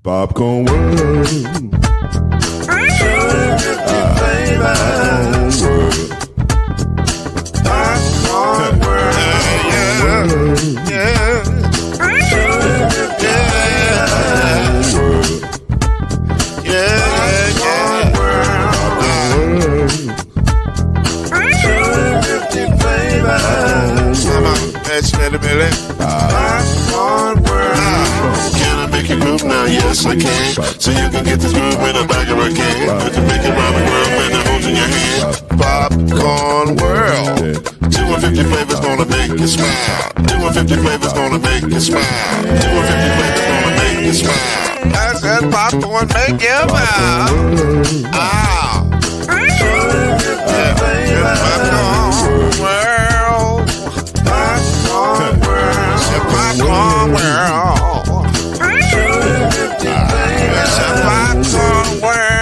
Popcorn World. Popcorn World. Can I make you move now? Yes, I can. So you can get this move in the back of a can. You can make it round the world when the holes in your hand. Popcorn World. 250 flavors gonna make you smile. 250 flavors gonna make you smile. 250 flavors gonna make you smile. I said popcorn make you smile. Ah. Popcorn World. Popcorn World. Popcorn World. It's a popcorn world.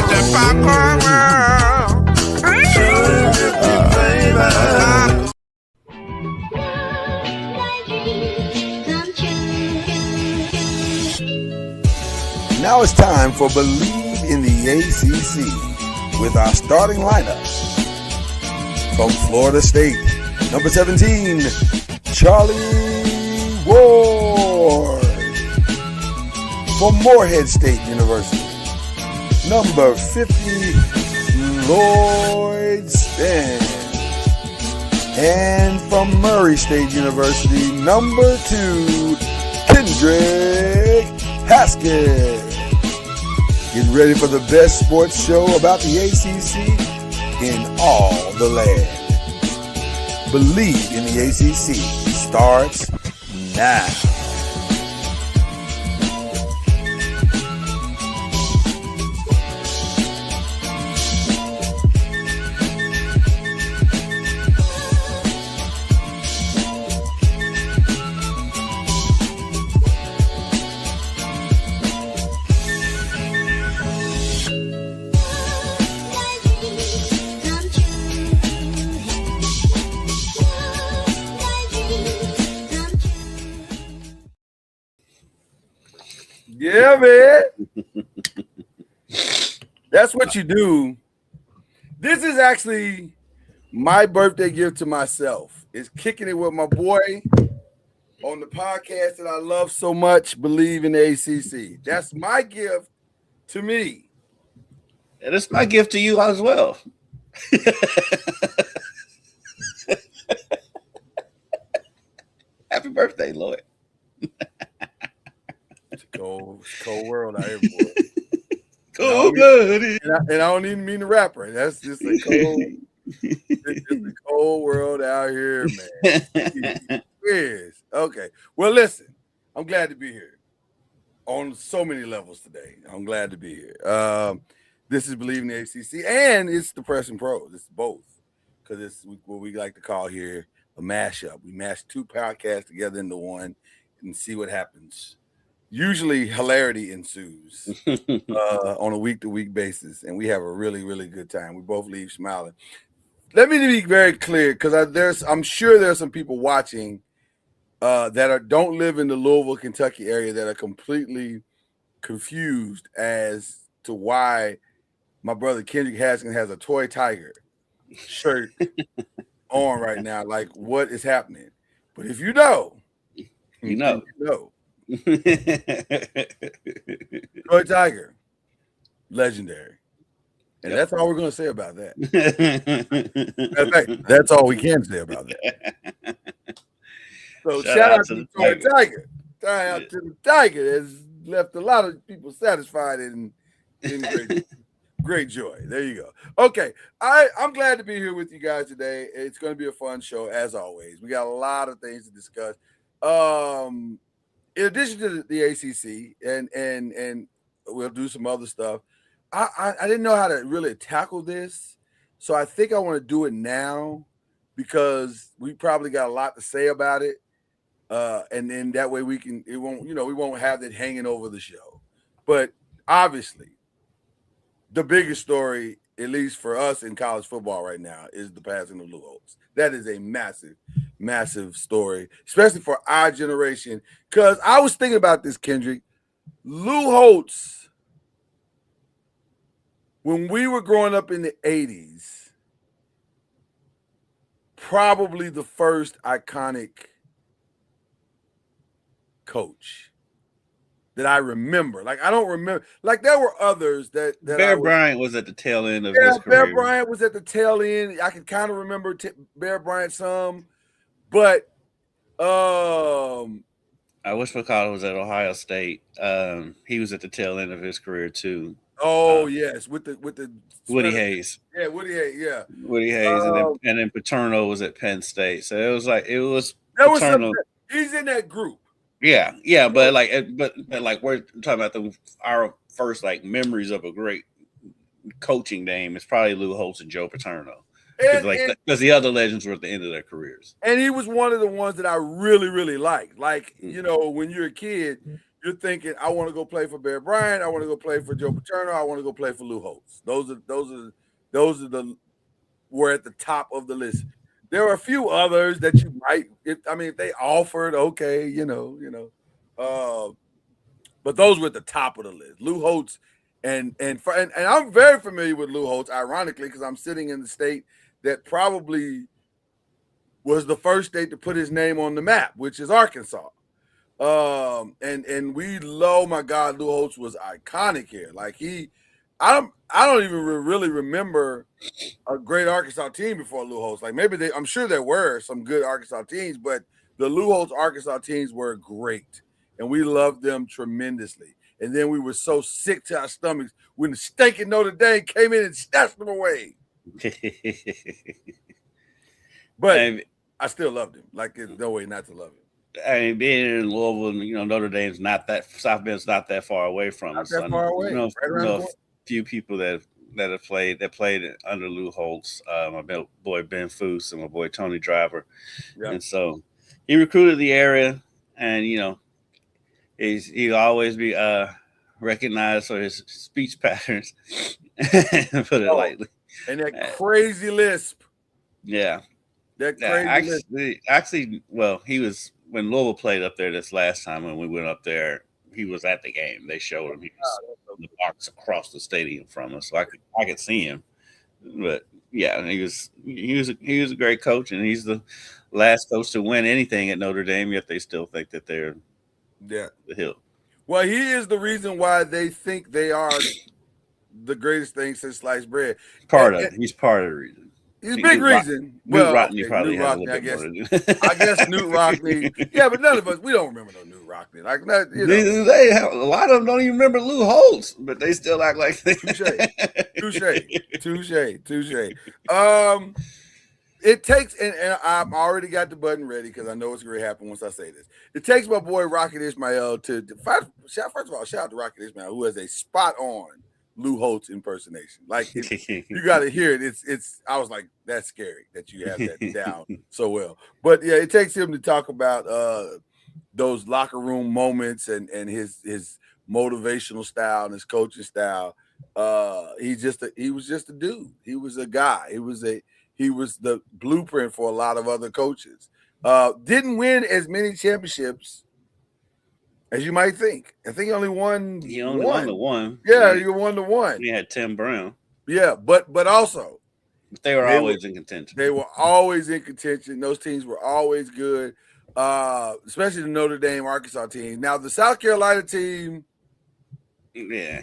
It's a popcorn world. Now it's time for Believe in the ACC with our starting lineup. From Florida State, number 17, Charlie Ward. From Morehead State University, number 50, Lloyd Stan. And from Murray State University, number 2, Kendrick Haskett. Get ready for the best sports show about the ACC in all the land. Believe in the ACC starts now. Yeah, man. That's what you do. This is actually my birthday gift to myself. Is kicking it with my boy on the podcast that I love so much, Believe in the ACC. That's my gift to me. And it's my gift to you as well. Happy birthday, Lloyd. It's a cold world out here, boy. Cold blooded. And I don't even mean the rapper. That's just a cold, it's just a cold world out here, man. Yes. Okay. Well, listen, I'm glad to be here on so many levels today. I'm glad to be here. This is Believe in the ACC, and it's the Press and Pros. It's both, because it's what we like to call here a mashup. We mash two podcasts together into one and see what happens. Usually hilarity ensues on a week-to-week basis, and we have a really, really good time. We both leave smiling. Let me be very clear, because I'm sure there's some people watching that don't live in the Louisville, Kentucky area that are completely confused as to why my brother Kendrick Haskins has a toy tiger shirt on right now. Like, what is happening? But if you know, you know. You know. Toy tiger, legendary. And that's all we're going to say about that. In fact, that's all we can say about that. So shout out to the Toy Tiger. Shout out to the Tiger. Has left a lot of people satisfied and in great joy. There you go. Okay, I'm glad to be here with you guys today. It's going to be a fun show as always. We got a lot of things to discuss. In addition to the ACC, and we'll do some other stuff. I didn't know how to really tackle this, so I think I want to do it now because we probably got a lot to say about it, and then that way we won't have that hanging over the show. But obviously, the biggest story, at least for us in college football right now, is the passing of Lou Holtz. That is a massive, massive story, especially for our generation. Because I was thinking about this, Kendrick. Lou Holtz, when we were growing up in the 80s, probably the first iconic coach that I remember. Like, I don't remember. Like, there were others that Bear Bryant was at the tail end of yeah, his Bear career. Bryant was at the tail end. I can kind of remember Bear Bryant some, but Whatchamacallit was at Ohio State. He was at the tail end of his career too. Yes, with the Woody Hayes. Yeah, Woody Hayes, yeah. Woody Hayes, and then Paterno was at Penn State. So it was There was Paterno. He's in that group. Yeah, but like we're talking about our first like memories of a great coaching name. It's probably Lou Holtz and Joe Paterno, because the other legends were at the end of their careers. And he was one of the ones that I really, really liked. Like, you know, when you're a kid, you're thinking, I want to go play for Bear Bryant, I want to go play for Joe Paterno, I want to go play for Lou Holtz. Those are were at the top of the list. There are a few others that you might, if they offered, okay, you know. But those were at the top of the list. Lou Holtz, and I'm very familiar with Lou Holtz, ironically, because I'm sitting in the state that probably was the first state to put his name on the map, which is Arkansas. And we, oh my God, Lou Holtz was iconic here. Like I don't even really remember a great Arkansas team before Lou Holtz. Like maybe I'm sure there were some good Arkansas teams, but the Lou Holtz Arkansas teams were great, and we loved them tremendously. And then we were so sick to our stomachs when the stinking Notre Dame came in and snatched them away. But I still loved him. Like there's no way not to love him. I mean, being in Louisville, Notre Dame's not that, South Bend's not that far away from us. Not that far away. Right around a few people that played under Lou Holtz. My boy Ben Foose and my boy Tony Driver. Yep. And so he recruited the area, and he'll always be recognized for his speech patterns. Put it lightly. And that crazy lisp. Yeah. That crazy lisp. Actually, well, he was, when Louisville played up there this last time when we went up there, he was at the game. They showed him. He was in the box across the stadium from us, so I could see him. But yeah, he was a great coach, and he's the last coach to win anything at Notre Dame. Yet they still think that they're the hill. Well, he is the reason why they think they are the greatest thing since sliced bread. He's part of the reason. He's a big reason. Well, Rockney probably has a little bit more. I guess Newt Rockney. Yeah, but none of us, we don't remember no Newt Rockney. Like that, They have, a lot of them don't even remember Lou Holtz, but they still act like they. Touche. It takes, and I've already got the button ready because I know it's going to happen once I say this. It takes my boy Rocket Ismail first of all, shout out to Rocket Ismail, who has a spot on Lou Holtz impersonation. Like you got to hear it. It's. I was like, that's scary that you have that down so well. But yeah, it takes him to talk about those locker room moments and his motivational style and his coaching style. He was just a dude. He was a guy. He was the blueprint for a lot of other coaches. Didn't win as many championships as you might think. I think he only won. He only won the one. Yeah, he won the one. He had Tim Brown. Yeah, but also, they were always in contention. They were always in contention. Those teams were always good, especially the Notre Dame, Arkansas team. Now the South Carolina team, yeah,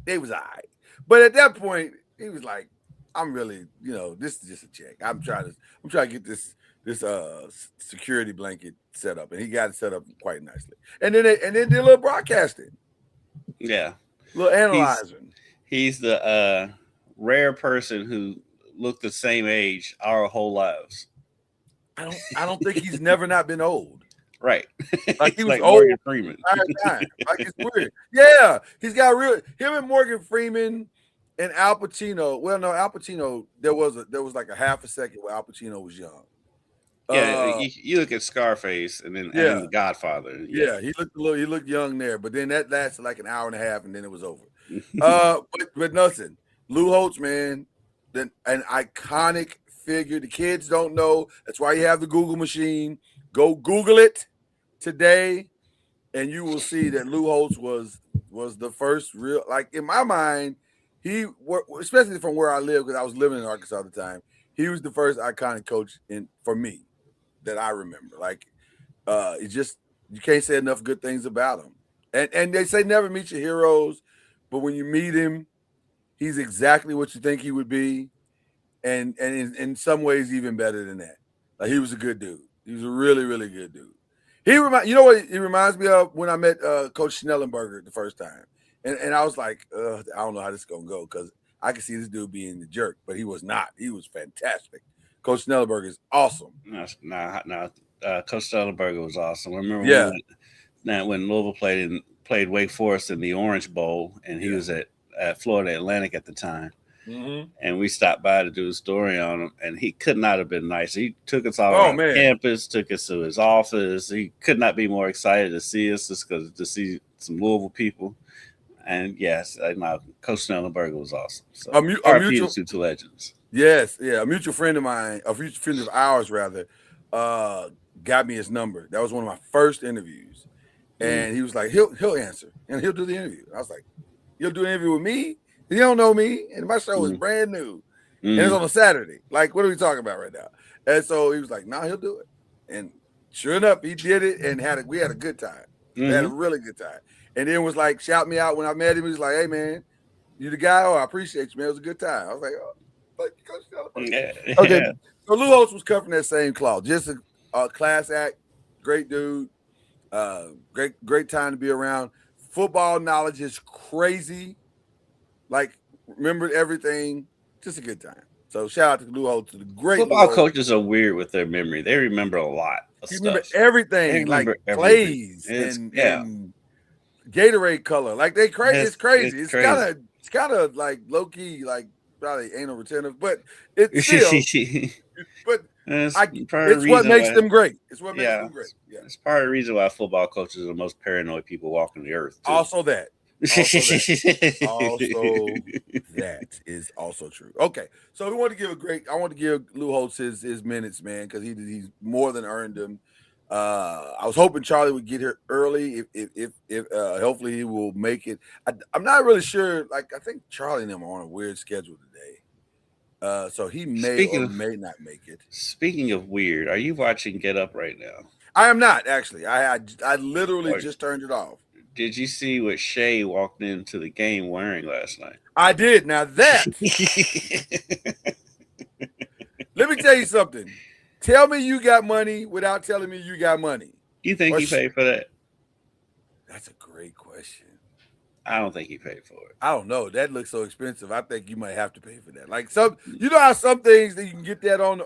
they was all right. But at that point, he was like, I'm really, this is just a check. I'm trying to get this security blanket set up, and he got it set up quite nicely. And then did a little broadcasting. Yeah. A little analyzing. He's the rare person who looked the same age our whole lives. I don't think he's never not been old. Right. Like he was like old Morgan Freeman. Time. Like it's weird. Yeah. He's got him and Morgan Freeman and Al Pacino. Well, no, Al Pacino, there was like a half a second where Al Pacino was young. Yeah, you look at Scarface and then The Godfather. Yeah, he looked young there, but then that lasted like an hour and a half, and then it was over. But nothing. Lou Holtz, man, an iconic figure. The kids don't know. That's why you have the Google machine. Go Google it today, and you will see that Lou Holtz was the first real, like in my mind, especially from where I live, because I was living in Arkansas at the time, he was the first iconic coach for me that I remember. Like, it just, you can't say enough good things about him. And they say never meet your heroes, but when you meet him, he's exactly what you think he would be, and in some ways even better than that. Like, he was a good dude. He was a really, really good dude. You know what he reminds me of? When I met Coach Schnellenberger the first time, and I was like, I don't know how this is gonna go, because I could see this dude being the jerk, but he was not. He was fantastic. Coach Schnellenberger is awesome. No, Coach Schnellenberger was awesome. I remember when Louisville played Wake Forest in the Orange Bowl, and he was at Florida Atlantic at the time. Mm-hmm. And we stopped by to do a story on him, and he could not have been nice. He took us all around campus, took us to his office. He could not be more excited to see us, just because to see some Louisville people. And yes, Coach Schnellenberger was awesome. So RP to two legends. Yes, yeah. A mutual friend of mine, a mutual friend of ours rather, got me his number. That was one of my first interviews, and he was like, he'll answer and he'll do the interview. I was like, you'll do an interview with me? He don't know me, and my show is brand new, and it's on a Saturday. Like, what are we talking about right now? And so he was like, "Nah, he'll do it." And sure enough, he did it, and we had a good time. We had a really good time. And then was like, shout me out when I met him. He was like, "Hey man, you the guy? Oh, I appreciate you, man. It was a good time." I was like, "Oh, thank you, Coach Schnellenberger." Okay, so Lou Holtz was cut from that same cloth. Just a class act, great dude, great time to be around. Football knowledge is crazy. Like, remembered everything. Just a good time. So shout out to Lou Holtz, to the great football coaches are weird with their memory. They remember a lot of stuff. Remember everything, like plays and Gatorade color. Like, they crazy. It's crazy. It's kind of like low key, like probably anal retentive, but it's still. But it's what makes them great. It's what makes them great. Yeah, it's part of the reason why football coaches are the most paranoid people walking the earth, too. Also that is also true. Okay, so I want to give Lou Holtz his minutes, man, because he's more than earned them. I was hoping Charlie would get here early. If hopefully he will make it. I'm not really sure. Like, I think Charlie and them are on a weird schedule today, so he may not make it. Speaking of weird, are you watching Get Up right now? I am not, actually. I literally just turned it off. Did you see what Shea walked into the game wearing last night? I did. Now that, let me tell you something. Tell me you got money without telling me you got money. You think he paid for that? That's a great question. I don't think he paid for it. I don't know. That looks so expensive. I think you might have to pay for that. Like, you know how some things that you can get that on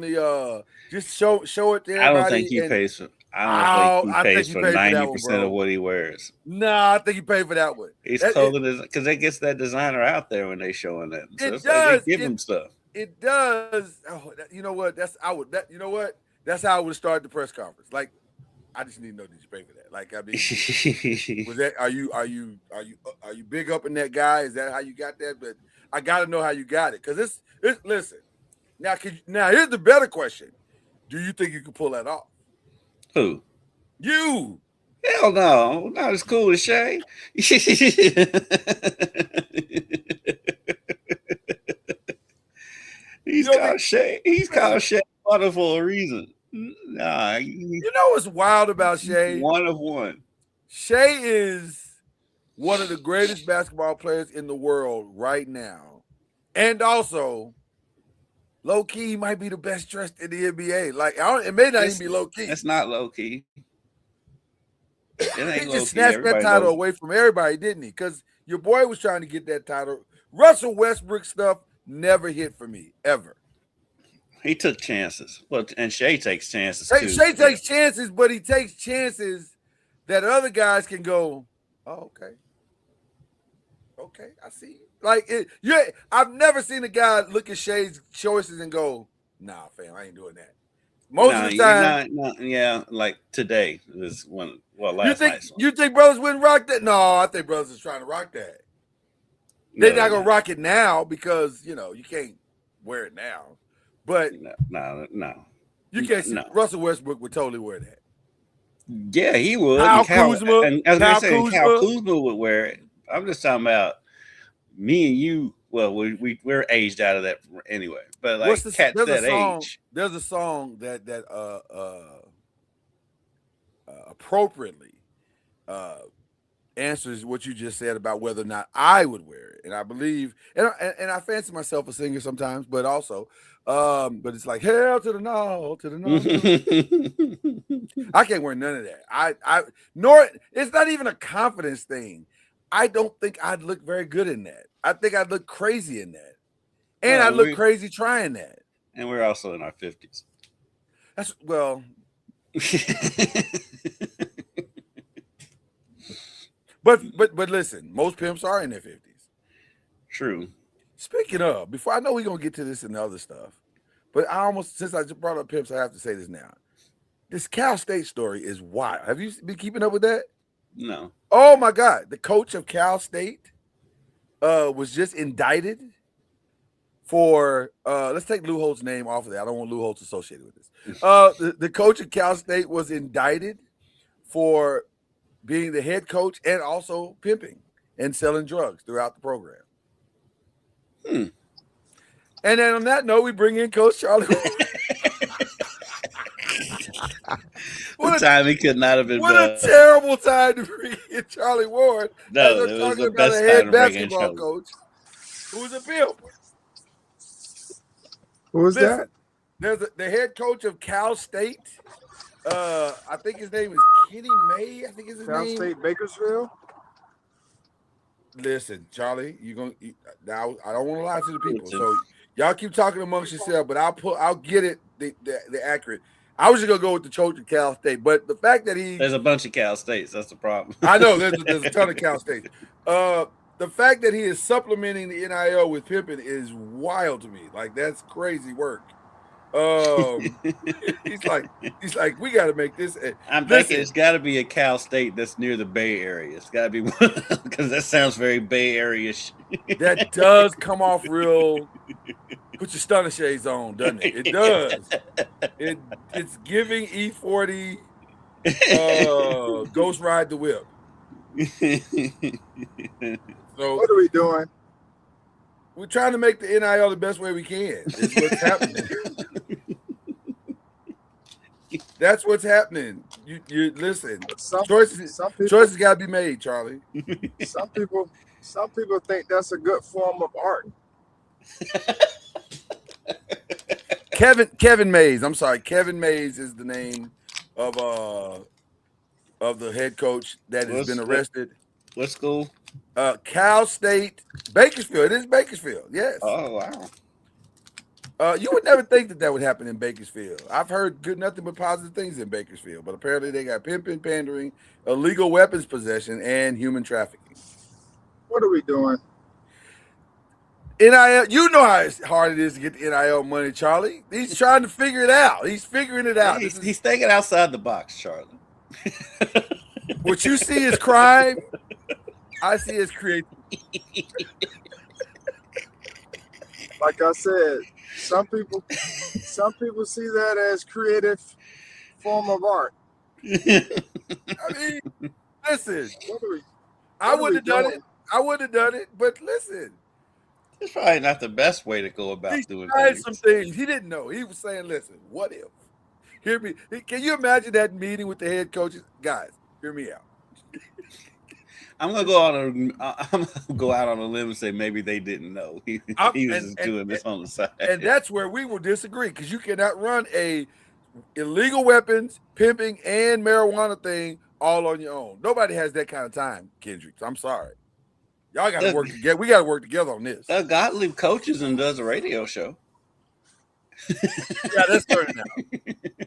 the just show it to everybody. I don't think he pays for. I don't think he pays for 90% of what he wears. Nah, I think he paid for that one. He's clothing because they gets that designer out there when they showing that. So it does. Like they give him stuff. It does. Oh, you know what? You know what? That's how I would start the press conference. Like, I just need to know, did you pay for that? Like, I mean, was that? Are you big up in that guy? Is that how you got that? But I got to know how you got it, because it's listen. Now here's the better question: do you think you can pull that off? Who? You? Hell no, not as cool as Shea. He's called Shea Butter for a reason. Nah, you know what's wild about Shea? One of one. Shea is one of the greatest basketball players in the world right now, and also, low key, he might be the best dressed in the NBA. Like, it may not even be low key. It's not low key. He just snatched that title away from everybody, didn't he? Because your boy was trying to get that title. Russell Westbrook stuff never hit for me, ever. He took chances. Well, and Shea takes chances too. Shea takes chances, but he takes chances that other guys can go, oh, okay, I see. Like, I've never seen a guy look at Shea's choices and go, nah, fam, I ain't doing that. Most of the time, like today was one. Well, last night. You think brothers wouldn't rock that? No, I think brothers is trying to rock that. They're not gonna rock it now because you can't wear it now. But no. You can't see Russell Westbrook would totally wear that. Yeah, he would. Kyle Kuzma, and I was Kyle saying Kuzma. Kyle Kuzma would wear it. I'm just talking about me and you. Well, we're aged out of that anyway. But like cats that age. There's a song that appropriately answers what you just said about whether or not I would wear it. And I believe, and I fancy myself a singer sometimes, but also, but it's like hell to the no, to the no. I can't wear none of that. Nor it's not even a confidence thing. I don't think I'd look very good in that. I think I'd look crazy in that. And I'd look crazy trying that. And we're also in our 50s. That's well. But listen, most pimps are in their 50s. True. Speaking of, before I know we're gonna get to this and the other stuff, but since I just brought up pimps, I have to say this now. This Cal State story is wild. Have you been keeping up with that? No. Oh my God. The coach of Cal State was just indicted for let's take Lou Holt's name off of that. I don't want Lou Holtz associated with this. The coach of Cal State was indicted for being the head coach and also pimping and selling drugs throughout the program. And then on that note, we bring in Coach Charlie. What a time he could not have been. What a terrible time to bring in Charlie Ward. No, it was the best time to bring in Charlie. Coach who's a pimp. Who was that? There's the head coach of Cal State. I think his name is Kenny May. I think is his name. Cal State Bakersfield. Listen, Charlie, now I don't want to lie to the people. So y'all keep talking amongst yourself, but I'll get it the accurate. I was just gonna go with the coach of Cal State, but the fact that there's a bunch of Cal States, that's the problem. I know there's a ton of Cal States. The fact that he is supplementing the NIL with pimping is wild to me. Like that's crazy work. He's like, we got to make this. I'm thinking it's got to be a Cal State that's near the Bay Area. It's got to be one because that sounds very Bay Area-ish. That does come off real. Put your stunner shades on, doesn't it? It does. It's giving E40 Ghost Ride the Whip. So what are we doing? We're trying to make the NIL the best way we can. It's what's happening. That's what's happening. You listen. Choices got to be made, Charlie. Some people think that's a good form of art. Kevin Mays. I'm sorry. Kevin Mays is the name of the head coach that has been arrested. What school? Cal State, Bakersfield. It is Bakersfield. Yes. Oh wow. You would never think that would happen in Bakersfield. I've heard nothing but positive things in Bakersfield, but apparently they got pimping, pandering, illegal weapons possession, and human trafficking. What are we doing? NIL, you know how hard it is to get the NIL money, Charlie. He's trying to figure it out. He's figuring it out. He's thinking outside the box, Charlie. What you see is crime. I see as creativity. Like I said, some people see that as creative form of art. I mean, listen, I wouldn't have done it. I wouldn't have done it, but listen. It's probably not the best way to go about doing things. Some things he didn't know. He was saying, listen, what if? Hear me. Can you imagine that meeting with the head coaches? Guys, hear me out. I'm gonna go out on a limb and say maybe they didn't know he was just doing this on the side, and that's where we will disagree because you cannot run a illegal weapons, pimping, and marijuana thing all on your own. Nobody has that kind of time, Kendrick. I'm sorry, y'all got to work together. We got to work together on this. Gottlieb coaches and does a radio show. Yeah, that's turning out.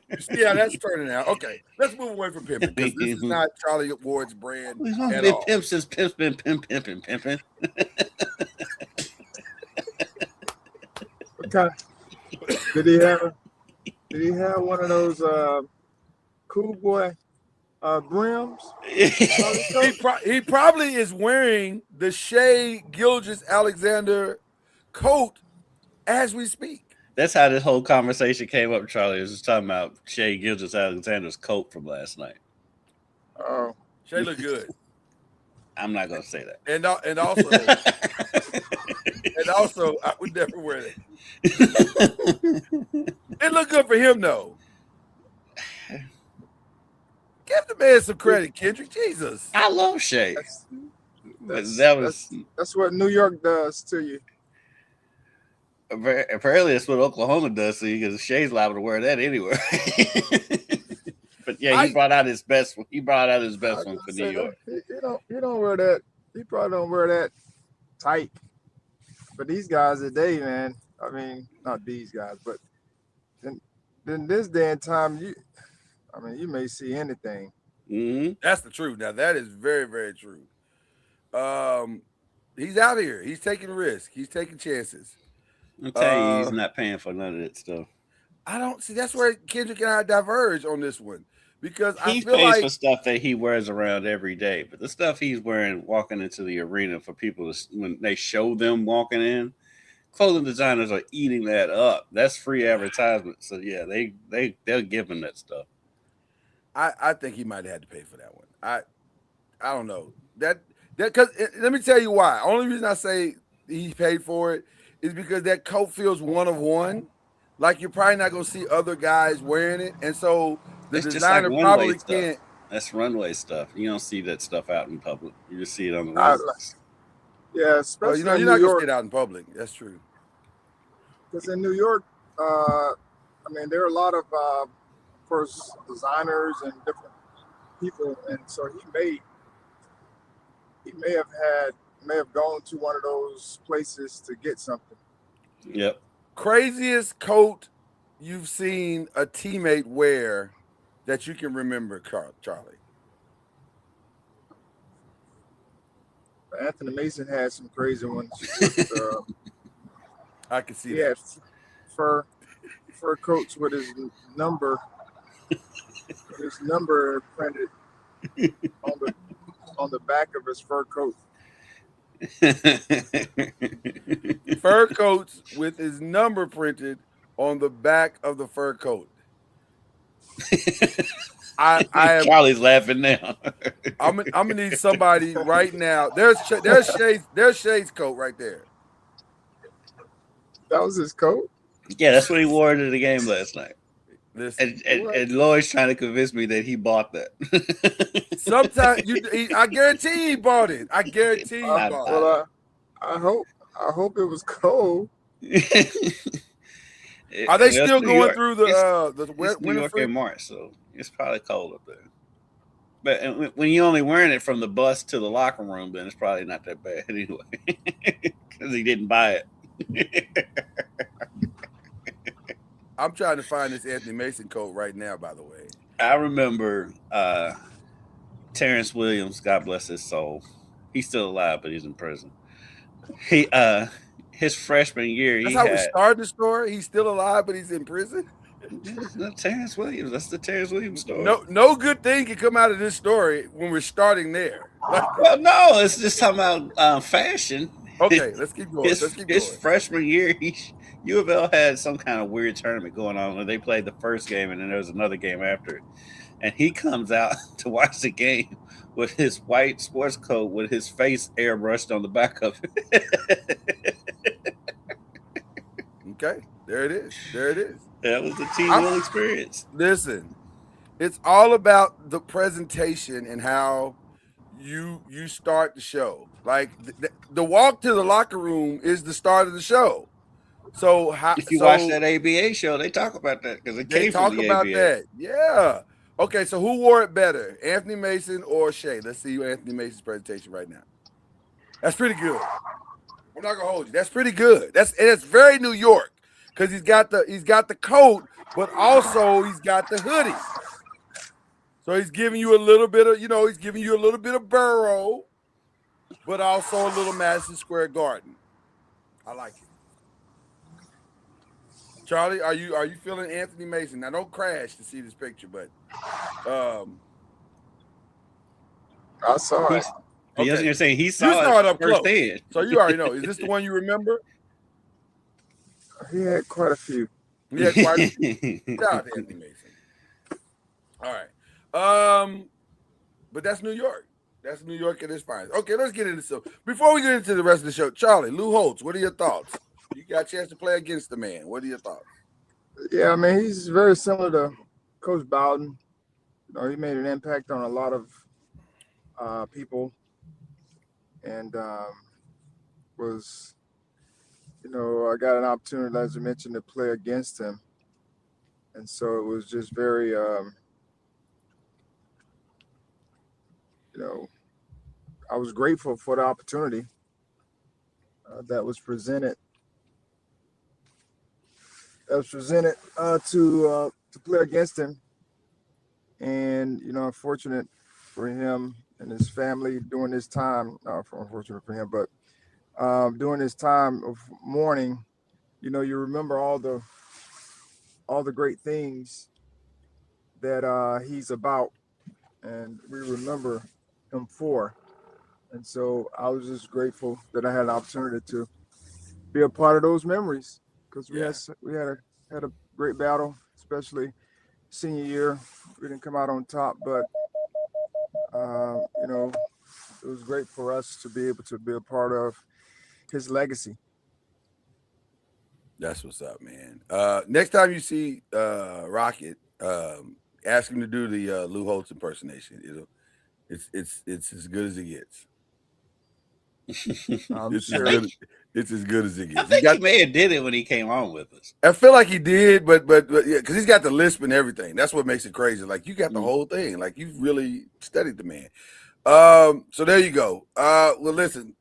You see how that's turning out. Okay, let's move away from pimping because this is not Charlie Ward's brand at all. Pimp since pimp's been pimping. Okay. Did he have one of those cool boy brims? He probably is wearing the Shea Gilgeous Alexander coat as we speak. That's how this whole conversation came up, Charlie. It was just talking about Shea Gilgeous-Alexander's coat from last night. Oh, Shea looked good. I'm not gonna say that. And also, I would never wear that. It looked good for him, though. Give the man some credit, Kendrick. Jesus. I love Shea. That's what New York does to you. Apparently, that's what Oklahoma does to you because Shea's liable to wear that anywhere. But yeah, he brought out his best one. He brought out his best one for New York. He don't wear that. He probably don't wear that tight. But these guys today, man. I mean, not these guys, but in this day and time, you may see anything. Mm-hmm. That's the truth. Now that is very, very true. He's out here. He's taking risks. He's taking chances. I'll tell you, he's not paying for none of that stuff. I don't see. That's where Kendrick and I diverge on this one because he pays for stuff that he wears around every day, but the stuff he's wearing walking into the arena for people to, when they show them walking in, clothing designers are eating that up. That's free advertisement. So yeah, they'll give him that stuff. I think he might have had to pay for that one. I don't know that because let me tell you why. Only reason I say he paid for it is because that coat feels one of one. Like you're probably not gonna see other guys wearing it, and so the designer probably can't. That's runway stuff. You don't see that stuff out in public. You just see it on the runways. Yeah, especially you're not gonna see it out in public. That's true. Because in New York, there are a lot of, of course, designers and different people, and so he may have gone to one of those places to get something. Yep. Craziest coat you've seen a teammate wear that you can remember, Charlie? Anthony Mason had some crazy ones. With, I can see that. He had fur coats with his number printed on the back of his fur coat. Fur coats with his number printed on the back of the fur coat. I am, Charlie's laughing now. I'm gonna need somebody right now. There's Shay's coat right there. That was his coat? Yeah, that's what he wore to the game last night. Listen, and Lloyd's trying to convince me that he bought that. Sometimes I guarantee he bought it. I guarantee he bought it. Well, I hope it was cold. Are they still going through the New York in March, so it's probably cold up there. But when you're only wearing it from the bus to the locker room, then it's probably not that bad anyway, because he didn't buy it. I'm trying to find this Anthony Mason coat right now, by the way. I remember Terrence Williams, God bless his soul. He's still alive, but he's in prison. His freshman year, that's how we started the story. He's still alive, but he's in prison. No, Terrence Williams. That's the Terrence Williams story. No good thing can come out of this story when we're starting there. Well, no, it's just talking about fashion. Okay, let's keep going. His freshman year, U of L had some kind of weird tournament going on where they played the first game and then there was another game after it. And he comes out to watch the game with his white sports coat with his face airbrushed on the back of it. Okay, there it is. That was the Team Will experience. Listen, it's all about the presentation and how you start the show. Like the walk to the locker room is the start of the show. So if you watch that ABA show, they talk about that because they talk about ABA. That. Yeah. Okay, so who wore it better, Anthony Mason or Shea? Let's see Anthony Mason's presentation right now. That's pretty good. I'm not gonna hold you. That's pretty good. It's very New York because he's got the coat, but also he's got the hoodie. So he's giving you a little bit of Borough, but also a little Madison Square Garden. I like it. Charlie, are you feeling Anthony Mason? Now don't crash to see this picture, but I saw it. Okay. I was gonna say he saw it up close. firsthand. So you already know. Is this the one you remember? He had quite a few. He had quite a few. Shout out to Anthony Mason. All right. But that's New York. That's New York at its finest. Okay, let's get into some. Before we get into the rest of the show, Charlie, Lou Holtz, what are your thoughts? You got a chance to play against the man. What are your thoughts? Yeah, I mean, he's very similar to Coach Bowden. You know, he made an impact on a lot of people, and was, you know, I got an opportunity, as you mentioned, to play against him, and so it was just very, you know, I was grateful for the opportunity that was presented. To play against him, and you know, unfortunate for him and his family during this time. Unfortunate for him, but during this time of mourning, you know, you remember all the great things that he's about, and we remember him for. And so I was just grateful that I had an opportunity to be a part of those memories, because we had a great battle, especially senior year. We didn't come out on top, but you know, it was great for us to be able to be a part of his legacy. That's what's up, man. Next time you see Rocket, ask him to do the Lou Holtz impersonation. It's as good as it gets. It's as good as it gets. I think he may have did it when he came on with us. I feel like he did, but yeah, because he's got the lisp and everything. That's what makes it crazy. Like, you got the whole thing. Like, you really studied the man. So there you go. Well, listen,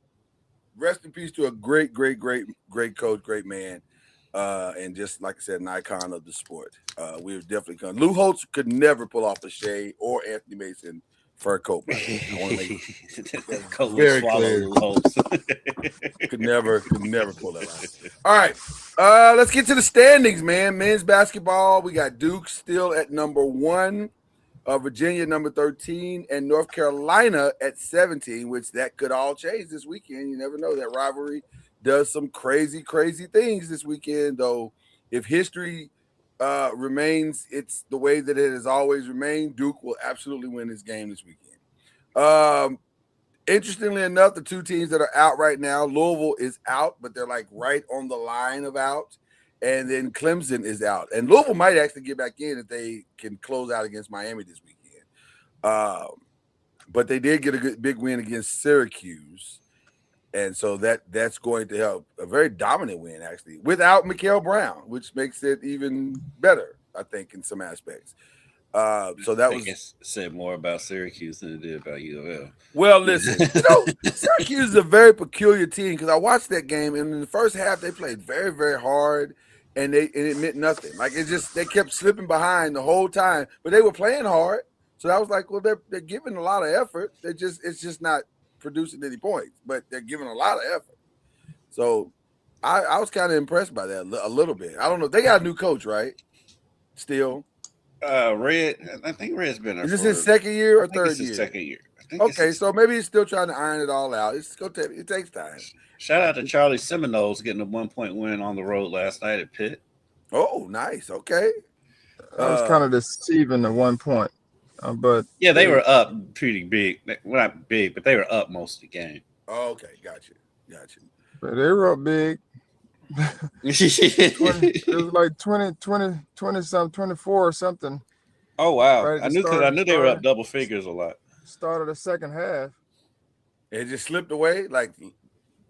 rest in peace to a great coach, great man, and just like I said, an icon of the sport. We've definitely come. Lou Holtz could never pull off the Shea or Anthony Mason fur coat. I want to make very clear. could never pull that out. All right, let's get to the standings, man. Men's basketball, we got Duke still at number 1, Virginia number 13, and North Carolina at 17, which that could all change this weekend. You never know. That rivalry does some crazy things this weekend, though. If history remains it's the way that it has always remained, Duke will absolutely win this game this weekend. Interestingly enough, the two teams that are out right now, Louisville is out, but they're like right on the line of out, and then Clemson is out. And Louisville might actually get back in if they can close out against Miami this weekend. But they did get a big win against Syracuse, and so that's going to help. A very dominant win, actually, without Mikael Brown, which makes it even better, I think, in some aspects. So that was said more about Syracuse than it did about U of L. Well, listen, you know, Syracuse is a very peculiar team, because I watched that game, and in the first half they played very hard, and it meant nothing. Like, they kept slipping behind the whole time, but they were playing hard. So I was like, well, they're giving a lot of effort. It's just not producing any points, but they're giving a lot of effort. So I was kind of impressed by that a little bit. I don't know. They got a new coach, right? Still. Red, I think Red's been there. Is this his second year or third year? His second year. Okay, so maybe he's still trying to iron it all out. It takes time. Shout out to Charlie Seminoles getting a 1-point win on the road last night at Pitt. Oh, nice. Okay. That was kind of deceiving at one point. But yeah, they were up pretty big. Well, not big, but they were up most of the game. Oh, okay, gotcha. But they were up big. It was like 20 something, 24 or something. Oh wow! Right, I knew they were up double figures a lot. Started the second half. It just slipped away, like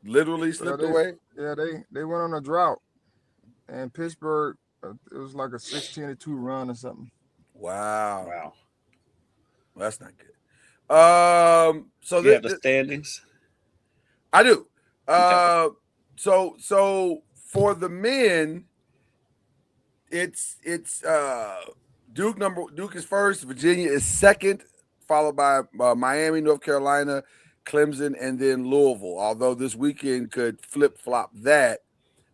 literally slipped away. Yeah, they went on a drought, and Pittsburgh, it was like a 16-2 run or something. Wow. Well, that's not good. So you have the standings. I do. So for the men, it's Duke is first, Virginia is second, followed by Miami, North Carolina, Clemson, and then Louisville. Although this weekend could flip-flop that,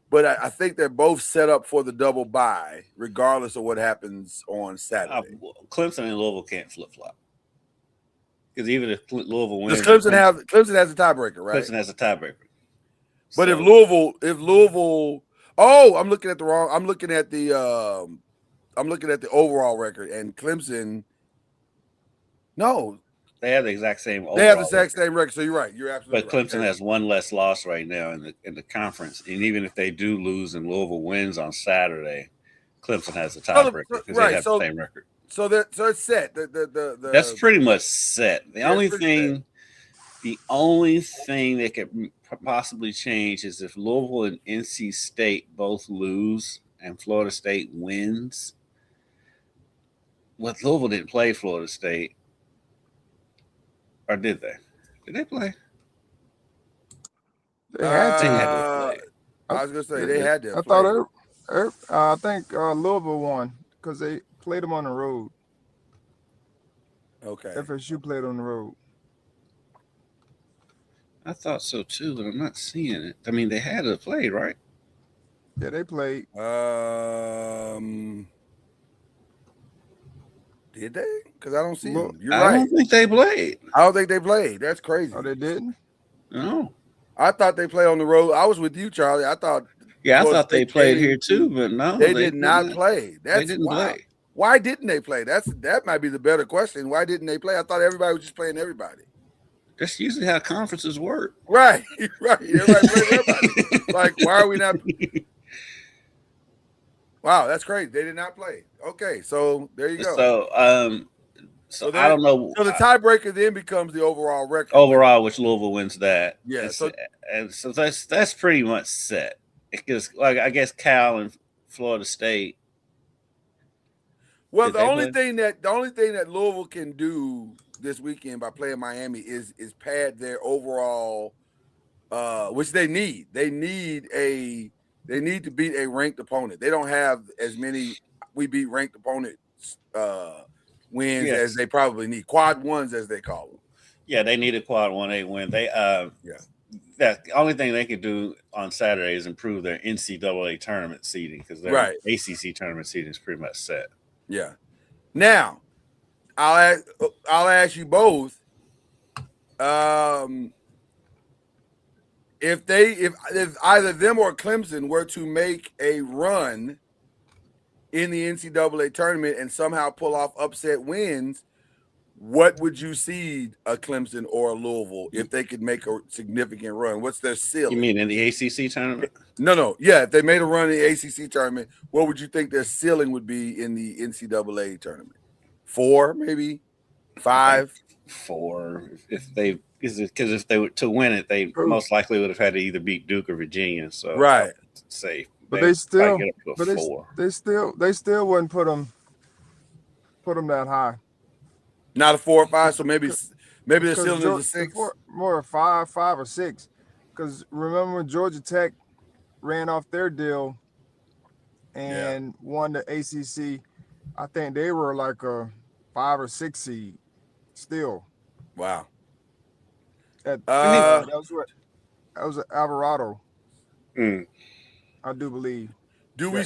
but I think they're both set up for the double bye, regardless of what happens on Saturday. Clemson and Louisville can't flip-flop. Because even if Louisville wins, Clemson has a tiebreaker, right? Clemson has a tiebreaker. But if Louisville, Oh, I'm looking at the wrong. I'm looking at the overall record, and Clemson. No, They have the exact same. they have the overall exact same record. So you're right. You're absolutely But right. Clemson has one less loss right now in the conference, and even if they do lose and Louisville wins on Saturday, Clemson has the tiebreaker because they have the same record. So it's set. That's pretty much set. The only thing that could possibly change is if Louisville and NC State both lose and Florida State wins. Well, Louisville didn't play Florida State, or did they? Did they play? They had to. I was gonna say they had to. I think Louisville won because they played them on the road. Okay. FSU played on the road. I thought so too, but I'm not seeing it. I mean, they had to play, right? Yeah, they played. Did they? Because I don't see them. You're I right. don't think they played. I don't think they played. That's crazy. Oh, they didn't? No. I thought they played on the road. I was with you, Charlie. I thought. Yeah, I thought they played here too, but no, they did not play. They didn't play. Why didn't they play? That might be the better question. Why didn't they play? I thought everybody was just playing everybody. That's usually how conferences work. Right, right. Everybody plays everybody. Like, why are we not? Wow, that's crazy. They did not play. Okay, so there you go. So I don't know. So the tiebreaker then becomes the overall record. Overall, which Louisville wins that. Yeah. So that's pretty much set. Because like I guess Cal and Florida State. Well, the only thing that Louisville can do this weekend by playing Miami is pad their overall, which they need. They need to beat a ranked opponent. They don't have as many we beat ranked opponents wins as they probably need. Quad ones, as they call them. Yeah, they need a quad 1A win. They the only thing they could do on Saturday is improve their NCAA tournament seeding because their ACC tournament seeding is pretty much set. Yeah. Now, I'll ask you both. If either them or Clemson were to make a run in the NCAA tournament and somehow pull off upset wins, what would you seed a Clemson or a Louisville if they could make a significant run? What's their ceiling? You mean in the ACC tournament? No. Yeah, if they made a run in the ACC tournament, what would you think their ceiling would be in the NCAA tournament? 4, maybe 5? 4. Because if they were to win it, they most likely would have had to either beat Duke or Virginia. So safe. But they still get up to a 4. They still wouldn't put them that high. Not a 4 or 5, so maybe the ceiling is a 6. More 5 or 6. Because remember when Georgia Tech ran off their deal and won the ACC, I think they were like a 5 or 6 seed still. Wow. That was Alvarado. I do believe. I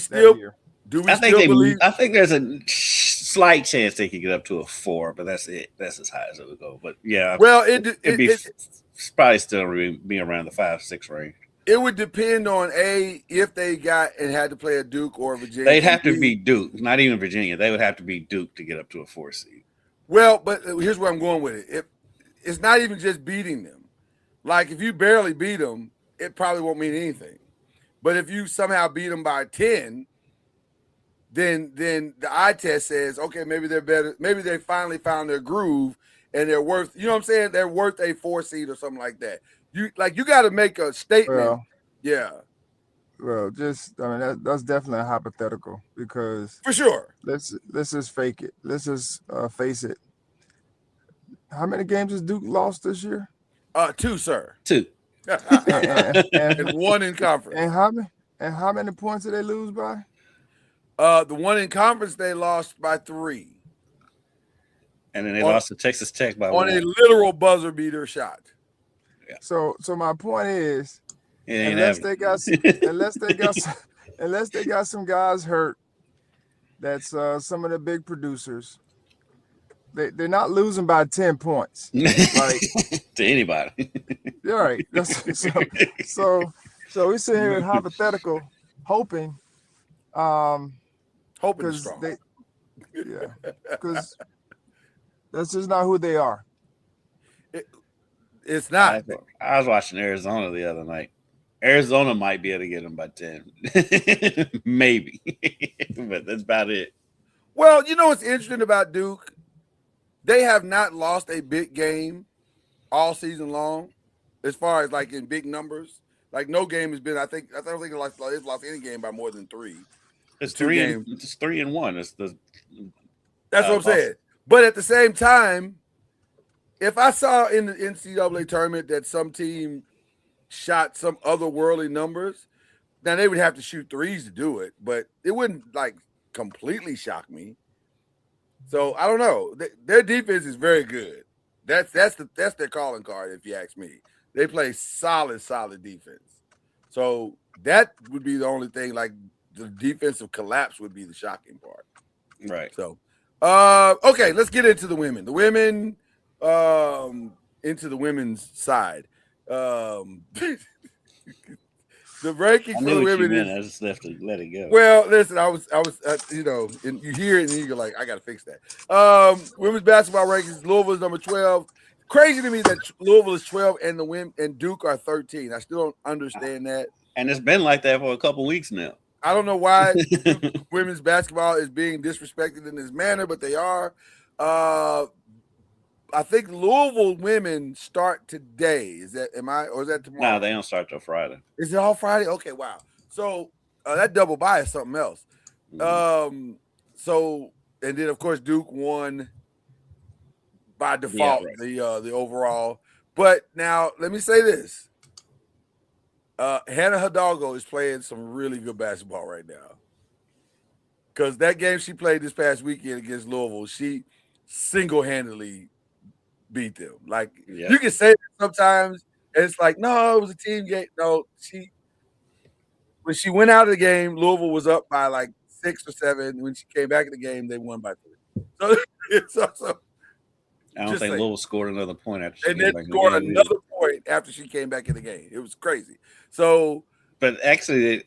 think there's a slight chance they could get up to a 4, but that's it. That's as high as it would go. But yeah, well, it'd probably still be around the 5-6 range. It would depend on if they got and had to play a Duke or a Virginia. They'd have to be Duke, not even Virginia. They would have to be Duke to get up to a 4 seed. Well, but here's where I'm going with it. It's not even just beating them. Like if you barely beat them, it probably won't mean anything. But if you somehow beat them by 10, then the eye test says, okay, maybe they're better. Maybe they finally found their groove and they're worth, you know what I'm saying? They're worth a 4 seed or something like that. You got to make a statement. Well, that's definitely a hypothetical because for sure. Let's just fake it. Let's just face it. How many games has Duke lost this year? 2, sir. 2. and 1 in conference. And how many points did they lose by? The one in conference they lost by 3. And then they lost to Texas Tech by 1. On a literal buzzer beater shot. Yeah. So my point is, unless they got some guys hurt, that's some of the big producers. They're not losing by 10 points, like to anybody. You're right. So we sit here with hoping, Hoping is because strong. because that's just not who they are. It's not. I was watching Arizona the other night. Arizona might be able to get them by 10. Maybe. But that's about it. Well, you know what's interesting about Duke? They have not lost a big game all season long, as far as like in big numbers. Like no game has been. I don't think they've lost any game by more than 3. It's two games. It's 3-1. It's the That's what I'm saying. But at the same time, if I saw in the NCAA tournament that some team shot some otherworldly numbers, now they would have to shoot threes to do it, but it wouldn't like completely shock me. So I don't know. Their defense is very good. That's their calling card, if you ask me. They play solid defense. So that would be the only thing. Like the defensive collapse would be the shocking part. Right. So, okay, let's get into the women. The women, into the women's side. The rankings for the women is. I just left to let it go. Well, listen, I was, you know, and you hear it and you're like, I got to fix that. Women's basketball rankings: Louisville is number 12. Crazy to me that Louisville is 12 and the women and Duke are 13. I still don't understand that. And it's been like that for a couple weeks now. I don't know why women's basketball is being disrespected in this manner, but they are. I think Louisville women start today. Is that or is that tomorrow? No, they don't start till Friday. Is it all Friday? Okay, wow. So that double bye is something else. Mm-hmm. So and then of course Duke won by default the overall. But now let me say this. Hannah Hidalgo is playing some really good basketball right now. Because that game she played this past weekend against Louisville, she single-handedly beat them. Like you can say that sometimes, and it's like, no, it was a team game. No, when she went out of the game, Louisville was up by like 6 or 7. When she came back in the game, they won by 3. So it's also. I don't think Louisville scored another point after she came back in the game. And then scored another point after she came back in the game. It was crazy. So, but actually,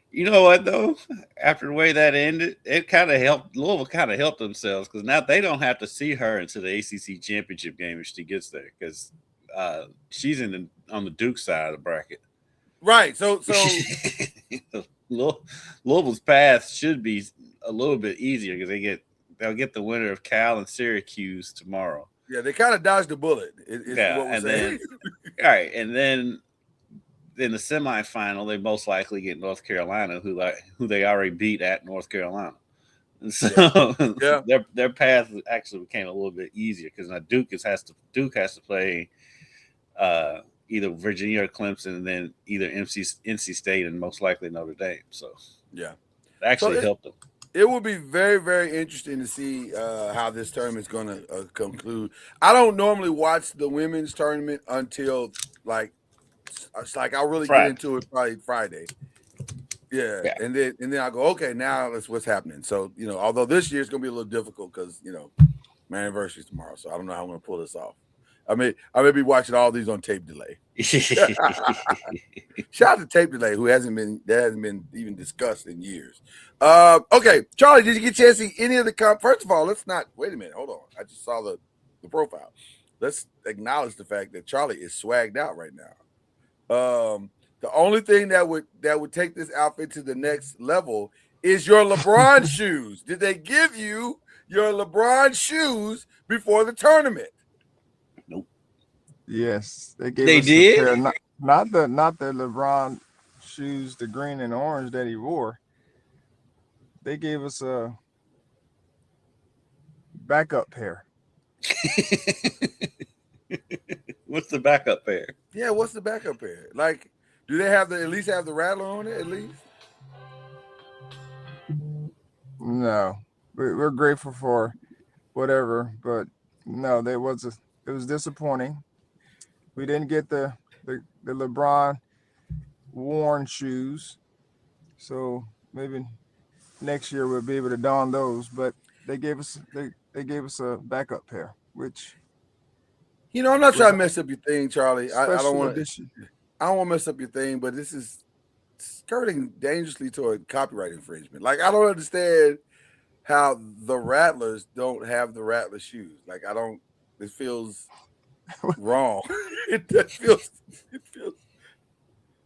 you know what though? After the way that ended, it kind of helped. Louisville kind of helped themselves because now they don't have to see her until the ACC championship game if she gets there because she's on the Duke side of the bracket. Right. So Louisville's path should be a little bit easier because they'll get the winner of Cal and Syracuse tomorrow. Yeah, they kind of dodged the bullet. Then all right, and then in the semifinal, they most likely get North Carolina, who they already beat at North Carolina. And so their path actually became a little bit easier because now Duke has to play either Virginia or Clemson, and then either NC State and most likely Notre Dame. So it actually helped them. It will be very, very interesting to see how this tournament is going to conclude. I don't normally watch the women's tournament until I'll really get into it probably Friday. Yeah. And then I'll go, okay, now that's what's happening. So, although this year it's going to be a little difficult because, my anniversary is tomorrow. So I don't know how I'm going to pull this off. I may be watching all these on tape delay. Shout out to tape delay, who hasn't been even discussed in years. Okay, Charlie, did you get a chance to see any of the First of all, wait a minute, hold on. I just saw the profile. Let's acknowledge the fact that Charlie is swagged out right now. The only thing that would take this outfit to the next level is your LeBron shoes. Did they give you your LeBron shoes before the tournament? Yes, they did. A pair, not the LeBron shoes, the green and orange that he wore. They gave us a backup pair. What's the backup pair? Yeah, what's the backup pair? Like, do they at least have the Rattler on it? At least. No, we're grateful for whatever, but no, it was disappointing. We didn't get the LeBron worn shoes, so maybe next year we'll be able to don those. But they gave us a backup pair, which I'm not trying to mess up your thing, Charlie. I don't want to mess up your thing, but this is skirting dangerously toward copyright infringement. Like I don't understand how the Rattlers don't have the Rattler shoes. Like I don't. It feels wrong. it feels.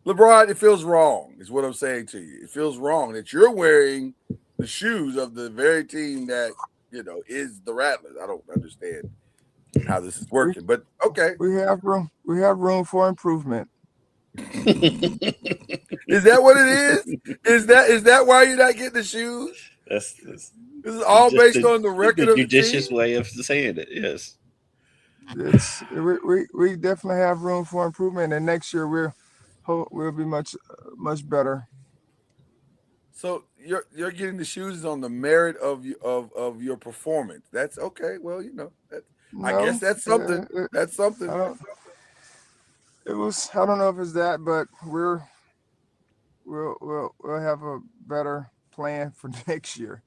LeBron, it feels wrong. Is what I'm saying to you. It feels wrong that you're wearing the shoes of the very team that is the Rattlers. I don't understand how this is working, but okay. We have room. We have room for improvement. Is that what it is? Is that why you're not getting the shoes? This is all based on the record of the judicious team? way of saying it. Yes. We definitely have room for improvement, and next year we'll be much better. So you're getting the shoes on the merit of your performance. That's okay. Well, I guess that's something. That's something. I don't know if it's that, but we'll have a better plan for next year.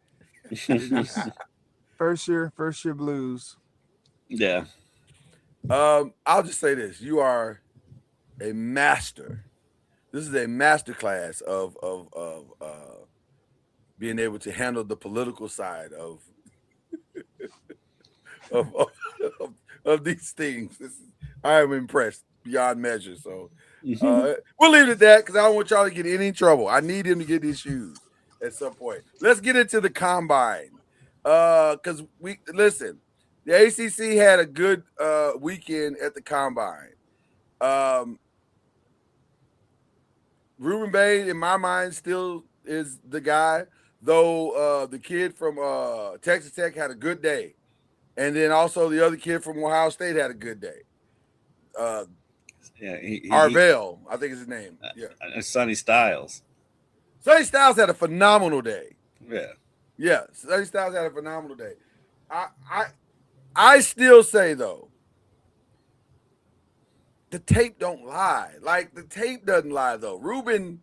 First year blues. Yeah. I'll just say this: you are a master. This is a master class of being able to handle the political side of of these things. I am impressed beyond measure. So we'll leave it at that because I don't want y'all to get in any trouble. I need him to get these shoes at some point. Let's get into the combine. Because the ACC had a good weekend at the combine. Ruben Bay, in my mind, still is the guy, though the kid from Texas Tech had a good day. And then also the other kid from Ohio State had a good day. Arvell, I think is his name. Yeah. Sonny Styles. Sonny Styles had a phenomenal day. Yeah. Yeah, Sonny Styles had a phenomenal day. I still say though, the tape don't lie. Like the tape doesn't lie though. Ruben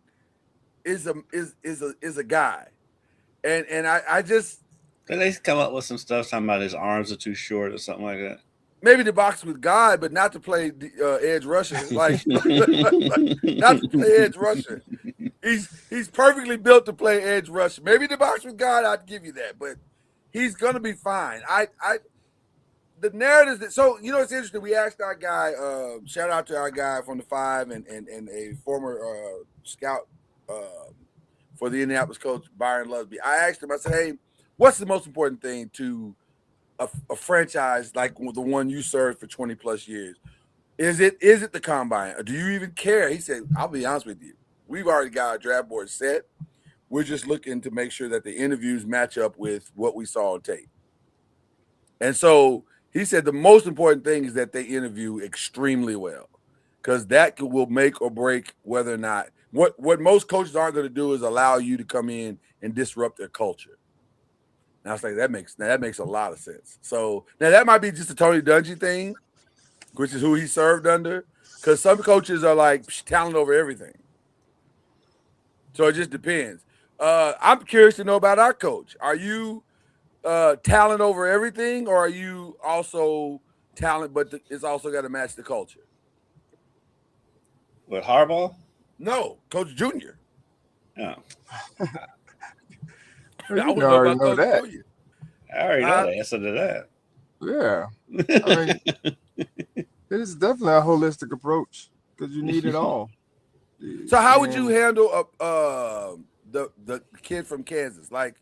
is a guy, and I just. Did they come up with some stuff talking about his arms are too short or something like that? Maybe to box with God, but not to play edge rusher. Like not to play edge rusher. He's perfectly built to play edge rusher. Maybe to box with God, I'd give you that, but he's gonna be fine. The narrative that it's interesting. We asked our guy, shout out to our guy from the 5 and a former scout for the Indianapolis coach Byron Lusby. I asked him. I said, "Hey, what's the most important thing to a franchise like the one you served for 20 plus years? Is it the combine? Or do you even care?" He said, "I'll be honest with you. We've already got our draft board set. We're just looking to make sure that the interviews match up with what we saw on tape." And so he said the most important thing is that they interview extremely well, because that will make or break whether or not what most coaches aren't going to do is allow you to come in and disrupt their culture. And I was like, that makes a lot of sense. So now that might be just a Tony Dungy thing, which is who he served under, because some coaches are like talent over everything. So it just depends. I'm curious to know about our coach. Are you talent over everything, or are you also talent, but it's also got to match the culture? What, Harbaugh? No, Coach Junior. Oh. You already know that. Junior. I already know the answer to that. Yeah. I mean, it is definitely a holistic approach because you need it all. So how would you handle the kid from Kansas? Like,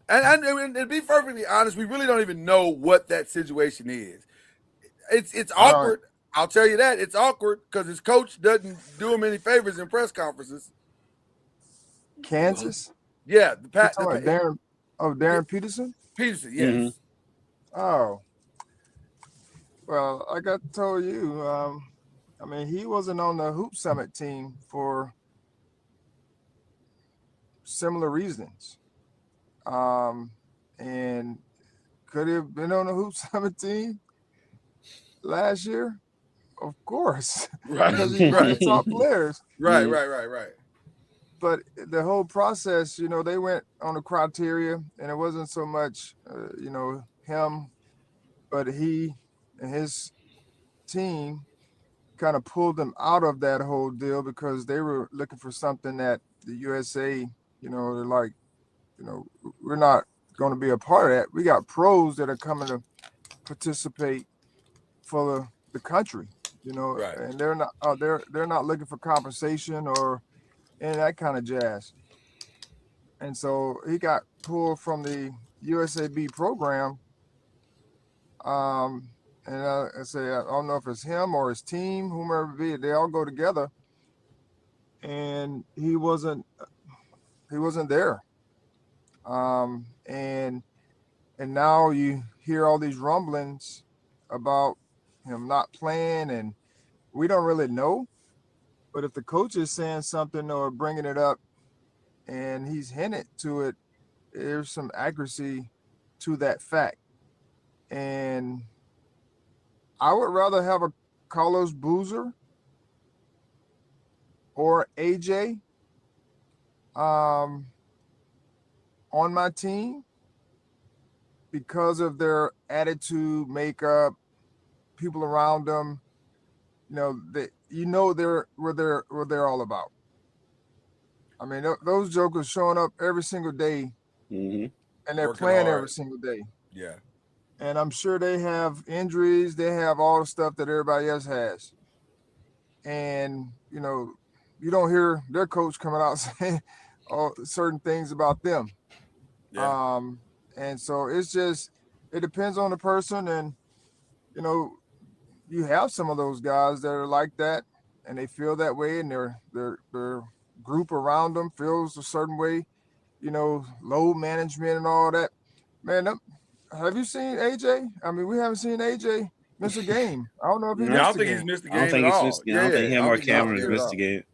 and to be perfectly honest, we really don't even know what that situation is. It's awkward. I'll tell you that. It's awkward because his coach doesn't do him any favors in press conferences. Kansas? Yeah. Darren Peterson? Peterson, yes. Mm-hmm. Oh. Well, like I told you, I mean, he wasn't on the Hoop Summit team for similar reasons. And could he have been on the Hoop Summit team last year? Of course. Right. Because he's one of the top players. Right. But the whole process, they went on the criteria, and it wasn't so much, him, but he and his team kind of pulled them out of that whole deal because they were looking for something that the USA, they're like, we're not going to be a part of that. We got pros that are coming to participate for the country, Right. and they're not looking for compensation or any of that kind of jazz. And so he got pulled from the USAB program. And I say I don't know if it's him or his team, whomever it be. They all go together, and he wasn't there. And now you hear all these rumblings about him not playing, and we don't really know. But if the coach is saying something or bringing it up, and he's hinted to it, there's some accuracy to that fact. And I would rather have a Carlos Boozer or AJ on my team because of their attitude, makeup, people around them. They're what they're all about. I mean, those jokers showing up every single day, and they're Working playing hard. every single day. Yeah. And I'm sure they have injuries. They have all the stuff that everybody else has. And, you don't hear their coach coming out saying certain things about them. Yeah. And so it depends on the person. And, you have some of those guys that are like that and they feel that way, and their group around them feels a certain way, load management and all that. Man, have you seen AJ? I mean, we haven't seen AJ miss a game. I don't know if he I missed don't a think game. he's missed the I don't game think at he's all. missed. I don't think him or Cameron has missed a game.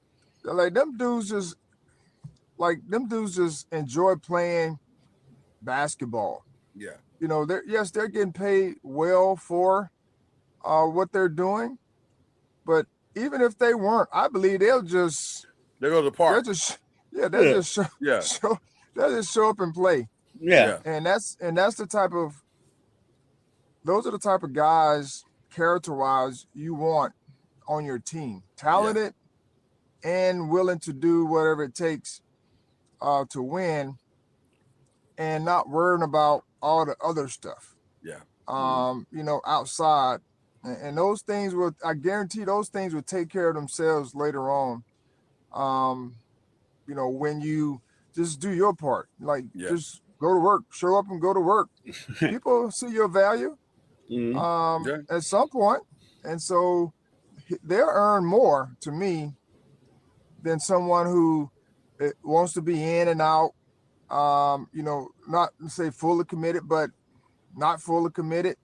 Like them dudes just enjoy playing basketball. Yeah. They're getting paid well for what they're doing, but even if they weren't, I believe they go to the park. They'll just show up and play. Yeah. And those are the type of guys character-wise you want on your team. Talented and willing to do whatever it takes to win, and not worrying about all the other stuff. Yeah. Outside. And those things I guarantee those things will take care of themselves later on. When you just do your part, just go to work, show up and go to work. People see your value at some point. And so they'll earn more to me than someone who wants to be in and out, not say fully committed, but not fully committed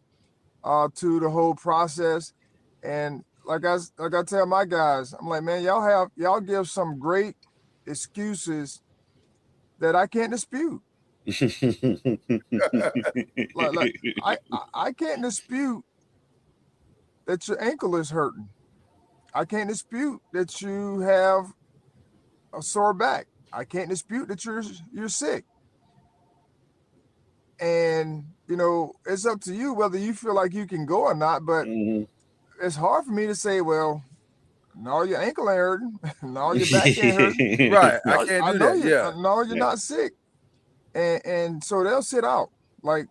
to the whole process. And like I tell my guys, I'm like, man, y'all give some great excuses that I can't dispute. I can't dispute that your ankle is hurting. I can't dispute that you have a sore back. I can't dispute that you're sick. And it's up to you whether you feel like you can go or not. But it's hard for me to say, well, no, your ankle ain't hurting, no, your back ain't hurting. Right, I can't do that. No, you're not sick. And so they'll sit out, like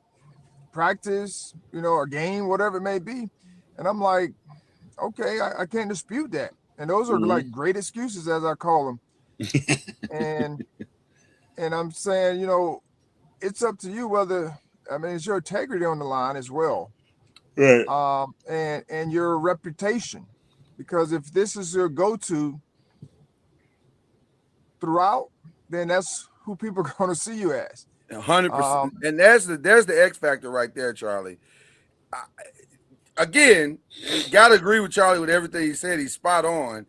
practice, a game, whatever it may be. And I'm like, okay, I can't dispute that. And those are like great excuses, as I call them. and I'm saying, it's up to you whether, it's your integrity on the line as well. Right. And your reputation. Because if this is your go-to throughout, then that's who people are going to see you as. 100%. And there's the X factor right there, Charlie. Again, got to agree with Charlie with everything he said. He's spot on.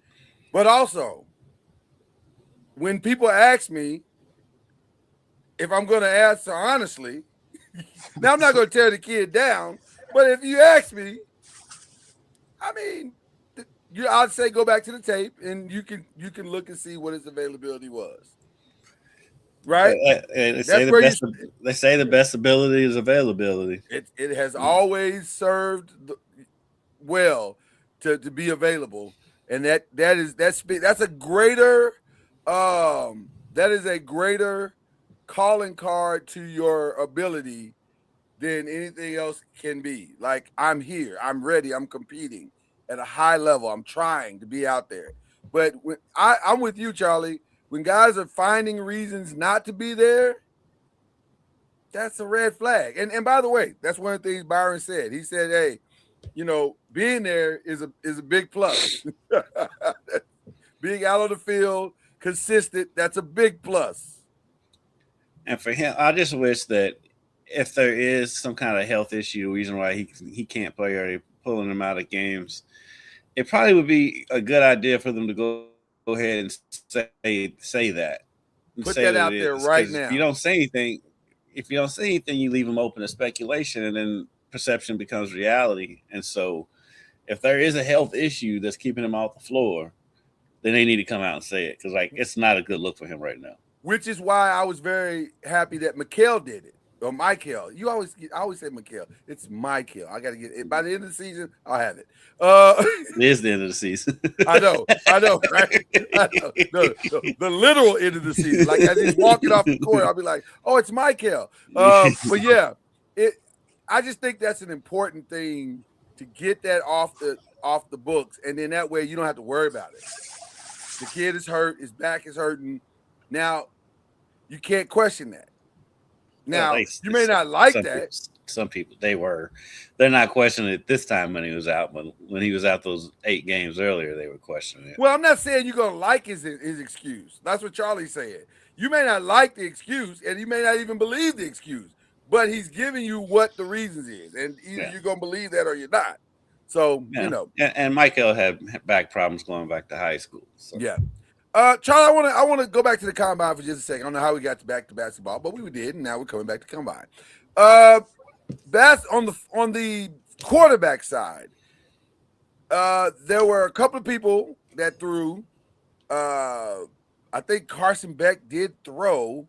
But also, when people ask me if I'm going to answer honestly, now I'm not going to tear the kid down, but if you ask me, I'd say go back to the tape and you can look and see what his availability was. Right? They say the best ability is availability. It has always served well to be available, and that's a greater that is a greater calling card to your ability than anything else can be. Like, I'm here, I'm ready, I'm competing at a high level, I'm trying to be out there. But when I'm with you, Charlie, when guys are finding reasons not to be there, that's a red flag. And by the way, that's one of the things Byron said. He said, hey, being there is a big plus. Being out on the field, consistent, that's a big plus. And for him, I just wish that if there is some kind of health issue, reason why he can't play or they're pulling him out of games, it probably would be a good idea for them to go ahead and say that. And Put say that that out it there is. right 'Cause now. if you don't say anything, you leave them open to speculation, and then perception becomes reality. And so, if there is a health issue that's keeping him off the floor, then they need to come out and say it, because it's not a good look for him right now. Which is why I was very happy that Mikael did it. Or Michael. I always say Mikael. It's Michael. I got to get it. By the end of the season, I'll have it. It is the end of the season. I know, right? I know. The literal end of the season. Like, as he's walking off the court, I'll be like, oh, it's Michael. But yeah, I just think that's an important thing to get that off the books. And then that way you don't have to worry about it. The kid is hurt, his back is hurting. Now, you can't question that. Now, you may not like that. Some people, they're not questioning it this time when he was out. But when he was out those 8 games earlier, they were questioning it. Well, I'm not saying you're going to like his excuse. That's what Charlie's saying. You may not like the excuse, and you may not even believe the excuse, but he's giving you what the reasons is. And either you're going to believe that or you're not. So, And Michael had back problems going back to high school. So. Yeah. Charlie, I want to go back to the combine for just a second. I don't know how we got back to basketball, but we did, and now we're coming back to combine. That's on the quarterback side. There were a couple of people that threw. I think Carson Beck did throw.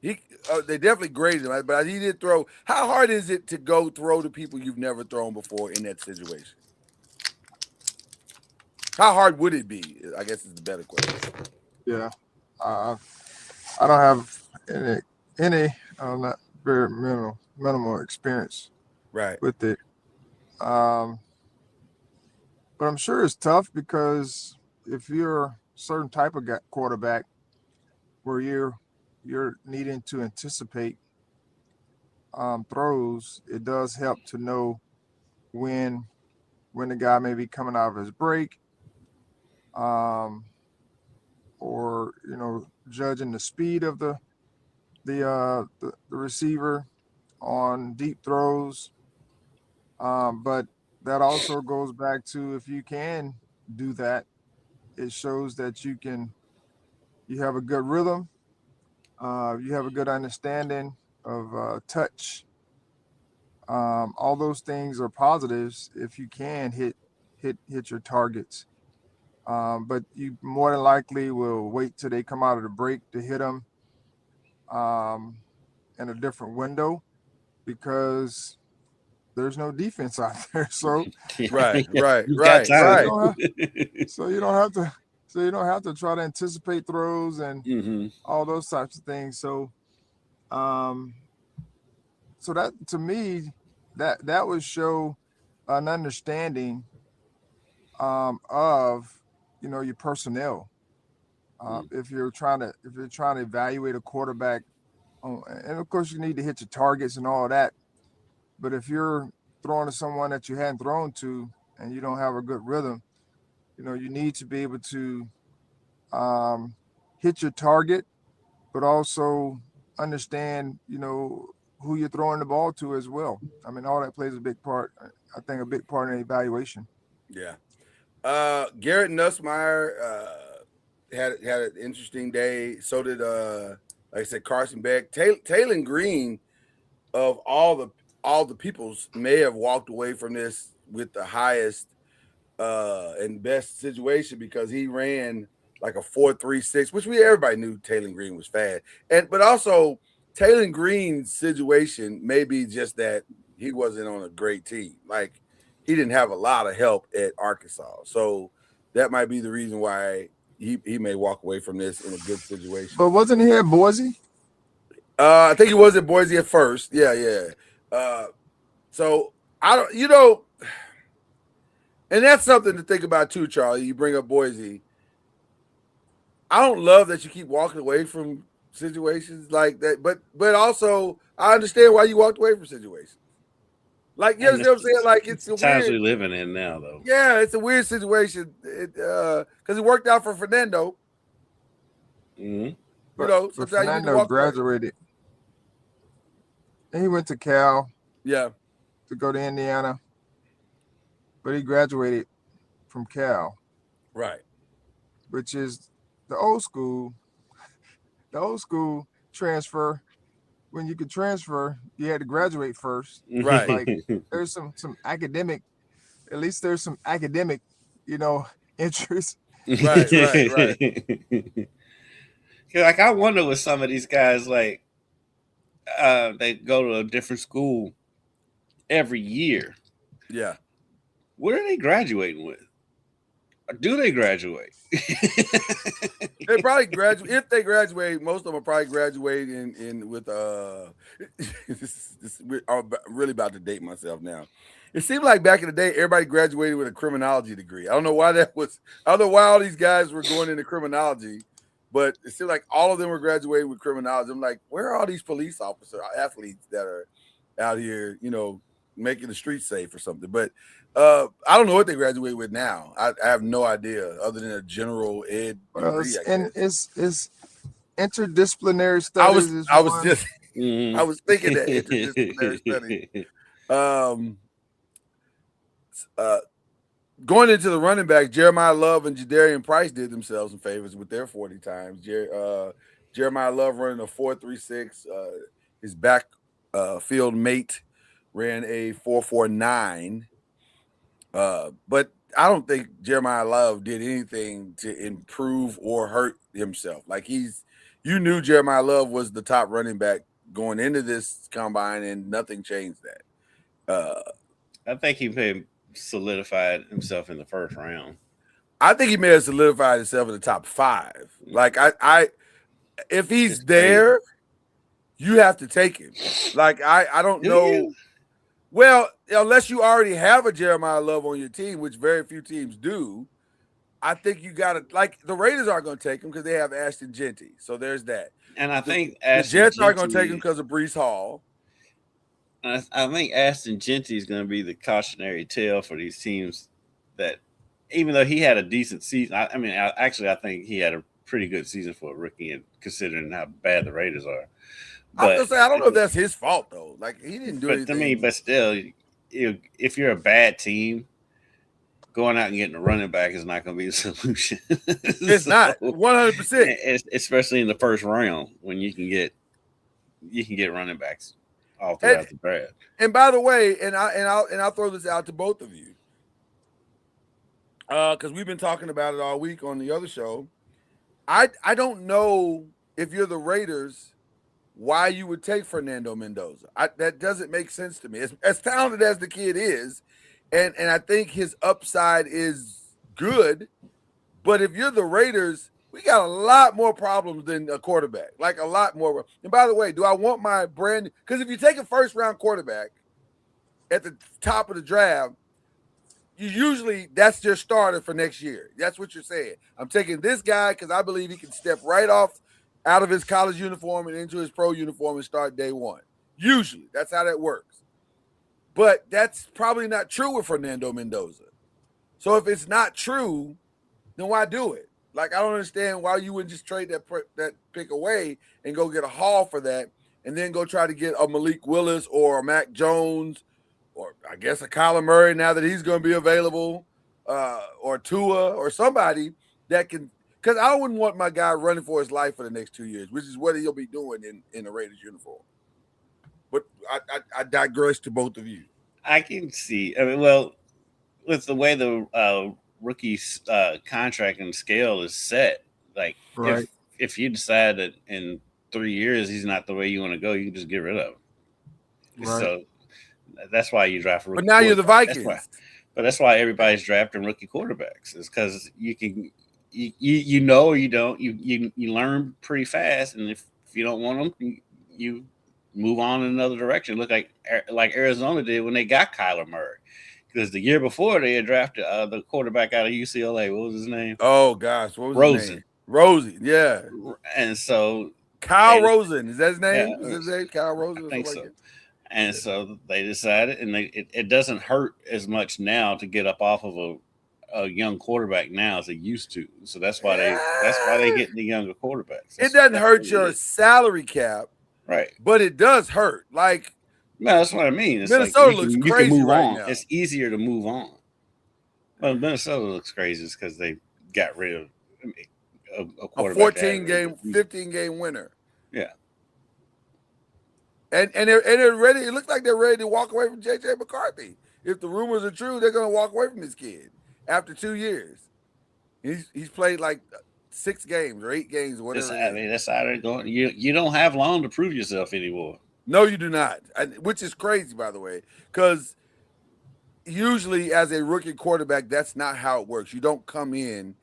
They definitely graded him, but he did throw. How hard is it to go throw to people you've never thrown before in that situation? How hard would it be? I guess is the better question. Yeah, I don't have any not very minimal experience with it. But I'm sure it's tough, because if you're a certain type of quarterback where you're needing to anticipate throws, it does help to know when the guy may be coming out of his break, or judging the speed of the receiver on deep throws. But that also goes back to, if you can do that, it shows that you have a good rhythm, you have a good understanding of touch. All those things are positives if you can hit your targets. But you more than likely will wait till they come out of the break to hit them in a different window, because there's no defense out there. So right. So you don't have to try to anticipate throws and all those types of things. So so that, to me, that would show an understanding of your personnel. If you're trying to evaluate a quarterback, and of course you need to hit your targets and all that, but if you're throwing to someone that you hadn't thrown to and you don't have a good rhythm, you need to be able to hit your target, but also understand who you're throwing the ball to as well. I mean, all that plays a big part. I think a big part in the evaluation. Yeah. Garrett Nussmeier had an interesting day. So did like I said, Carson Beck. Taylor Green, of all the peoples, may have walked away from this with the highest and best situation, because he ran like a 4.36, which everybody knew Taylor Green was fast. But also Taylor Green's situation may be just that he wasn't on a great team. Like, he didn't have a lot of help at Arkansas. So that might be the reason why he may walk away from this in a good situation. But wasn't he at Boise? I think he was at Boise at first. Yeah. So I don't, and that's something to think about too, Charlie. You bring up Boise. I don't love that you keep walking away from situations like that, but also I understand why you walked away from situations. Like, you understand what I'm saying? Like, it's a times weird, we're living in now, though. yeah, it's a weird situation. Because it worked out for Fernando. Mm-hmm. Sometimes you need to Fernando walk away. graduated. And he went to Cal. Yeah. To go to Indiana. But he graduated from Cal. Right. Which is the old school transfer. When you could transfer, you had to graduate first. Right. Like there's some academic, at least there's some academic, interest. Right. Like, I wonder with some of these guys, like, they go to a different school every year. Yeah. What are they graduating with? Or do they graduate? They probably graduate. If they graduate, most of them will probably graduate in with I'm really about to date myself now. It seemed like back in the day, everybody graduated with a criminology degree. I don't know why that was. I don't know why all these guys were going into criminology, but it seemed like all of them were graduating with criminology. I'm like, where are all these police officers, athletes that are out here, making the streets safe or something? But I don't know what they graduate with now. I have no idea, other than a general ed degree. And it's interdisciplinary studies. I was thinking that interdisciplinary studies. Going into the running back, Jeremiah Love and Jadarian Price did themselves some favors with their 40 times. Jeremiah Love running a 4.36. His backfield mate ran a 4.49. But I don't think Jeremiah Love did anything to improve or hurt himself. Like, you knew Jeremiah Love was the top running back going into this combine, and nothing changed that. I think he may have solidified himself in the first round. I think he may have solidified himself in the top 5. Like, if he's there, you have to take him. Like, I don't know. Well, unless you already have a Jeremiah Love on your team, which very few teams do, I think you got to, like, the Raiders aren't going to take him because they have Ashton Genty. So there's that. And I think the Jets aren't going to take him because of Breece Hall. I think Ashton Genty is going to be the cautionary tale for these teams that, even though he had a decent season, I think he had a pretty good season for a rookie, and considering how bad the Raiders are. But I don't know if that's his fault though. Like, he didn't do anything. I mean, but still, if you're a bad team, going out and getting a running back is not going to be the solution. It's not 100%, especially in the first round when you can get running backs all throughout the draft. And by the way, I'll throw this out to both of you, because we've been talking about it all week on the other show. I don't know if you're the Raiders why you would take Fernando Mendoza. That doesn't make sense to me. As talented as the kid is, and I think his upside is good, but if you're the Raiders, we got a lot more problems than a quarterback, like a lot more. And by the way, do I want my brand? Because if you take a first-round quarterback at the top of the draft, that's your starter for next year. That's what you're saying. I'm taking this guy because I believe he can step right off out of his college uniform and into his pro uniform and start day one. Usually, that's how that works. But that's probably not true with Fernando Mendoza. So if it's not true, then why do it? Like, I don't understand why you wouldn't just trade that pick away and go get a haul for that, and then go try to get a Malik Willis or a Mac Jones, or I guess a Kyler Murray now that he's going to be available, or Tua or somebody that can. Because I wouldn't want my guy running for his life for the next 2 years, which is what he'll be doing in the Raiders uniform. But I digress to both of you. I can see. I mean, well, with the way the rookie's contract and scale is set, like, right. if you decide that in 3 years he's not the way you want to go, you can just get rid of him. Right. So That's why you draft a rookie. But now you're the Vikings. That's why everybody's drafting rookie quarterbacks. Is because you can, you know, or you don't, you learn pretty fast, and if you don't want them, you move on in another direction. Look like Arizona did when they got Kyler Murray, because the year before they had drafted the quarterback out of UCLA. What was his name? Oh gosh, what was Rosen. his name? Rosen, yeah. And so Kyle Rosen, is that his name? Yeah, is his name Kyle Rosen? I think so. Like and so they decided, and it doesn't hurt as much now to get up off of a young quarterback now as they used to. So that's why they get the younger quarterbacks. It doesn't hurt your salary cap, right? But it does hurt. Like, no, that's what I mean. It's Minnesota like looks you crazy can move right on. now. It's easier to move on. Well, Minnesota looks crazy because they got rid of a quarterback. 15 game winner. Yeah. And they're ready. It looks like they're ready to walk away from JJ McCarthy. If the rumors are true, they're going to walk away from this kid after 2 years. He's played like 6 games or 8 games or whatever. That's how they're going. You don't have long to prove yourself anymore. No, you do not. Which is crazy, by the way, because usually as a rookie quarterback, that's not how it works. You don't come in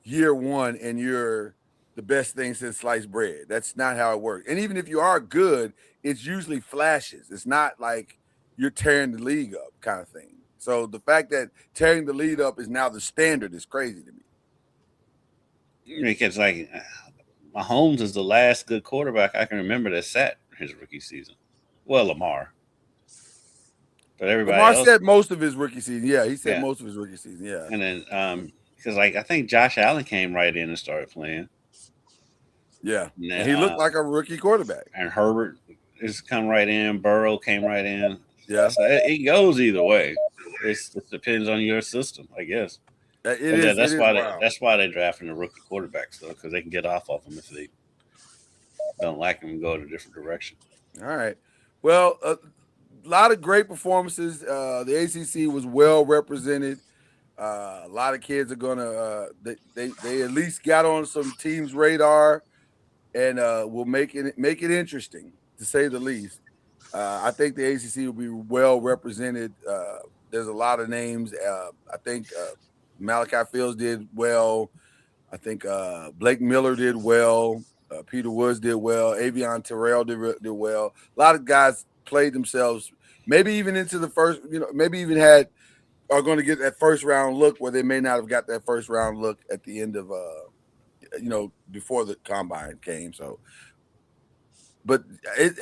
year one and you're the best thing since sliced bread. That's not how it works. And even if you are good, it's usually flashes. It's not like you're tearing the league up kind of thing. So the fact that tearing the lead up is now the standard is crazy to me. Because like Mahomes is the last good quarterback I can remember that sat his rookie season. Well, Lamar. But everybody else said most of his rookie season. Yeah, he said most of his rookie season. Yeah. And then because like I think Josh Allen came right in and started playing. Yeah. And he looked like a rookie quarterback. And Herbert has come right in. Burrow came right in. Yeah. So it goes either way. It depends on your system, I guess. That's why they're drafting the rookie quarterbacks, though, because they can get off of them if they don't like them and go in a different direction. All right. Well, a lot of great performances. The ACC was well represented. A lot of kids are gonna they at least got on some teams' radar, and will make it interesting, to say the least. I think the ACC will be well represented. There's a lot of names. I think Malachi Fields did well. I think Blake Miller did well. Peter Woods did well. Avion Terrell did well. A lot of guys played themselves, maybe even into the first, maybe even are going to get that first round look where they may not have got that first round look at the end of, before the combine came. So, but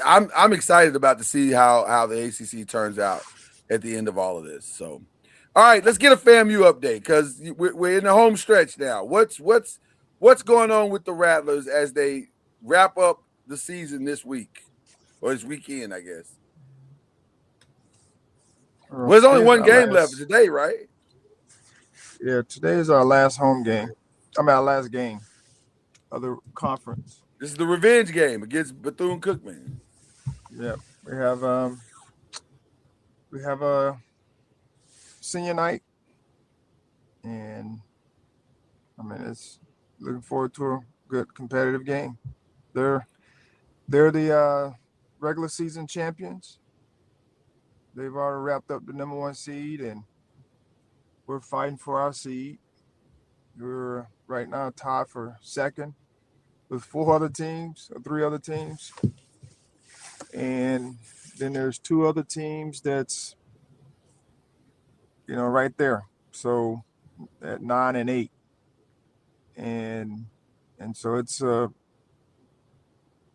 I'm excited about to see how the ACC turns out at the end of all of this. So, all right, let's get a FAMU update because we're in the home stretch now. What's going on with the Rattlers as they wrap up the season this week or this weekend, I guess? Well, there's only one game left today, right? Yeah, today is our last home game. Our last game of the conference. This is the revenge game against Bethune-Cookman. Yeah, we have a senior night, and it's looking forward to a good competitive game. They're the regular season champions. They've already wrapped up the number 1 seed, and we're fighting for our seed. We're right now tied for second with 3 other teams. And then there's 2 other teams that's, right there. So at 9 and 8. And so it's a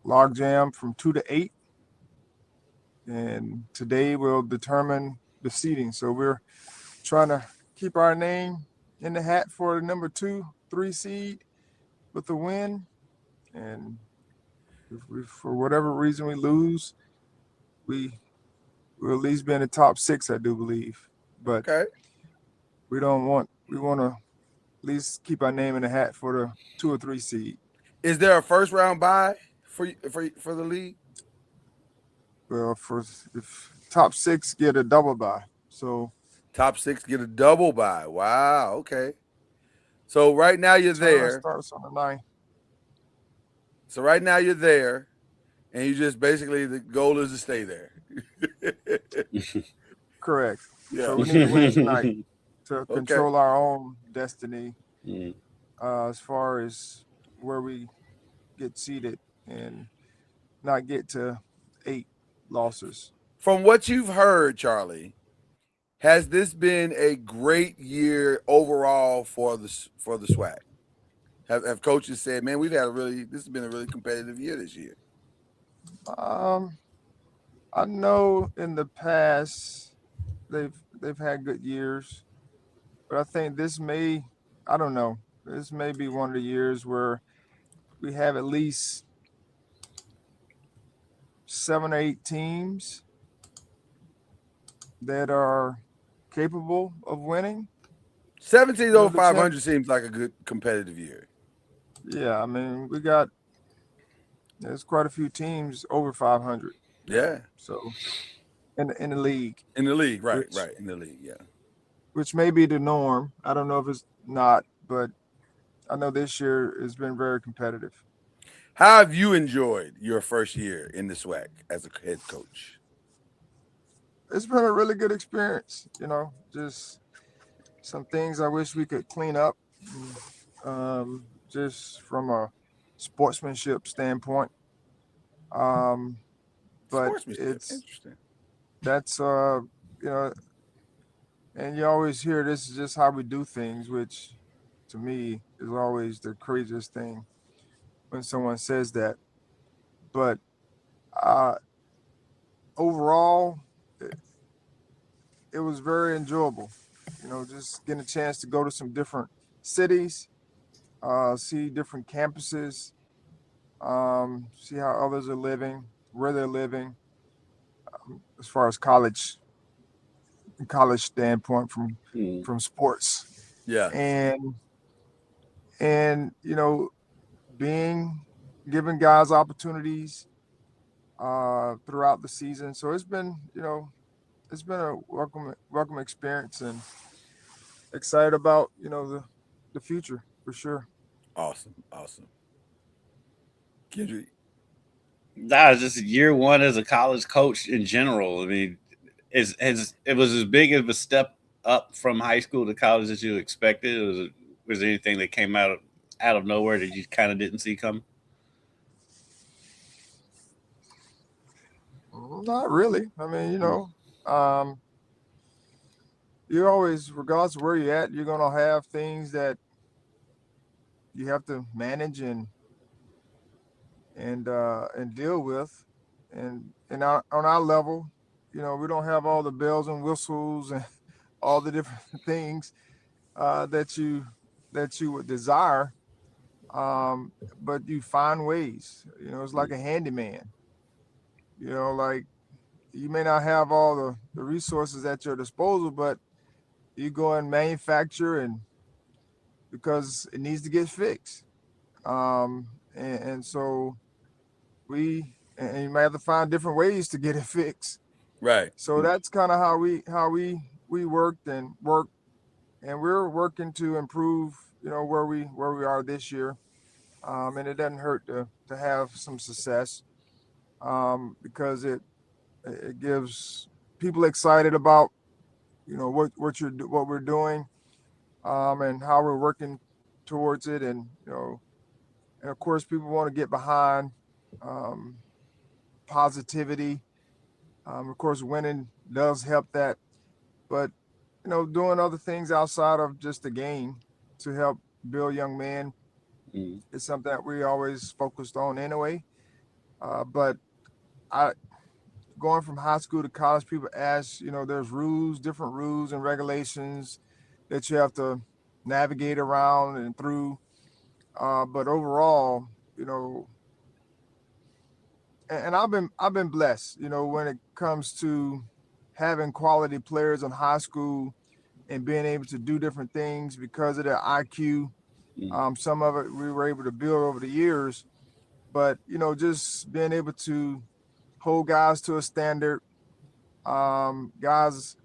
logjam from 2 to 8. And today will determine the seeding. So we're trying to keep our name in the hat for the number 2-3 seed with the win. And if for whatever reason we lose, we'll at least be in the top 6, I do believe. But we want to at least keep our name in the hat for the 2 or 3 seed. Is there a first round bye for the league? Well, if top 6 get a double bye. So top 6 get a double bye. Wow. Okay. So right now you're there. Starts on the 9th. So right now you're there, and you just basically the goal is to stay there. Correct. Yeah. So we need to win tonight to Okay. control our own destiny Mm. as far as where we get seated and not get to 8 losses. From what you've heard, Charlie, has this been a great year overall for the SWAC? Have coaches said, "Man, this has been a really competitive year this year"? Um, I know in the past they've had good years, but I think I don't know, this may be one of the years where we have at least 7 or 8 teams that are capable of winning. 17 You know, over the champ. 500 seems like a good competitive year. Yeah, I mean, there's quite a few teams over 500. Yeah, So in the league, in the league, right, which in the league, yeah. which may be the norm. I don't know if it's not, but I know this year has been very competitive. How have you enjoyed your first year in the SWAC as a head coach? It's been a really good experience. Just some things I wish we could clean up, just from a sportsmanship standpoint. Um, but Sportsmanship, interesting. that's you know, and you always hear this is just how we do things, which to me is always the craziest thing when someone says that. But uh, overall, it was very enjoyable. Just getting a chance to go to some different cities, see different campuses, see how others are living, where they're living, as far as college standpoint Mm. from sports, Yeah, and being giving guys opportunities throughout the season. So it's been a welcome experience, and excited about the future for sure. awesome. Kendrick, That was just year one as a college coach in general. I mean, it was as big of a step up from high school to college as you expected? Was there anything that came out of nowhere that you kind of didn't see coming? Not really. I mean, um, you always, regardless of where you're at, you're gonna have things that you have to manage and deal with, and on our level, we don't have all the bells and whistles and all the different things that you would desire. But you find ways. It's like a handyman. Like you may not have all the resources at your disposal, but you go and manufacture and because it needs to get fixed. And so and you might have to find different ways to get it fixed. right? So that's kind of how we worked and work, and we're working to improve. Where we are this year, and it doesn't hurt to have some success, because it gives people excited about what we're doing, and how we're working towards it, and of course people want to get behind um, positivity. Of course, winning does help that, but doing other things outside of just the game to help build young men Mm. is something that we always focused on anyway. But I going from high school to college, people ask, there's different rules and regulations that you have to navigate around and through. But overall, and I've been blessed, when it comes to having quality players in high school and being able to do different things because of their IQ. Mm. Some of it we were able to build over the years, but just being able to hold guys to a standard, guys,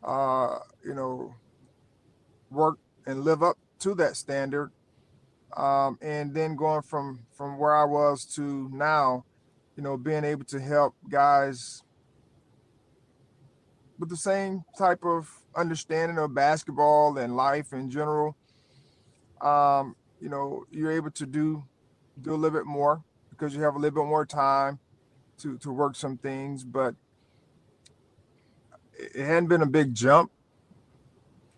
uh, you know, work and live up to that standard, and then going from where I was to now, being able to help guys with the same type of understanding of basketball and life in general. You're able to do a little bit more because you have a little bit more time to work some things, but it hadn't been a big jump,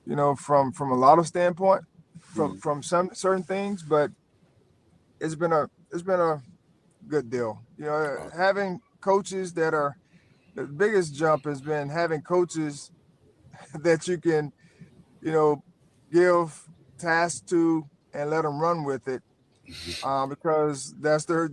from a lot of standpoint, from some certain things, but it's been a good deal. Having coaches that are the biggest jump has been having coaches that you can, you know, give tasks to and let them run with it, because that's their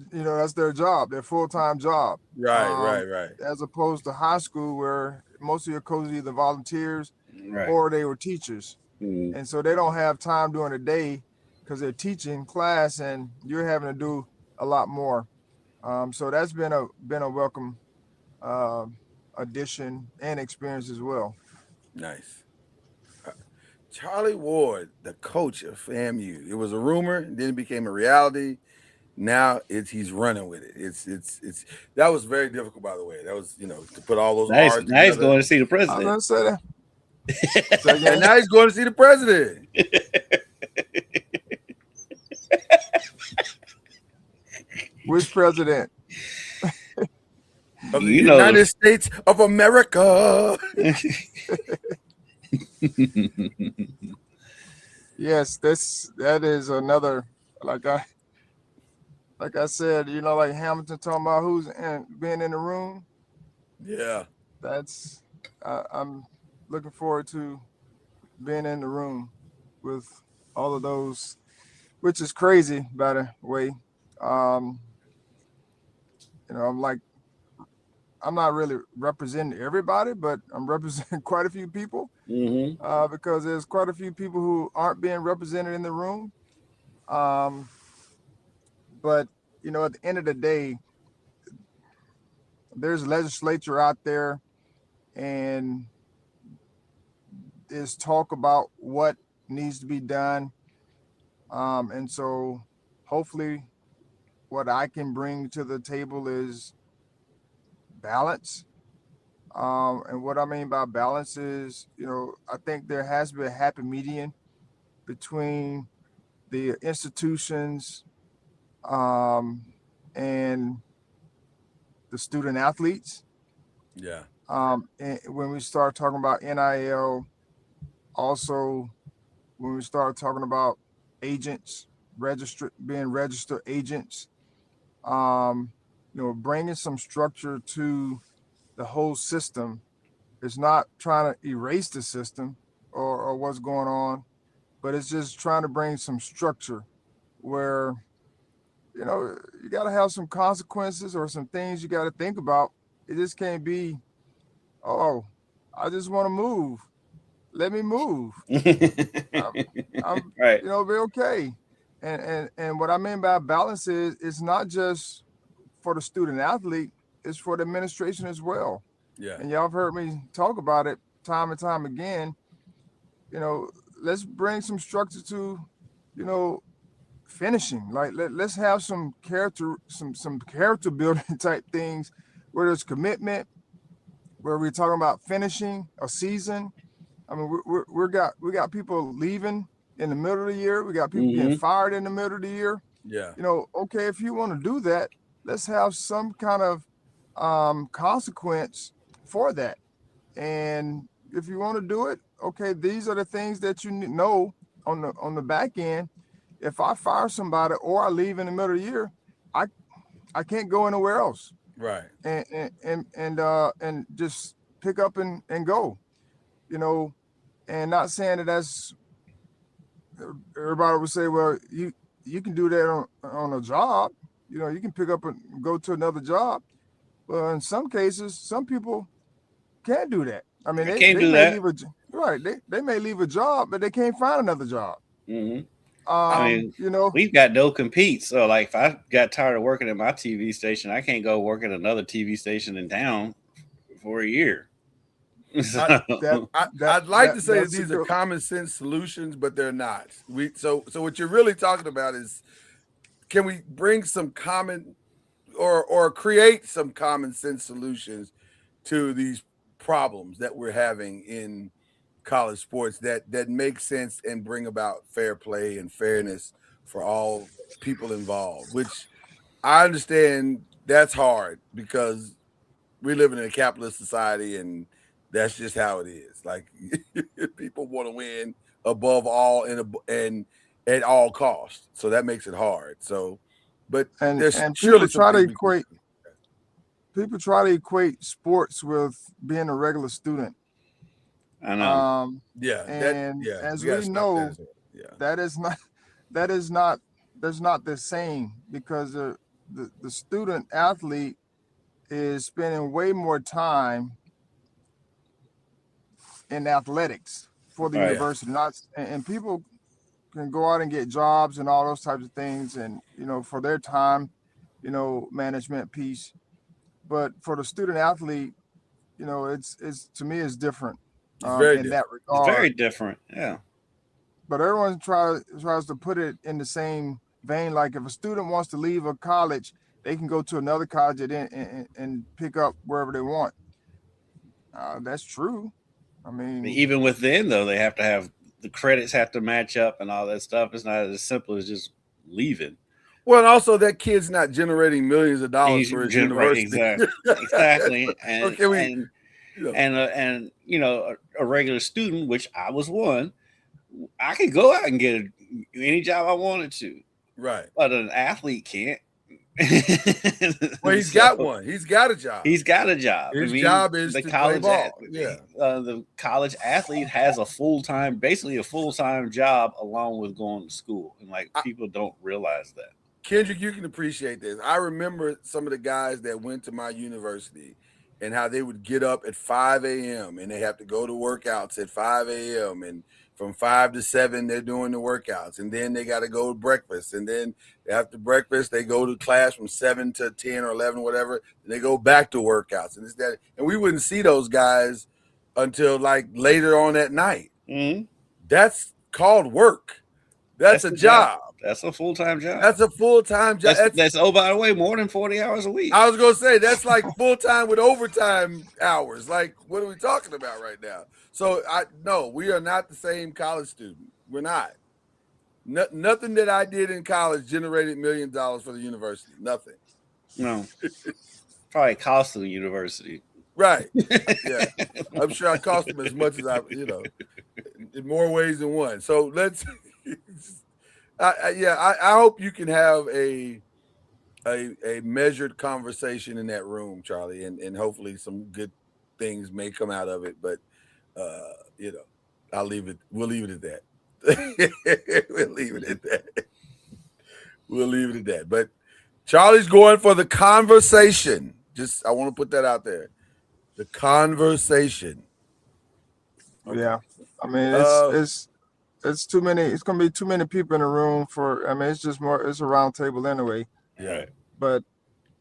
job, their full time job. Right, right, Um, right. as opposed to high school where most of your coaches either volunteers Right. or they were teachers, Mm. and so they don't have time during the day because they're teaching class and you're having to do a lot more. So that's been a welcome uh, addition and experience as well. Nice. Charlie Ward, the coach of FAMU. It was a rumor, then it became a reality. Now he's running with it. It's that was very difficult, by the way. That was to put all those Nice. R's Nice together. going to see the I was president. gonna say that. So And again, now he's going to see the president which president? of the You know, United States of America. Yes, that is another, like I said, like Hamilton talking about being in the room. Yeah. That's I'm looking forward to being in the room with all of those, which is crazy, by the way. Um, I'm not really representing everybody, but I'm representing quite a few people, hmm because there's quite a few people who aren't being represented in the room. Um, but at the end of the day, there's legislature out there, and there's talk about what needs to be done. And so hopefully what I can bring to the table is balance. And what I mean by balance is, I think there has to be a happy median between the institutions, um, and the student athletes. Yeah. And when we start talking about NIL, also when we start talking about agents, being registered agents, um, bringing some structure to the whole system. It's not trying to erase the system or what's going on, but it's just trying to bring some structure where you got to have some consequences or some things you got to think about. It just can't be, oh, I just want to move. Let me move. I'm, I'm right. be okay. And what I mean by balance is it's not just for the student athlete, it's for the administration as well. Yeah. And y'all have heard me talk about it time and time again. You know, let's bring some structure to, you know, finishing. Like let's have some character building type things where there's commitment, where we're talking about finishing a season. I mean, we got people leaving in the middle of the year. We got people getting hmm fired in the middle of the year. Yeah. Okay, if you want to do that, let's have some kind of consequence for that. And if you want to do it, okay, these are the things that you know on the back end. If I fire somebody or I leave in the middle of the year, I I can't go anywhere else Right. and just pick up and go. You know, and not saying that that's everybody would say, well, you can do that on a job. You can pick up and go to another job. Well, in some cases, some people can't do that. I mean, I they, can't they do may that. leave right. They may leave a job, but they can't find another job. hmm I I, mean, You know, we've got no compete. So, like, if I got tired of working at my TV station, I can't go work at another TV station in town for a year. I, So, that that I'd like that to say that that's a these are good. common sense solutions, but they're not. So what you're really talking about is, can we bring some common or create some common sense solutions to these problems that we're having in college sports that make sense and bring about fair play and fairness for all people involved, which I understand that's hard because we live in a capitalist society and that's just how it is. Like people want to win above all and at all costs. So that makes it hard. So, but there's and surely some things we can do. people try to equate sports with being a regular student. I know. And as we know, that is not that is not that's not the same because the student athlete is spending way more time in athletics for the Right. university. Not and people can go out and get jobs and all those types of things, and for their time, management piece. But for the student athlete, it's to me it's different It's very in different. that It's regard. very different. Yeah. But everyone tries to put it in the same vein. Like if a student wants to leave a college, they can go to another college and pick up wherever they want. That's true. I mean, Even within though, they have to have the credits have to match up and all that stuff. It's not as simple as just leaving. Well, and also that kid's not generating millions of dollars He's for his right, university. exactly, Okay, and a regular student, which I was one, I could go out and get any job I wanted to, right. but an athlete can't. Well, he's got one. He's got a job. He's got a job. His job is the to college play ball. the college athlete has basically a full-time job along with going to school, and people don't realize that. Kendrick, you can appreciate this. I remember some of the guys that went to my university and how they would get up at 5 a.m. and they have to go to workouts at 5 a.m. and from 5 to 7, they're doing the workouts. And then they got to go to breakfast. And then after breakfast, they go to class from 7 to 10 or 11, whatever. And they go back to workouts. And that. And we wouldn't see those guys until later on at night. Mm-hmm. That's called work. That's a job. That's a full-time job. That's a full-time job. That's by the way, more than 40 hours a week. I was going to say, that's like full-time with overtime hours. Like, what are we talking about right now? So, no, we are not the same college student. We're not. Nothing that I did in college generated $1 million for the university. Nothing. No. Probably cost of the university. Right. Yeah. I'm sure I cost them as much as in more ways than one. So, let's... I hope you can have a measured conversation in that room, Charlie, and hopefully some good things may come out of it. But I'll leave it. We'll leave it at that. We'll leave it at that. We'll leave it at that. But Charlie's going for the conversation. I want to put that out there. The conversation. Okay. Yeah. I mean, it's too many. It's gonna be too many people in the room for. I mean, it's just more. It's a round table anyway. Yeah. But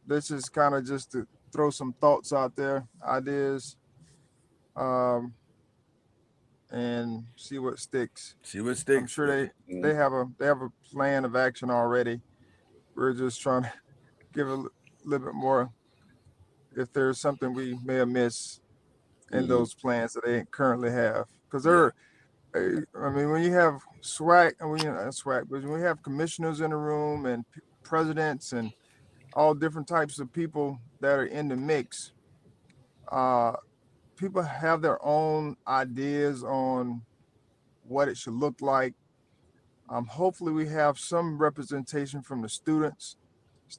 this is kind of just to throw some thoughts out there, ideas, and see what sticks. I'm sure they have a plan of action already. We're just trying to give a little bit more. If there's something we may have missed in those plans that they currently have, because they're. I mean, when you have SWAC, and but when we have commissioners in the room and presidents and all different types of people that are in the mix, people have their own ideas on what it should look like. Hopefully, we have some representation from the student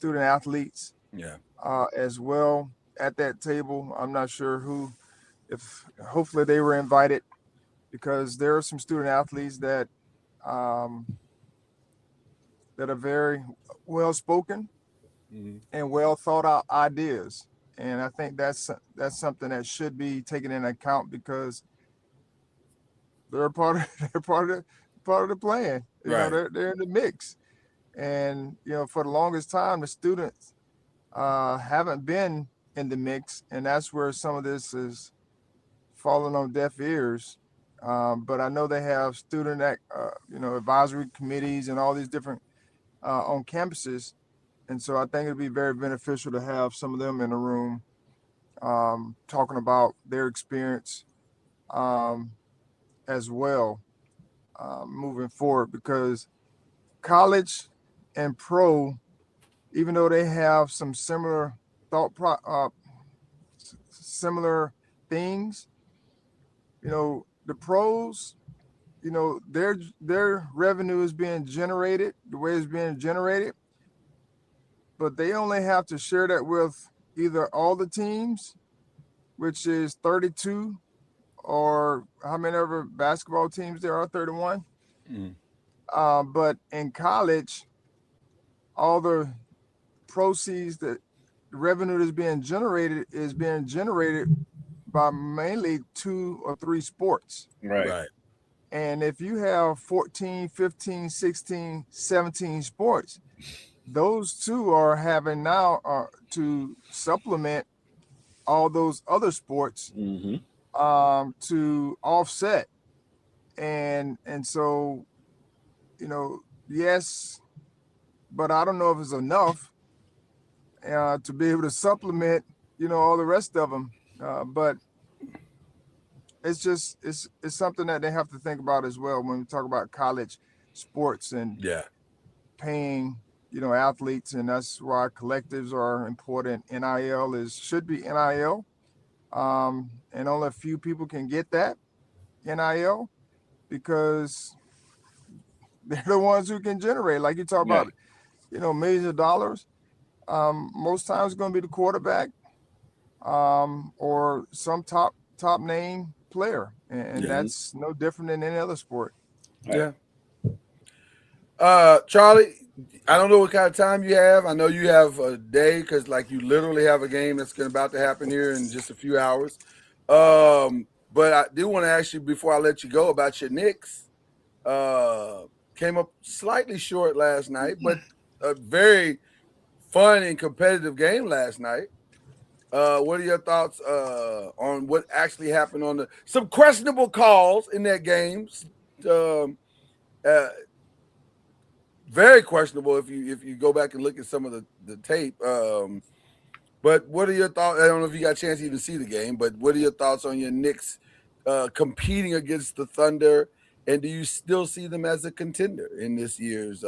athletes, as well at that table. I'm not sure hopefully they were invited. Because there are some student athletes that are very well spoken and well thought out ideas, and I think that's something that should be taken into account because they're part of the plan. They're in the mix, and for the longest time the students haven't been in the mix, and that's where some of this is falling on deaf ears. But I know they have student advisory committees and all these different on campuses, and so I think it'd be very beneficial to have some of them in the room talking about their experience as well moving forward, because college and pro, even though they have some similar similar things, the pros, their revenue is being generated the way it's being generated, but they only have to share that with either all the teams, which is 32, or how many ever basketball teams there are, 31. But in college, all the proceeds, that the revenue that's being generated is being generated by mainly 2 or 3 sports. Right. And if you have 14, 15, 16, 17 sports, those two are having now to supplement all those other sports to offset. And so, yes, but I don't know if it's enough to be able to supplement, all the rest of them. But it's just it's something that they have to think about as well when we talk about college sports and paying, athletes, and that's why collectives are important. NIL should be NIL, and only a few people can get that NIL because they're the ones who can generate. Like you talk about, millions of dollars. Most times it's going to be the quarterback, or some top name player, and that's no different than any other sport. Yeah. Charlie, I don't know what kind of time you have. I know you have a day because, like, you literally have a game that's about to happen here in just a few hours. But I do want to ask you before I let you go about your Knicks. Came up slightly short last night, but a very fun and competitive game last night. What are your thoughts on what actually happened on some questionable calls in that game? Very questionable if you go back and look at some of the tape. But what are your thoughts? I don't know if you got a chance to even see the game, but what are your thoughts on your Knicks competing against the Thunder? And do you still see them as a contender in this year's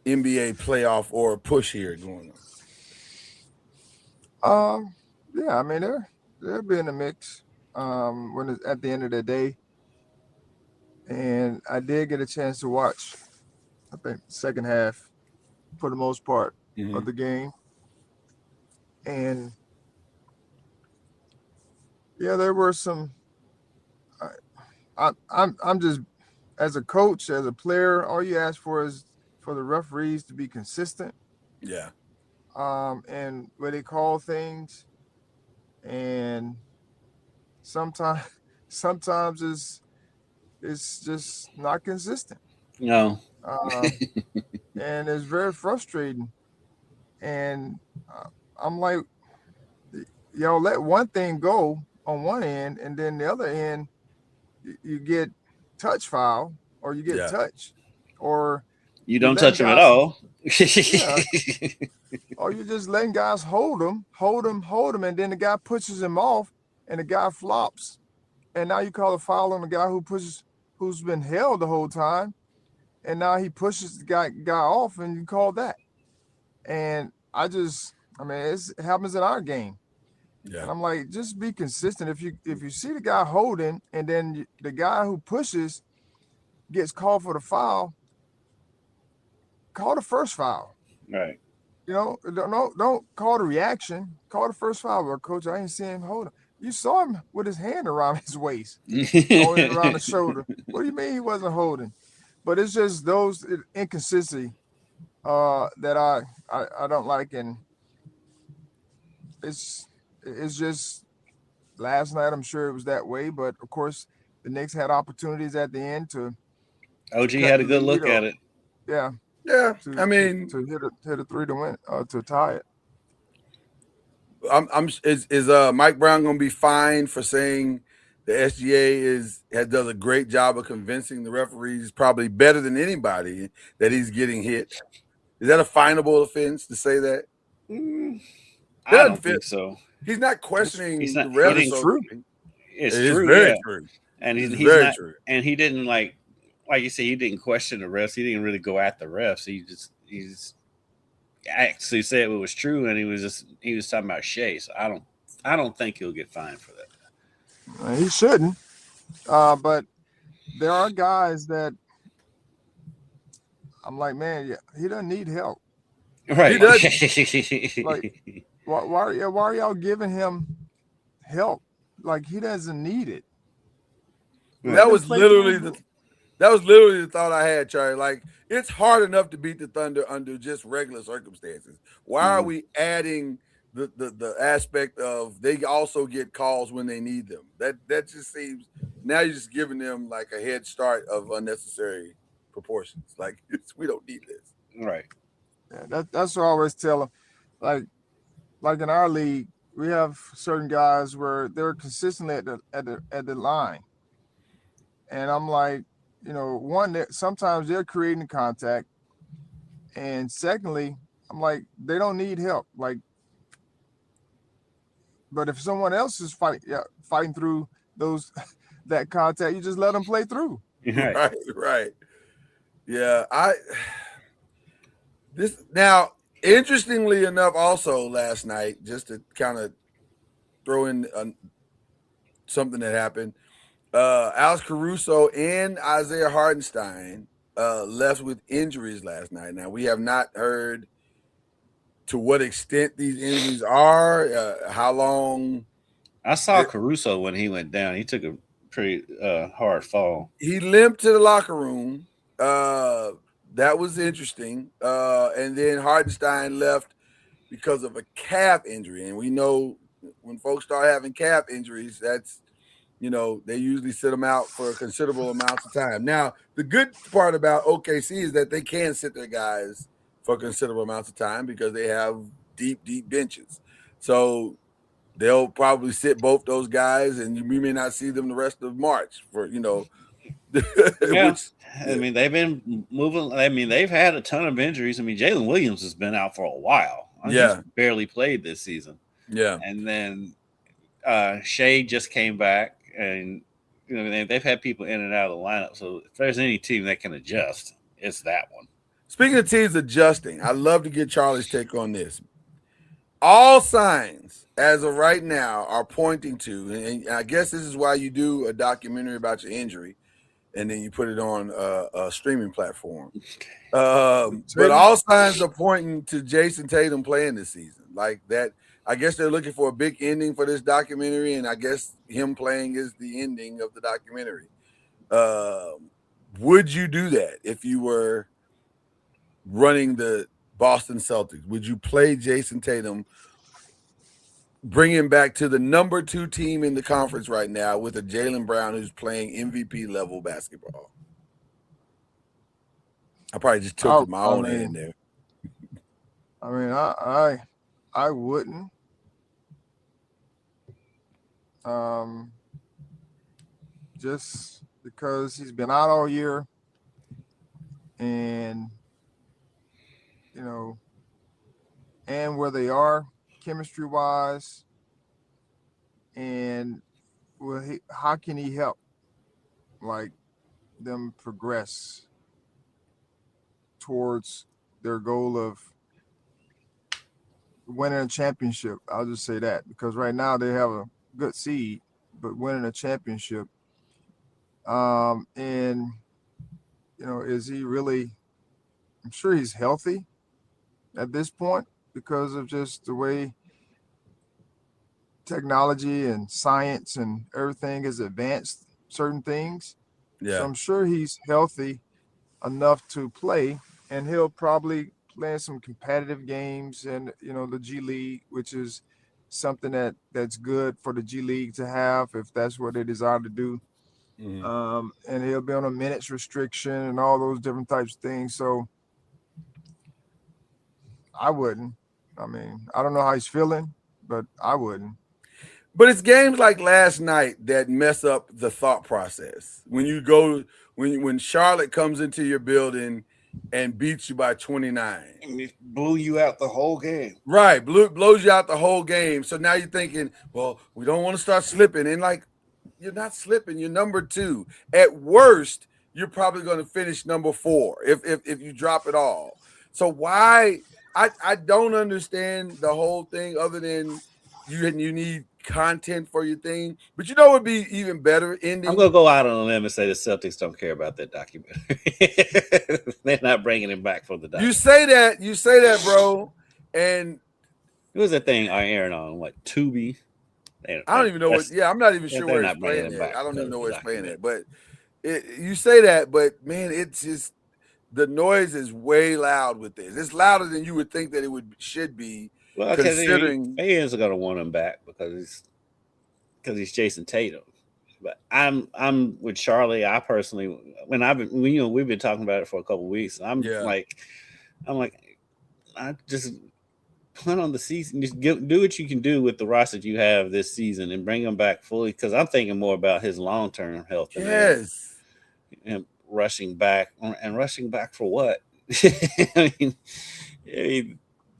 NBA playoff or push here going on? Yeah, I mean they'll be in the mix when it's at the end of the day. And I did get a chance to watch, I think, second half for the most part of the game. And yeah, there were some. I'm just, as a coach, as a player, all you ask for is for the referees to be consistent. Yeah. And where they call things, and sometimes it's just not consistent. No. And it's very frustrating. And I'm like, y'all let one thing go on one end, and then the other end, you get touch foul, or you get touch, or you don't touch them at all. Or you're just letting guys hold them, and then the guy pushes him off, and the guy flops, and now you call a foul on the guy who's been held the whole time, and now he pushes the guy off, and you call that. And it happens in our game. Yeah. And I'm like, just be consistent. If you see the guy holding, and then the guy who pushes gets called for the foul, call the first foul. Right. Don't call the reaction. Call the first foul. Well, coach, I didn't see him holding. You saw him with his hand around his waist, or around the shoulder. What do you mean he wasn't holding? But it's just those inconsistency that I don't like, and it's just last night. I'm sure it was that way, but of course the Knicks had opportunities at the end to. OG had a good look at it. Yeah. Yeah, to hit a three to win, to tie it. Is Mike Brown going to be fined for saying the SGA does a great job of convincing the referees, probably better than anybody, that he's getting hit? Is that a finable offense to say that? I don't think so. He's not questioning He's not. the refs. It's true. It's It is true. very Yeah. true. And It's he's very not. true. And he didn't like you say, he didn't question the refs. He didn't really go at the refs. He's actually said it was true, and he was talking about Shea. So I don't think he'll get fined for that. He shouldn't. But there are guys that I'm like, man, yeah, he doesn't need help. Right. He doesn't. Like, why are y'all giving him help? Like, he doesn't need it. That was literally the thought I had, Charlie. Like, it's hard enough to beat the Thunder under just regular circumstances. Why are we adding the aspect of they also get calls when they need them? That just seems, now you're just giving them like a head start of unnecessary proportions. Like, we don't need this. Right. Yeah, that's what I always tell them. Like in our league, we have certain guys where they're consistently at the line, and I'm like, one, that sometimes they're creating contact, and secondly, I'm like, they don't need help. Like, but if someone else is fighting through that contact, you just let them play through. Right. Yeah, now, interestingly enough, also last night, just to kind of throw in something that happened, Alex Caruso and Isaiah Hartenstein left with injuries last night. Now, we have not heard to what extent these injuries are, how long. I saw Caruso when he went down. He took a pretty hard fall. He limped to the locker room. That was interesting. And then Hardenstein left because of a calf injury. And we know when folks start having calf injuries, that's, they usually sit them out for considerable amounts of time. Now, the good part about OKC is that they can sit their guys for considerable amounts of time because they have deep, deep benches. So they'll probably sit both those guys, and we may not see them the rest of March for, Yeah. I mean, they've been moving. I mean, they've had a ton of injuries. I mean, Jalen Williams has been out for a while. He's barely played this season. Yeah. And then Shea just came back, and they've had people in and out of the lineup. So if there's any team that can adjust, it's that one. Speaking of teams adjusting, I'd love to get Charlie's take on this. All signs as of right now are pointing to, and I guess this is why you do a documentary about your injury, and then you put it on a streaming platform. But all signs are pointing to Jason Tatum playing this season. Like that, I guess they're looking for a big ending for this documentary, and I guess him playing is the ending of the documentary. Would you do that if you were running the Boston Celtics? Would you play Jason Tatum, bring him back to the number 2 team in the conference right now with a Jaylen Brown who's playing MVP level basketball? I probably just tilted my own head in there. I mean, I wouldn't. Just because he's been out all year, and and where they are chemistry wise, and how can he help like them progress towards their goal of winning a championship? I'll just say that, because right now they have a good seed, but winning a championship, and is he really? I'm sure he's healthy at this point because of just the way technology and science and everything has advanced certain things. Yeah. So I'm sure he's healthy enough to play, and he'll probably play in some competitive games and the G League, which is something that's good for the G League to have if that's what they desire to do. Mm-hmm. And he'll be on a minutes restriction and all those different types of things. So I wouldn't. I mean, I don't know how he's feeling, but I wouldn't. But it's games like last night that mess up the thought process. When you go, when Charlotte comes into your building and beats you by 29. And it blew you out the whole game. Right, blows you out the whole game. So now you're thinking, well, we don't want to start slipping. And like, you're not slipping. You're number 2. At worst, you're probably going to finish number 4 if you drop it all. So why? I don't understand the whole thing other than you need content for your thing. But you know what would be even better ending? I'm going to go out on a limb and say the Celtics don't care about that documentary. They're not bringing him back for the documentary. You say that, bro. And it was that thing I aired on, what, Tubi? I don't even know what. Yeah, I'm not even sure where it's playing at. I don't even know where it's playing at. But you say that, but man, it's just the noise is way loud with this. It's louder than you would think that it should be. Well, considering fans are going to want him back because he's Jason Tatum. But I'm with Charlie. I personally, we've been talking about it for a couple of weeks. I just plan on the season. Just do what you can do with the roster you have this season and bring him back fully. Because I'm thinking more about his long-term health. Yes. And rushing back for what? I mean,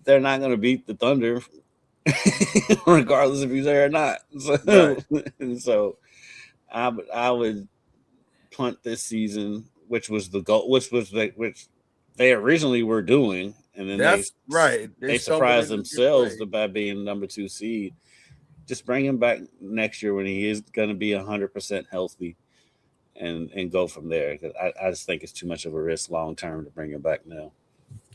they're not going to beat the Thunder, regardless if he's there or not. So, right. So I would punt this season, which was the goal, which they originally were doing, and then that's right. They surprised themselves by being number 2 seed. Just bring him back next year when he is going to be 100% healthy, and go from there. Because I just think it's too much of a risk long term to bring him back now.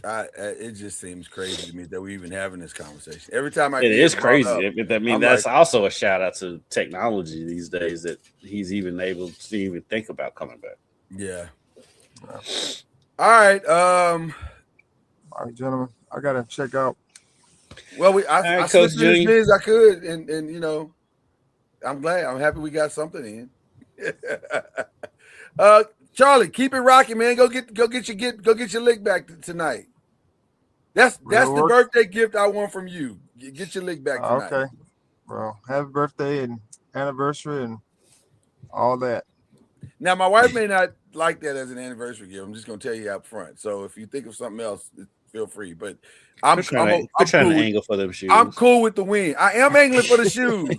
It just seems crazy to me that we're even having this conversation. Every time it is crazy. That's also a shout out to technology these days that he's even able to even think about coming back. Yeah. All right. All right, gentlemen. I gotta check out. Well, I slipped in as many as I could, and you know, I'm glad. I'm happy we got something in. Charlie, keep it rocking, man. Go get your lick back tonight. That's the birthday gift I want from you. Get your lick back tonight. Okay, bro. Happy birthday and anniversary and all that. Now, my wife may not like that as an anniversary gift. I'm just gonna tell you up front. So if you think of something else, feel free. But I'm trying to angle for them shoes. I'm cool with the win. I am angling for the shoes,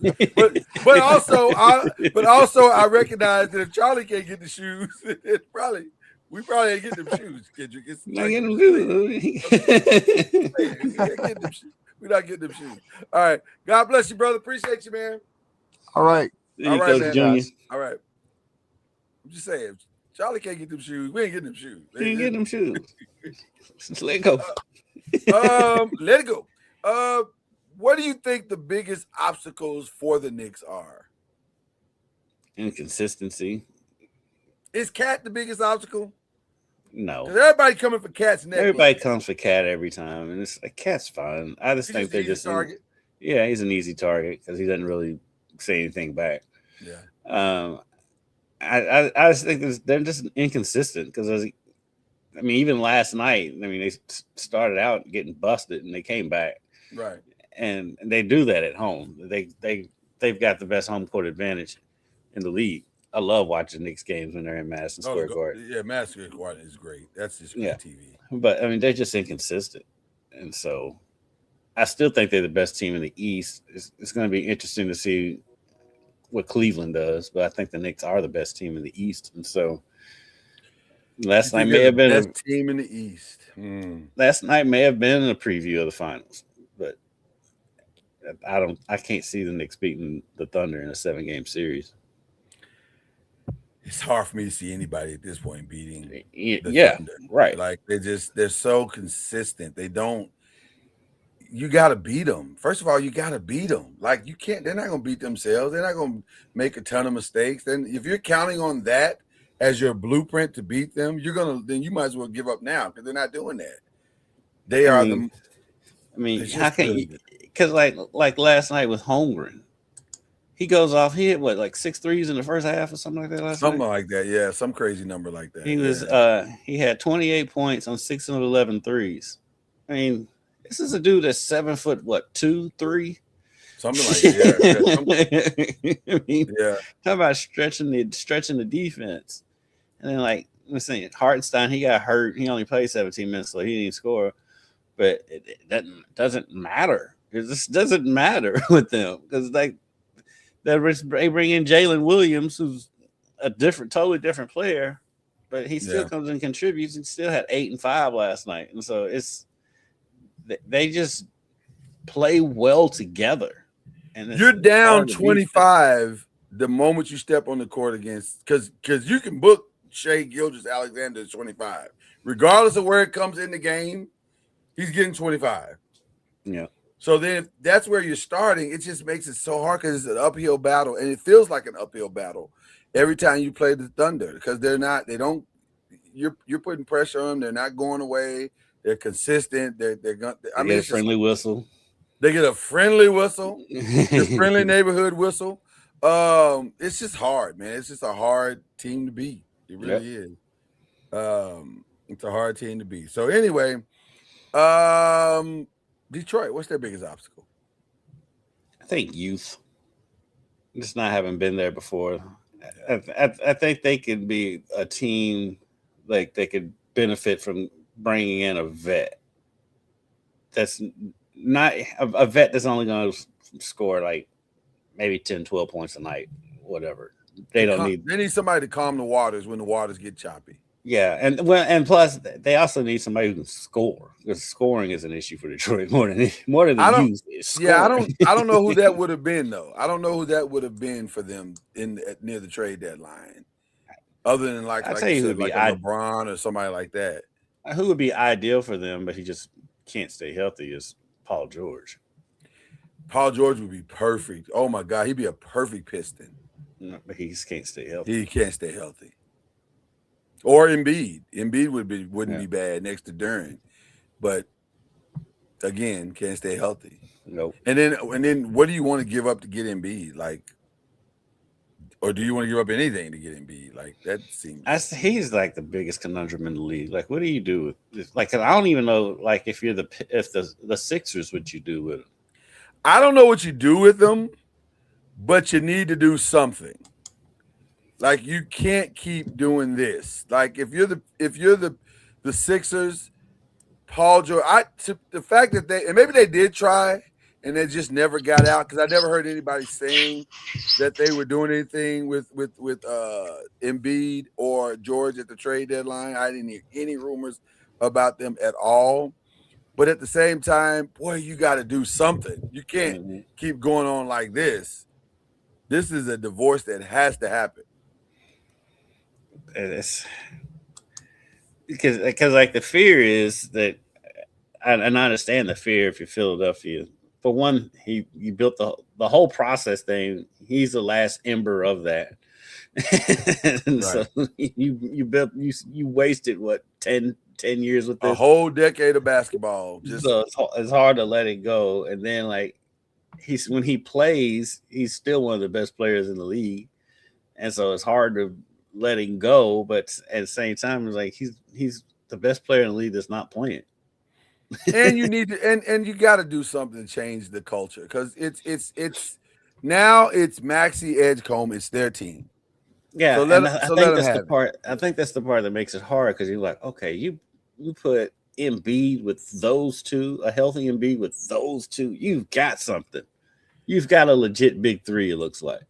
but also I recognize that if Charlie can't get the shoes, we probably ain't getting them shoes. Kendrick, not getting them shoes. We're not getting them shoes. All right. God bless you, brother. Appreciate you, man. All right. All right, man. Junior. All right. I'm just saying, Charlie can't get them shoes. We ain't getting them shoes. We ain't getting them shoes. Let it go. Let it go. What do you think the biggest obstacles for the Knicks are? Inconsistency. Is Cat the biggest obstacle? No. Everybody coming for Cat's neck. Everybody comes for Cat every time, and it's like Cat's fine. I just think they're just target. Yeah, he's an easy target because he doesn't really say anything back. Yeah. I just think they're just inconsistent because even last night, they started out getting busted and they came back. Right. And they do that at home. They've got the best home court advantage in the league. I love watching Knicks games when they're in Madison Square Garden. Yeah, Madison Square Garden is great. That's just great TV. But they're just inconsistent. And so I still think they're the best team in the East. It's going to be interesting to see what Cleveland does, but I think the Knicks are the best team in the East. And so last night may have been the best team in the East. Last night may have been a preview of the finals, but I can't see the Knicks beating the Thunder in a 7-game series. It's hard for me to see anybody at this point beating the Thunder. Right. Like they're so consistent. You got to beat them. First of all, you got to beat them. Like they're not going to beat themselves. They're not going to make a ton of mistakes. Then if you're counting on that as your blueprint to beat them, then you might as well give up now because they're not doing that. They are how can you? Because like last night with Holmgren, he goes off. He hit like 6 threes in the first half or something like that. Something like that, yeah. Some crazy number like that. He had 28 points on 6 of 11 threes. This is a dude that's 7 foot, 2, 3? Something like that. Yeah. Talk about stretching the defense. And then Let's see, Hartenstein, he got hurt. He only played 17 minutes, so he didn't score. But it doesn't matter. It just doesn't matter with them because they bring in Jalen Williams, who's a totally different player, but he still comes and contributes. He still had 8 and 5 last night, and so they just play well together. And you're down 25 the moment you step on the court against because you can book Shai Gilgeous-Alexander at 25, regardless of where it comes in the game. He's getting 25. Yeah. So then that's where you're starting. It just makes it so hard because it's an uphill battle, and it feels like an uphill battle every time you play the Thunder because you're putting pressure on them. They're not going away. They're consistent. They're going. I mean, a friendly whistle. They get a friendly whistle, a friendly neighborhood whistle. It's just hard, man. It's just a hard team to beat. It really is. It's a hard team to beat. So anyway. Detroit, what's their biggest obstacle? I think youth. Just not having been there before. I think they could be a team like they could benefit from bringing in a vet. That's not a vet that's only going to score like maybe 10, 12 points a night, whatever. They need somebody to calm the waters when the waters get choppy. Yeah, and plus they also need somebody who can score because scoring is an issue for Detroit more than the use is scoring. Yeah, I don't know who that would have been though. I don't know who that would have been for them near the trade deadline, other than like you said, like a LeBron or somebody like that. Who would be ideal for them, but he just can't stay healthy is Paul George. Paul George would be perfect. Oh my God, he'd be a perfect Piston. No, but he just can't stay healthy. He can't stay healthy. Or Embiid. Embiid wouldn't be bad next to Duren, but again, can't stay healthy. Nope. And then what do you want to give up to get Embiid? Like, or do you want to give up anything to get Embiid? Like that seems. He's like the biggest conundrum in the league. Like, what do you do with this? Like? 'Cause I don't even know. Like, if the Sixers, what you do with him? I don't know what you do with them, but you need to do something. Like you can't keep doing this. Like if you're the Sixers, Paul George. The fact that maybe they did try and they just never got out because I never heard anybody saying that they were doing anything with Embiid or George at the trade deadline. I didn't hear any rumors about them at all. But at the same time, boy, you got to do something. You can't keep going on like this. This is a divorce that has to happen. It's because like the fear is that, and I understand the fear if you're Philadelphia. For one, you built the whole process thing. He's the last ember of that. And right. So you wasted what 10 years with this? A whole decade of basketball. So it's hard to let it go. And then like when he plays, he's still one of the best players in the league. And so it's hard to let him go, but at the same time, it's like he's the best player in the league that's not playing. And you need to and you got to do something to change the culture because it's now it's Maxey Edgecombe, it's their team. Yeah, I think that's the part that makes it hard because you're like, okay, you put Embiid with those two, a healthy Embiid with those two, you've got something. You've got a legit big three. It looks like.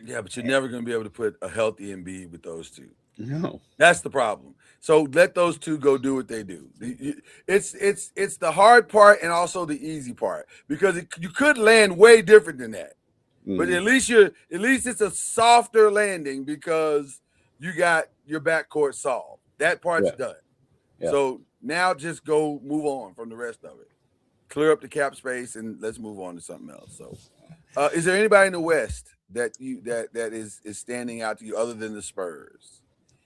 Yeah, but you're never going to be able to put a healthy Embiid with those two. No, that's the problem. So let those two go do what they do. It's the hard part and also the easy part because you could land way different than that. But at least it's a softer landing because you got your backcourt solved. That part's done. Yeah. So now just go move on from the rest of it. Clear up the cap space and let's move on to something else. So, is there anybody in the West that is standing out to you other than the Spurs?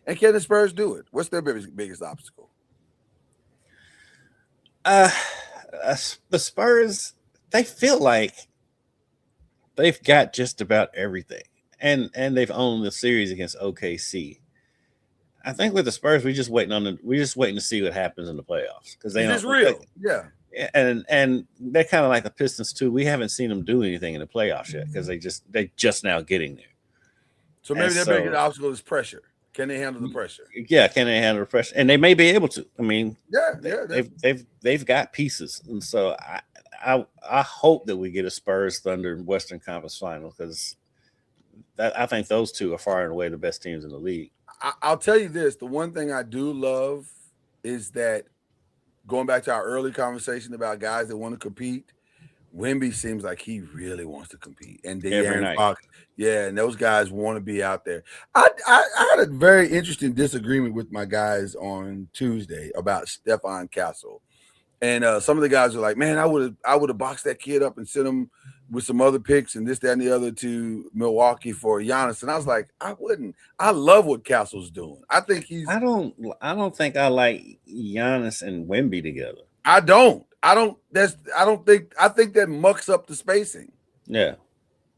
And can the Spurs do it? What's their biggest obstacle? The Spurs, they feel like they've got just about everything, and they've owned the series against OKC. I think with the Spurs, we're just waiting to see what happens in the playoffs because it's real, yeah. And they're kind of like the Pistons too. We haven't seen them do anything in the playoffs yet because they just now getting there. So maybe their biggest obstacle is pressure. Can they handle the pressure? Yeah, can they handle the pressure? And they may be able to. I mean, they've got pieces, and so I hope that we get a Spurs Thunder Western Conference Final, because I think those two are far and away the best teams in the league. I'll tell you this: the one thing I do love is that, going back to our early conversation about guys that want to compete, Wemby seems like he really wants to compete, and De'Aaron Fox, and those guys want to be out there. I had a very interesting disagreement with my guys on Tuesday about Stephon Castle, and some of the guys are like, "Man, I would have boxed that kid up and sent him with some other picks and this, that, and the other to Milwaukee for Giannis." And I was like, "I wouldn't. I love what Castle's doing. I think he's. I don't think I like Giannis and Wemby together. I think that mucks up the spacing. Yeah.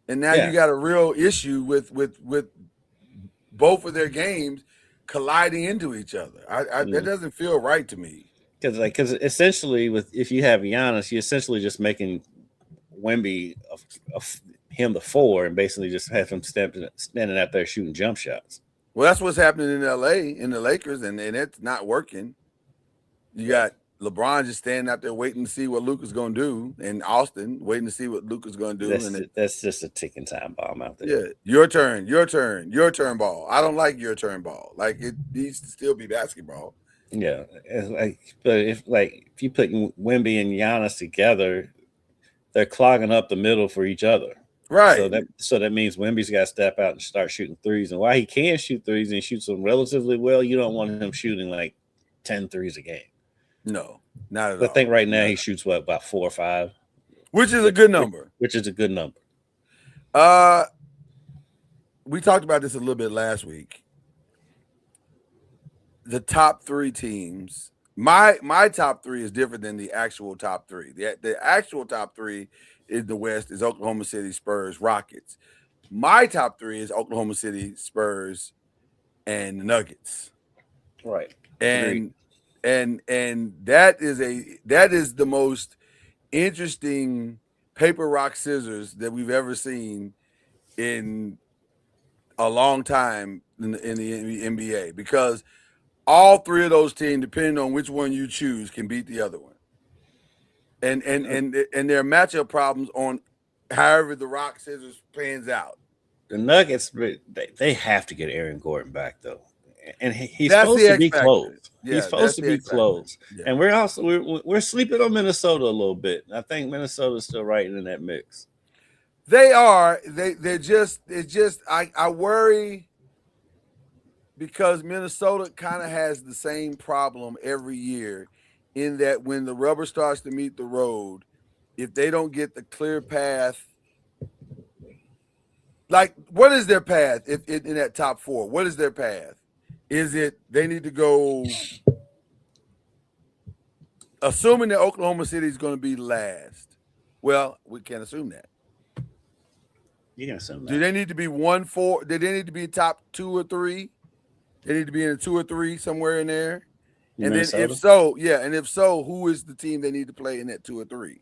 And now you got a real issue with both of their games colliding into each other. That doesn't feel right to me. Because essentially, if you have Giannis, you're essentially just making Wemby him the 4, and basically just have him standing out there shooting jump shots. Well, that's what's happening in LA in the Lakers, and it's not working. You got LeBron just standing out there waiting to see what Luka's going to do, and Austin waiting to see what Luka's going to do. That's just a ticking time bomb out there. Yeah, your turn ball. I don't like your turn ball. Like, it needs to still be basketball. Yeah, but if you put Wemby and Giannis together, they're clogging up the middle for each other. Right. So that means Wemby's got to step out and start shooting threes. And while he can shoot threes and he shoots them relatively well, you don't want him shooting like 10 threes a game. No, not at all. I think right now he shoots about 4 or 5, which is a good number. Which is a good number. We talked about this a little bit last week. The top 3 teams. My top 3 is different than the actual top 3. The actual top 3 in the West is Oklahoma City, Spurs, Rockets. My top 3 is Oklahoma City, Spurs, and the Nuggets. Right. And that is the most interesting paper, rock, scissors that we've ever seen in a long time in the NBA, because all 3 of those teams, depending on which one you choose, can beat the other one. And there are matchup problems on however the rock, scissors pans out. The Nuggets, they have to get Aaron Gordon back, though. And he's supposed to be close. Yeah, he's supposed to be close. Yeah. And we're sleeping on Minnesota a little bit. I think Minnesota's still right in that mix. They are. I worry, because Minnesota kind of has the same problem every year, in that when the rubber starts to meet the road, if they don't get the clear path, like, what is their path in that top 4? What is their path? Is it they need to go, assuming that Oklahoma City is going to be last? Well, we can't assume that. You can assume that. Do they need to be 1-4? Do they need to be top 2 or 3? They need to be in a 2 or 3 somewhere in there. And Minnesota? Then if so, who is the team they need to play in that 2 or 3?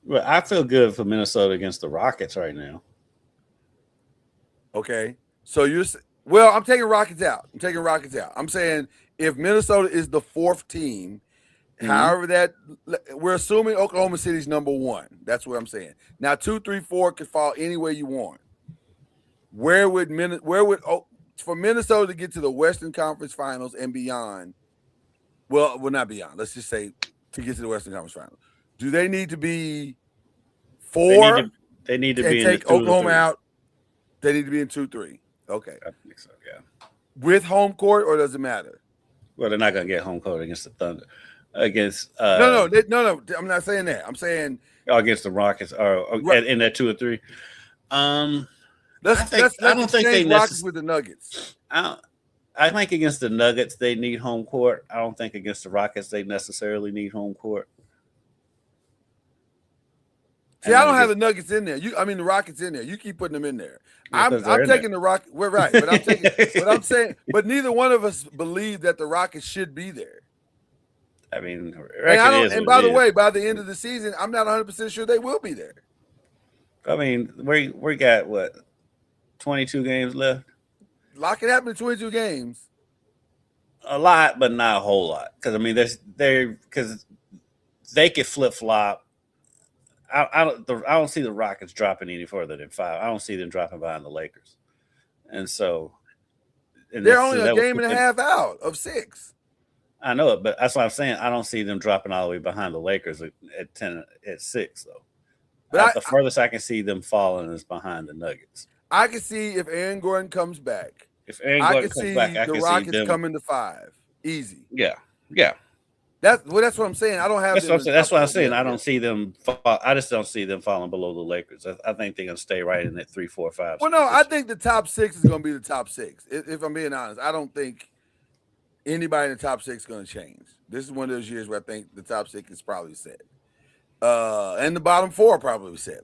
Well, I feel good for Minnesota against the Rockets right now. Okay. So I'm taking Rockets out. I'm saying if Minnesota is the 4th team, however we're assuming Oklahoma City's number 1. That's what I'm saying. Now 2, 3, 4 could fall any way you want. For Minnesota to get to the Western Conference Finals and beyond, well, not beyond. Let's just say to get to the Western Conference Finals, do they need to be 4? They need to be take Oklahoma out. They need to be in 2-3. Okay. I think so, yeah. With home court, or does it matter? Well, they're not going to get home court against the Thunder. No. I'm not saying that. I'm saying against the Rockets, or right. In that 2 or 3. Let's exchange Rockets with the Nuggets. I think against the Nuggets they need home court. I don't think against the Rockets they necessarily need home court. See, I don't have the Nuggets in there. The Rockets in there. You keep putting them in there. I'm taking the Rockets. We're right, but I'm taking. But I'm saying, but neither one of us believe that the Rockets should be there. I mean, and by the way, by the end of the season, I'm not 100% sure they will be there. I mean, we got what, 22 games left. lot can happen in 22 games. A lot, but not a whole lot. Because I mean, because they could flip flop. I don't see the Rockets dropping any further than 5. I don't see them dropping behind the Lakers, and so they're only a game and a half out of 6. I know it, but that's what I'm saying. I don't see them dropping all the way behind the Lakers at 6 though. But the furthest I can see them falling is behind the Nuggets. I can see if Aaron Gordon comes back. If Aaron Gordon comes back, I can see the Rockets coming to 5. Easy. Yeah. That's what I'm saying. I don't have. That's what I'm saying. I don't see them. I just don't see them falling below the Lakers. I think they're gonna stay right in that 3, 4, 5. Well, no, I think the top 6 is gonna be the top 6. If I'm being honest, I don't think anybody in the top 6 is gonna change. This is one of those years where I think the top 6 is probably set, and the bottom 4 are probably set.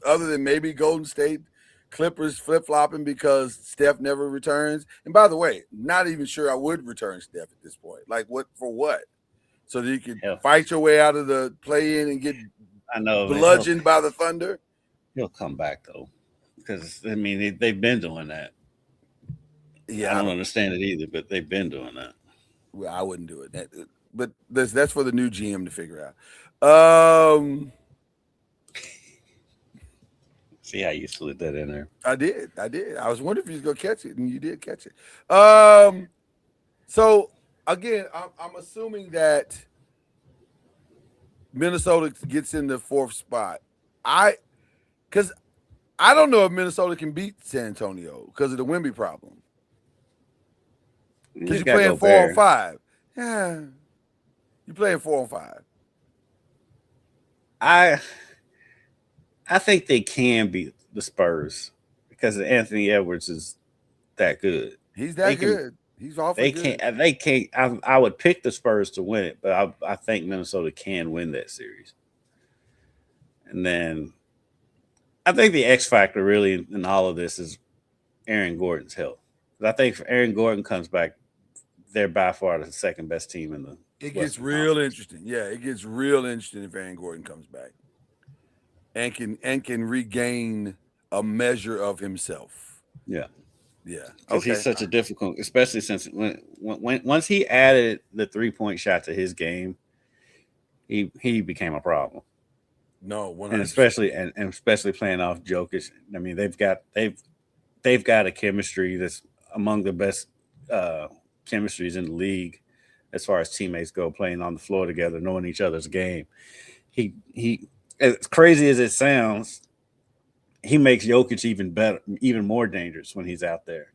Other than maybe Golden State, Clippers flip-flopping because Steph never returns. And by the way, not even sure I would return Steph at this point. What for what? So that you can fight your way out of the play-in and get bludgeoned by the Thunder? He'll come back, though. Because, I mean, they've been doing that. Yeah, I don't understand it either, but they've been doing that. Well, I wouldn't do it. But that's for the new GM to figure out. See how you slid that in there. I did. I was wondering if you was gonna catch it, and you did catch it. So again, I'm assuming that Minnesota gets in the 4th spot. Because I don't know if Minnesota can beat San Antonio because of the Wemby problem. Because you're playing 4 on 5. Yeah, you're playing 4 on 5. I think they can beat the Spurs because Anthony Edwards is that good. He's that good. He's awfully good. They can't. I would pick the Spurs to win it, but I think Minnesota can win that series. And then I think the X factor really in all of this is Aaron Gordon's health. I think if Aaron Gordon comes back, they're by far the second best team in the. It gets real interesting. Yeah, it gets real interesting if Aaron Gordon comes back. And can regain a measure of himself. Yeah. Okay. He's such a difficult, especially since once he added the 3-point shot to his game, he became a problem. No, 100%. and especially playing off Jokic. I mean, they've got a chemistry that's among the best chemistries in the league as far as teammates go, playing on the floor together, knowing each other's game. He as crazy as it sounds, he makes Jokic even better, even more dangerous when he's out there.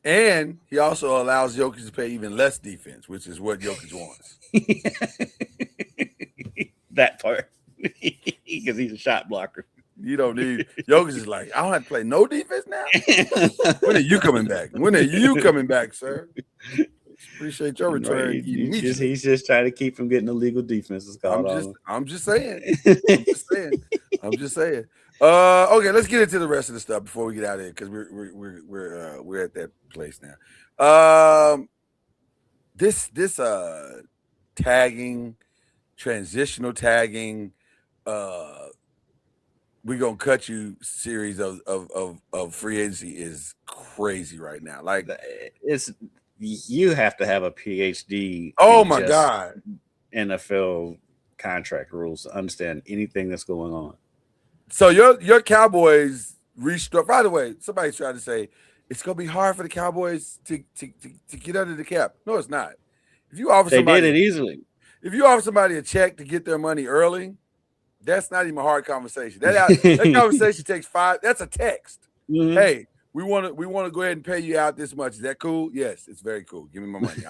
And he also allows Jokic to play even less defense, which is what Jokic wants. That part. Because he's a shot blocker. You don't need Jokic is like, I don't have to play no defense now. When are you coming back? When are you coming back, sir? Appreciate your return. Right. He's just trying to keep from getting illegal defenses called. I'm just saying. Okay, let's get into the rest of the stuff before we get out of here because we're at that place now. This tagging, transitional tagging, we're gonna cut you series of free agency is crazy right now. Like you have to have a PhD. Oh my God. NFL contract rules to understand anything that's going on. So your Cowboys restructure. By the way, somebody tried to say it's gonna be hard for the Cowboys to get under the cap. No, it's not. If you offer somebody, they did it easily. If you offer somebody a check to get their money early, that's not even a hard conversation. That conversation takes 5. That's a text. Mm-hmm. Hey, we want to go ahead and pay you out this much. Is that cool? Yes, it's very cool. Give me my money.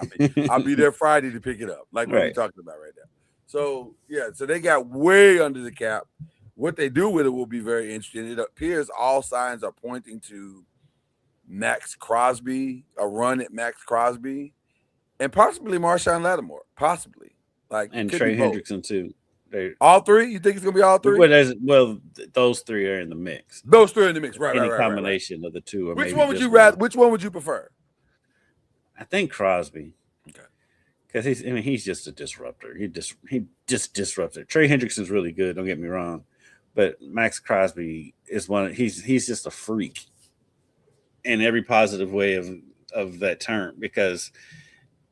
I'll be there Friday to pick it up. Like what we're talking about right now. So yeah, so they got way under the cap. What they do with it will be very interesting. It appears all signs are pointing to Max Crosby, a run at Max Crosby, and possibly Marshawn Lattimore, possibly. And Trey Hendrickson too. All 3? You think it's gonna be all 3? Well, those 3 are in the mix. Those 3 are in the mix, right? Any combination of the 2. Or which one would you rather? Which one would you prefer? I think Crosby. Okay. Because he's just a disruptor. He just disrupts. Trey Hendrickson's really good. Don't get me wrong, but Max Crosby is he's just a freak. in every positive way of that term, because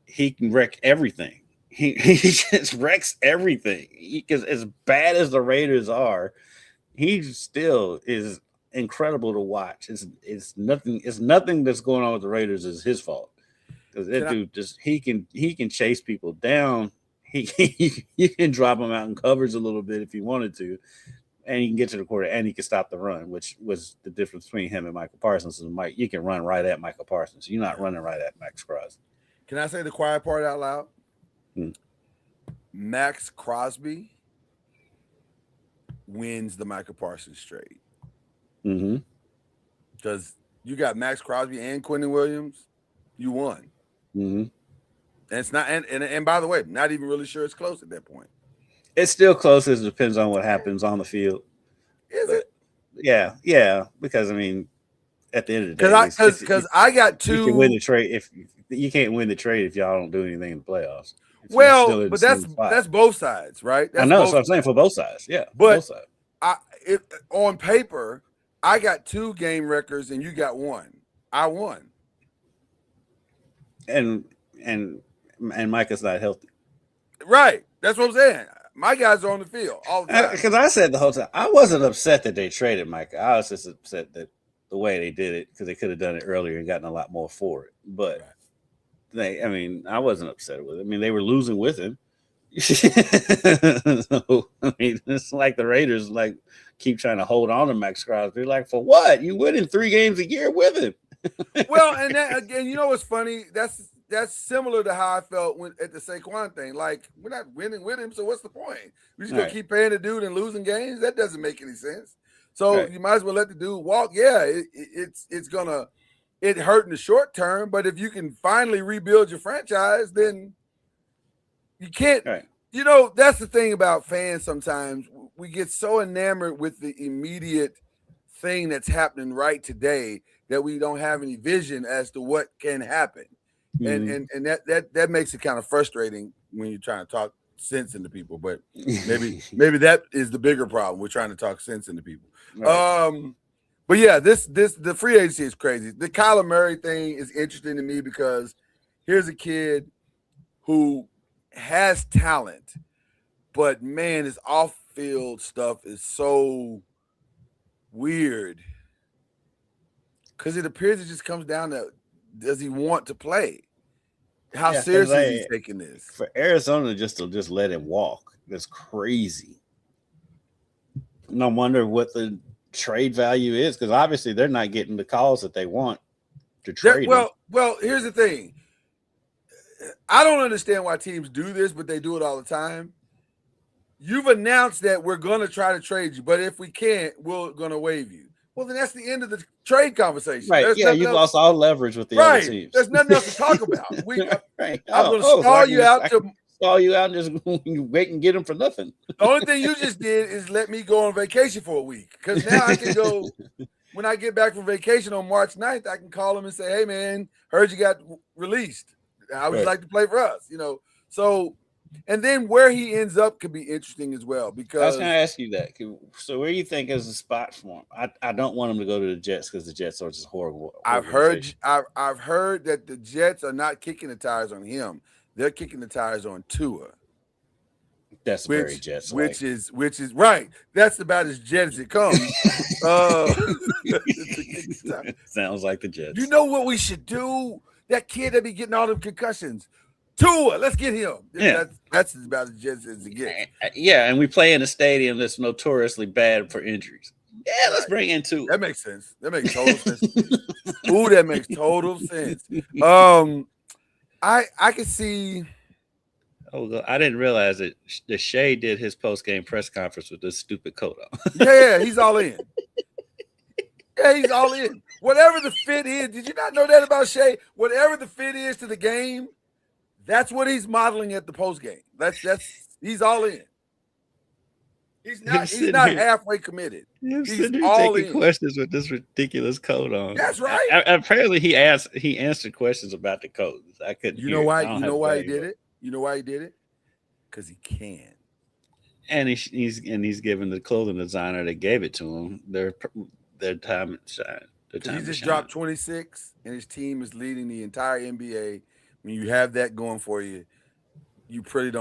he can wreck everything. He just wrecks everything. Because as bad as the Raiders are, he still is incredible to watch. It's nothing that's going on with the Raiders is his fault. Because that dude he can chase people down. You can drop him out in covers a little bit if he wanted to, and he can get to the quarter, and he can stop the run, which was the difference between him and Michael Parsons. And Mike, you can run right at Michael Parsons. You're not running right at Max Crosby. Can I say the quiet part out loud? Hmm. Max Crosby wins the Michael Parsons trade. Mm-hmm. Because you got Max Crosby and Quentin Williams, you won. Mm-hmm. And it's not, and by the way, not even really sure it's close at that point. It's still close. It depends on what happens on the field. Is it? Yeah. Because I mean, at the end of the day, because I got two. You can win the trade if you can't win the trade if y'all don't do anything in the playoffs. Well, but that's both sides, right? I know. So I'm saying for both sides. Yeah, but both sides. On paper, I got 2 game records and you got 1. I won. And Micah's not healthy. Right. That's what I'm saying. My guys are on the field all the time. Because I said the whole time, I wasn't upset that they traded Micah. I was just upset that the way they did it, because they could have done it earlier and gotten a lot more for it. But I wasn't upset with it. I mean, they were losing with him. So, I mean, it's like the Raiders keep trying to hold on to Max Crosby. Like, for what? You win in 3 games a year with him. Well, and that, again, you know what's funny? That's similar to how I felt at the Saquon thing. Like, we're not winning with him, so what's the point? We're just gonna keep paying the dude and losing games. That doesn't make any sense. So you might as well let the dude walk. Yeah, it's gonna hurt in the short term, but if you can finally rebuild your franchise, then you can't. Right. You know, that's the thing about fans. Sometimes we get so enamored with the immediate thing that's happening right today that we don't have any vision as to what can happen. Mm-hmm. And that makes it kind of frustrating when you're trying to talk sense into people. But maybe that is the bigger problem. We're trying to talk sense into people. Right. But yeah, the free agency is crazy. The Kyler Murray thing is interesting to me because here's a kid who has talent, but man, his off-field stuff is so weird because it appears it just comes down to, does he want to play? How seriously is he taking this? For Arizona just to let him walk, that's crazy. And I wonder what the trade value is, because obviously they're not getting the calls that they want to trade him. Well, here's the thing. I don't understand why teams do this, but they do it all the time. You've announced that we're going to try to trade you, but if we can't, we're going to waive you. Well, then that's the end of the trade conversation. Right. Yeah, you've lost all leverage with the other teams. There's nothing else to talk about. I'm going to stall you out and just wait and get them for nothing. The only thing you just did is let me go on vacation for a week, because now I can go when I get back from vacation on March 9th, I can call him and say, hey, man, heard you got released. How would you like to play for us? You know, so – and then where he ends up could be interesting as well, because – I was going to ask you that. So where do you think is the spot for him? I don't want him to go to the Jets because the Jets are just horrible. I've heard that the Jets are not kicking the tires on him. They're kicking the tires on Tua. That's very Jets. Which is right. That's about as Jet as it comes. Sounds like the Jets. You know what we should do? That kid that be getting all them concussions. Tua, let's get him. Yeah. That's about as Jets as it gets. Yeah, and we play in a stadium that's notoriously bad for injuries. Yeah, let's bring in Tua. That makes sense. That makes total sense. Ooh, that makes total sense. I can see. Oh, I didn't realize that Shea did his post-game press conference with this stupid coat on. Yeah, he's all in. Yeah, he's all in. Whatever the fit is, did you not know that about Shea? Whatever the fit is to the game, that's what he's modeling at the post-game. That's he's all in. He's not halfway committed. He's all taking questions with this ridiculous coat on. That's right. Apparently, he answered questions about the coat. I couldn't. You know why? You know why he did it? You know why he did it? Because he can. And he's giving the clothing designer that gave it to him their time and shine. the time he just to dropped shine. 26, and his team is leading the entire NBA. When you have that going for you, you pretty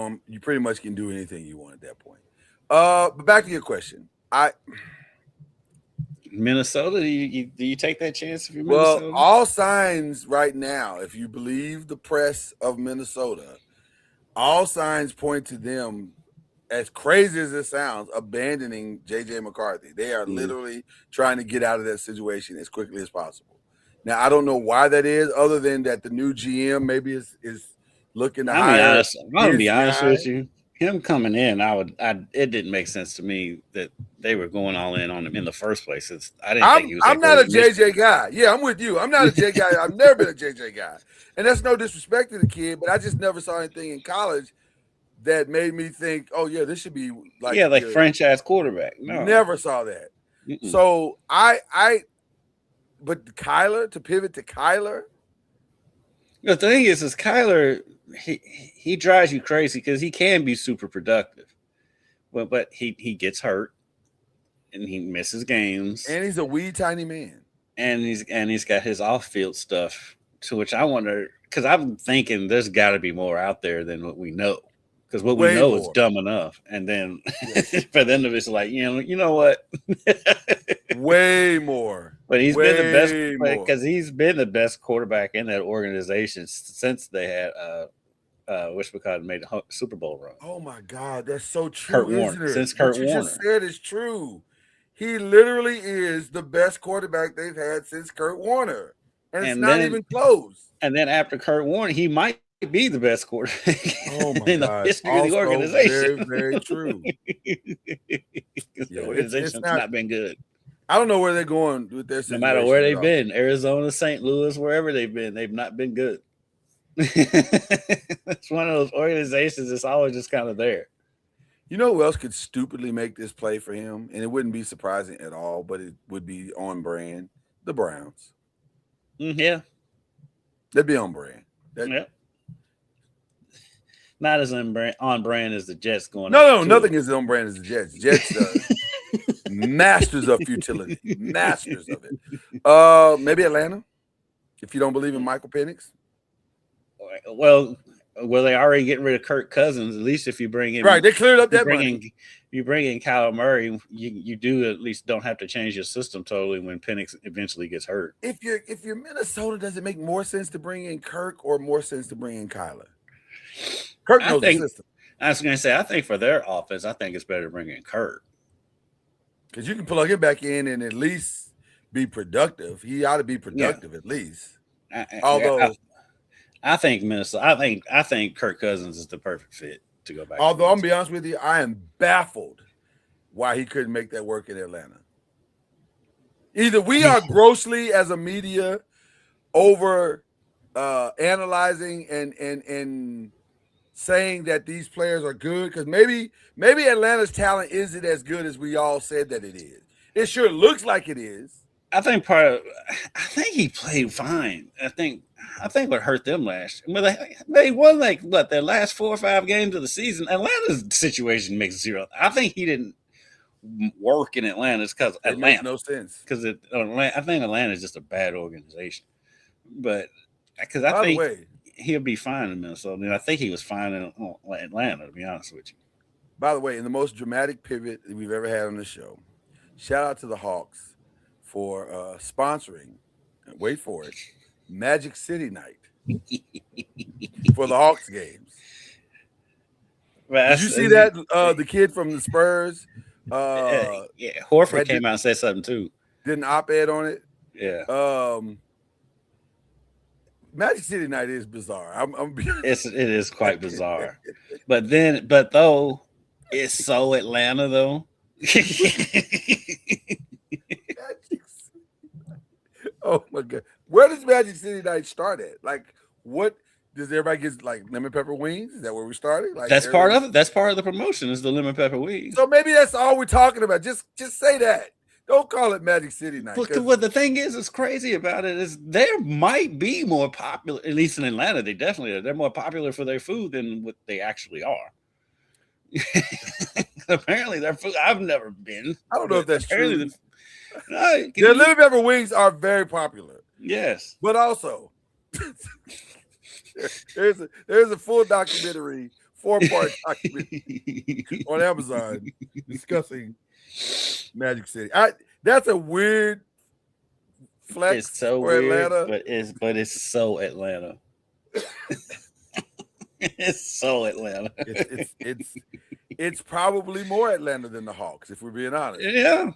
much can do anything you want at that point. But back to your question. Minnesota, do you take that chance if you're Well, Minnesota? all signs right now, if you believe the press of Minnesota, all signs point to them, as crazy as it sounds, abandoning JJ McCarthy. They are literally trying to get out of that situation as quickly as possible. Now, I don't know why that is, other than that the new GM maybe is looking to hire I'm gonna be his honest guy. with you. Him coming in, it didn't make sense to me that they were going all in on him in the first place. I didn't think he was I'm that not great a initially. JJ guy. Yeah, I'm with you. I'm not a JJ guy. I've never been a JJ guy. And that's no disrespect to the kid, but I just never saw anything in college that made me think, oh yeah, this should be like Yeah, like franchise quarterback. No. Never saw that. Mm-mm. So but Kyler, to pivot to Kyler. The thing is Kyler, he drives you crazy because he can be super productive. But he gets hurt and he misses games. And he's a wee tiny man. And he's got his off-field stuff, to which I wonder, because I'm thinking there's got to be more out there than what we know, because what we know is dumb enough, and then for them to be like, you know what, way more. But he's been the best, because he's been the best quarterback in that organization since they had whatchamacallit made a Super Bowl run. Oh my God, that's so true, Kurt isn't Warner, it? since Kurt What you Warner just said is true. He literally is the best quarterback they've had since Kurt Warner. And it's not even close. And then after Kurt Warner, he might be the best quarterback in the history of the organization. Very, very true. The organization's not been good. I don't know where they're going with this. No matter where they've been, Arizona, St. Louis, wherever they've been, they've not been good. It's one of those organizations that's always just kind of there. You know who else could stupidly make this play for him? And it wouldn't be surprising at all, but it would be on brand. The Browns. Yeah. They'd be on brand. Yeah. Not as on brand as the Jets going. No, nothing is on brand as the Jets. Jets masters of futility. Masters of it. Maybe Atlanta, if you don't believe in Michael Penix. Well, they already getting rid of Kirk Cousins. At least if you bring in they cleared up that money. You bring in Kyler Murray, you do at least don't have to change your system totally when Penix eventually gets hurt. If you're Minnesota, does it make more sense to bring in Kirk or more sense to bring in Kyler? Kirk knows the system. I was going to say, I think for their offense, I think it's better to bring in Kirk, because you can plug him back in and at least be productive. He ought to be productive at least. Although I think Minnesota, I think Kirk Cousins is the perfect fit to go back. Although I'm gonna be honest with you, I am baffled why he couldn't make that work in Atlanta. Either we are grossly as a media over analyzing and saying that these players are good, because maybe Atlanta's talent isn't as good as we all said that it is. It sure looks like it is. I think he played fine. I think what hurt them last year. They won their last 4 or 5 games of the season. Atlanta's situation makes zero. I think he didn't work in Atlanta. It's because Atlanta makes no sense. Because I think Atlanta is just a bad organization. But because I think he'll be fine in Minnesota. And I think he was fine in Atlanta, to be honest with you. By the way, in the most dramatic pivot that we've ever had on this show, shout out to the Hawks for sponsoring, wait for it, Magic City Night for the Hawks games. Did you see that? The kid from the Spurs. Horford came out and said something too. Did an op-ed on it. Yeah. Magic City Night is bizarre. It is quite bizarre. But though it's so Atlanta though. Oh my God. Where does Magic City Night start at? Like, what does everybody get, like lemon pepper wings? Is that where we started? Like, that's part of it. That's part of the promotion is the lemon pepper wings. So maybe that's all we're talking about. Just say that. Don't call it Magic City Night. What the thing is crazy about it is there might be more popular, at least in Atlanta, they definitely are. They're more popular for their food than what they actually are. Apparently their food, I've never been. I don't know if that's true. Their lemon pepper wings are very popular. Yes. But also, there's a full documentary, 4-part documentary on Amazon discussing Magic City. That's a weird flex It's so for weird, Atlanta. but it's so Atlanta. It's so Atlanta. It's probably more Atlanta than the Hawks, if we're being honest. Yeah.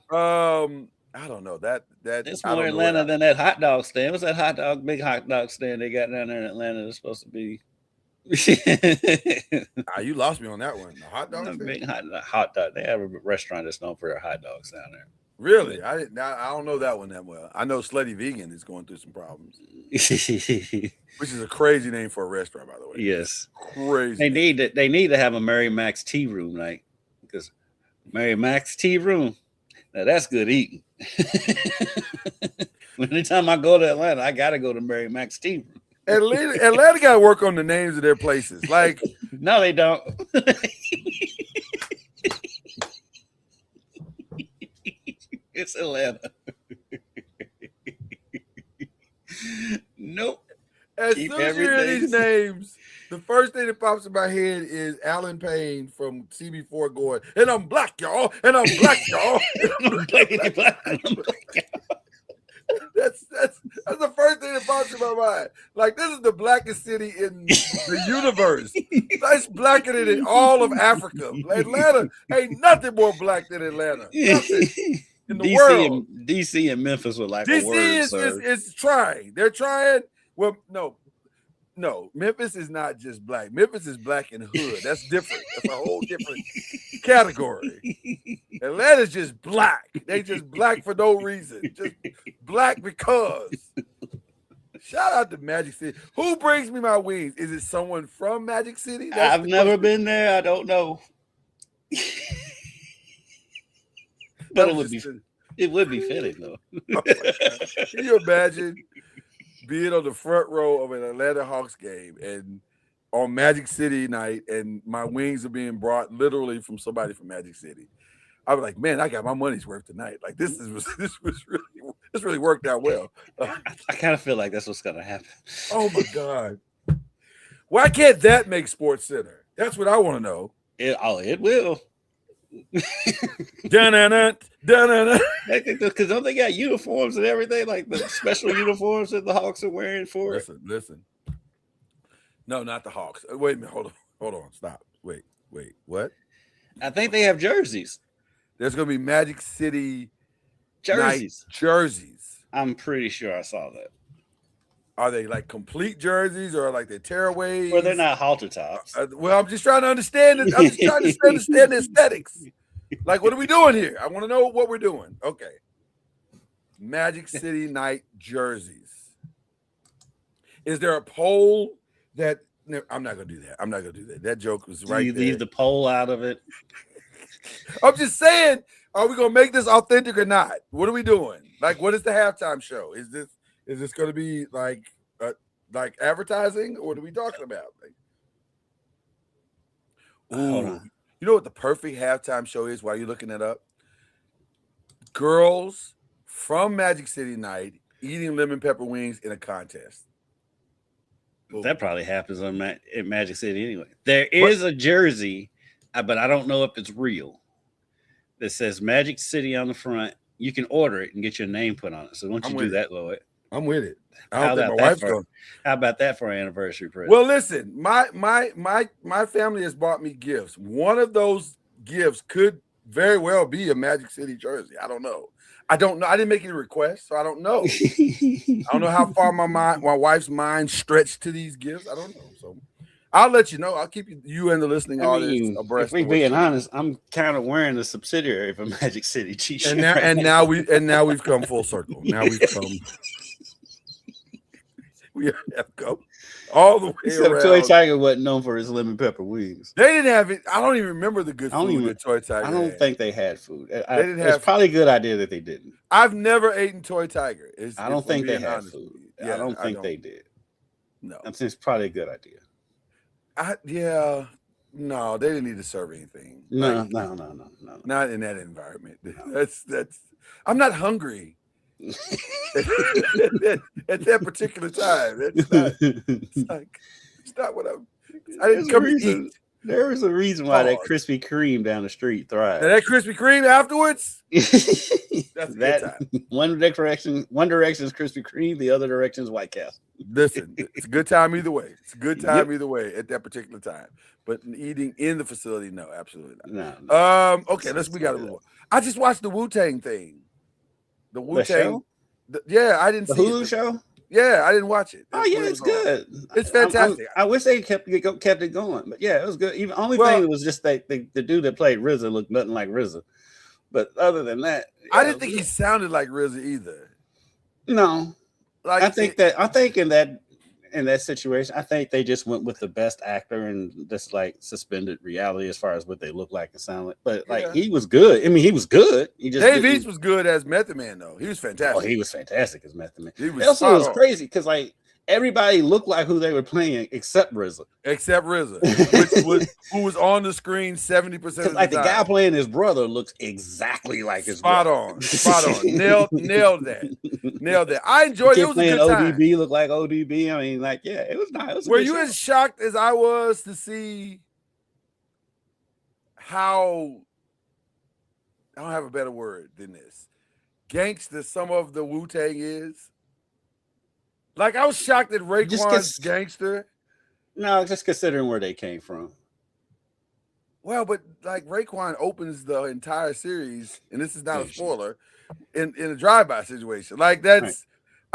I don't know that It's more Atlanta than that hot dog stand. What's that big hot dog stand they got down there in Atlanta? That's supposed to be. You lost me on that one. The hot dog stand? Big hot dog. They have a restaurant that's known for their hot dogs down there. Really? I don't know that one that well. I know Slutty Vegan is going through some problems, which is a crazy name for a restaurant, by the way. Yes, crazy. They need to have a Mary Mac's tea room night, because Mary Mac's tea room, now that's good eating. Anytime I go to Atlanta, I gotta go to Mary Mac's tea room. Atlanta got to work on the names of their places. Like, no, they don't. It's Atlanta. Nope. As soon as you hear these names, the first thing that pops in my head is Alan Payne from CB4 going, and I'm black, y'all, and I'm black, y'all. That's the first thing that pops in my mind. Like, this is the blackest city in the universe. That's blacker than all of Africa. Atlanta ain't nothing more black than Atlanta. Nothing. In the world. DC and Memphis were like DC a word is trying. They're trying. Well, no. Memphis is not just black. Memphis is black and hood. That's different. That's a whole different category. Atlanta's just black. They just black for no reason. Just black because. Shout out to Magic City. Who brings me my wings? Is it someone from Magic City? I've never been there. I don't know. But it would be fitting though. Can you imagine being on the front row of an Atlanta Hawks game and on Magic City night, and my wings are being brought literally from somebody from Magic City? I was like, man, I got my money's worth tonight. Like, this really worked out well. I kind of feel like that's what's gonna happen. Oh my God. Why can't that make Sports Center? That's what I want to know. It will. Because don't they got uniforms and everything, like the special uniforms that the Hawks are wearing for it? Listen. No, not the Hawks. Wait a minute. Hold on. Stop. Wait. What? I think they have jerseys. There's gonna be Magic City jerseys. Jerseys. I'm pretty sure I saw that. Are they like complete jerseys or like they're tearaways? Well, they're not halter tops. Well, I'm just trying to understand it. I'm just trying to understand the aesthetics. Like, what are we doing here? I want to know what we're doing. Okay. Magic City night jerseys. Is there a poll that I'm not gonna do that. I'm not gonna do that. That joke was right. You leave the poll out of it. I'm just saying, are we gonna make this authentic or not? What are we doing? Like, what is the halftime show? Is this going to be like advertising, or what are we talking about? Like, ooh, you know what the perfect halftime show is? While you're looking it up, girls from Magic City night eating lemon pepper wings in a contest. Ooh. That probably happens in Magic City anyway. There is a jersey, but I don't know if it's real, that says Magic City on the front. You can order it and get your name put on it. So once you do that, Lloyd. I'm with it. How about that for an anniversary present? Well, listen, my family has bought me gifts. One of those gifts could very well be a Magic City jersey. I don't know. I didn't make any requests, so I don't know. I don't know how far my wife's mind stretched to these gifts. I don't know. So I'll let you know. I'll keep you and the listening audience abreast. If we're being honest, I'm kind of wearing the subsidiary of a Magic City t-shirt. Now we've come full circle. Now we've come. We have come all the way around. Toy Tiger wasn't known for his lemon pepper wings. They didn't have it. I don't even remember the good food that Toy Tiger. I don't think they had food. It's probably a good idea that they didn't. I've never eaten Toy Tiger. I don't think they had food. Yeah, I don't think they did. No, it's probably a good idea. No, they didn't need to serve anything. No. Not in that environment. That's I'm not hungry at that particular time. It's not what I didn't come to eat. There was a reason why that Krispy Kreme down the street thrived. Now that Krispy Kreme afterwards, that's a good time. One direction is Krispy Kreme, the other direction is White Castle. Listen, it's a good time either way. It's a good time either way at that particular time. But eating in the facility, no, absolutely not. No. Okay, we got to move on. I just watched the Wu-Tang thing. The Wu-Tang? Yeah, I didn't see the Hulu show. Yeah, I didn't watch it. Oh yeah, it's good. It's fantastic. I wish they kept it going, but yeah, it was good. Even only thing was just that the dude that played RZA looked nothing like RZA. But other than that, yeah, I didn't think he sounded like RZA either. No, like I think in that situation, I think they just went with the best actor and just like suspended reality as far as what they look like and sound like. But like he was good. I mean, he was good. Dave East was good as Method Man though. He was fantastic. Oh, he was fantastic as Method Man. He was also was crazy because like everybody looked like who they were playing except RZA. Who was on the screen 70% of the like time. The guy playing his brother looks exactly like his brother. Spot on. Nailed that. I enjoyed it. It was a good time. ODB looked like ODB. I mean, like, yeah, it was nice. Were you as shocked as I was to see how, I don't have a better word than this, gangster some of the Wu-Tang is? Like, I was shocked that Raekwon's gangster. No, just considering where they came from. Well, but like Raekwon opens the entire series, and this is not a spoiler, in a drive-by situation. Like that's, right.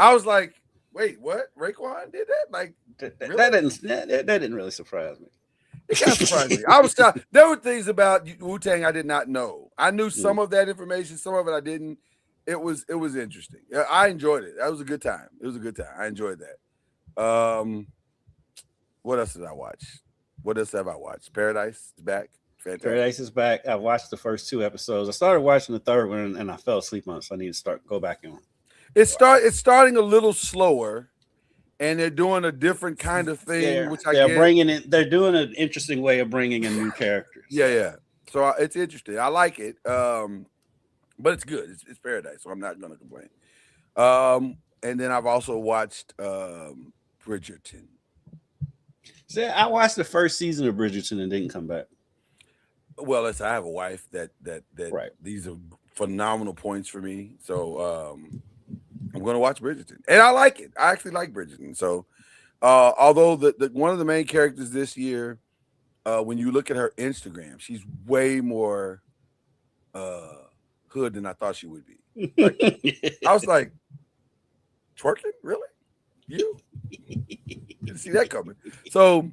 I was like, wait, what? Raekwon did that? Like that didn't really surprise me. It kind of surprised me. I was shocked. There were things about Wu-Tang I did not know. I knew some of that information, some of it I didn't. It was interesting. I enjoyed it. That was a good time. It was a good time. I enjoyed that. What else did I watch? What else have I watched? Paradise is back. Fantastic. Paradise is back. I watched the first 2 episodes. I started watching the third one and I fell asleep on it, so I need to go back on. It's starting a little slower, and they're doing a different kind of thing, They're doing an interesting way of bringing in new characters. Yeah. So it's interesting. I like it. But it's good. It's Paradise, so I'm not going to complain. And then I've also watched Bridgerton. See, I watched the first season of Bridgerton and didn't come back. Well, I have a wife that right. These are phenomenal points for me. So I'm going to watch Bridgerton, and I like it. I actually like Bridgerton. So although the one of the main characters this year, when you look at her Instagram, she's way more hood than I thought she would be. Like, I was like, twerking? Really? You? Didn't see that coming. So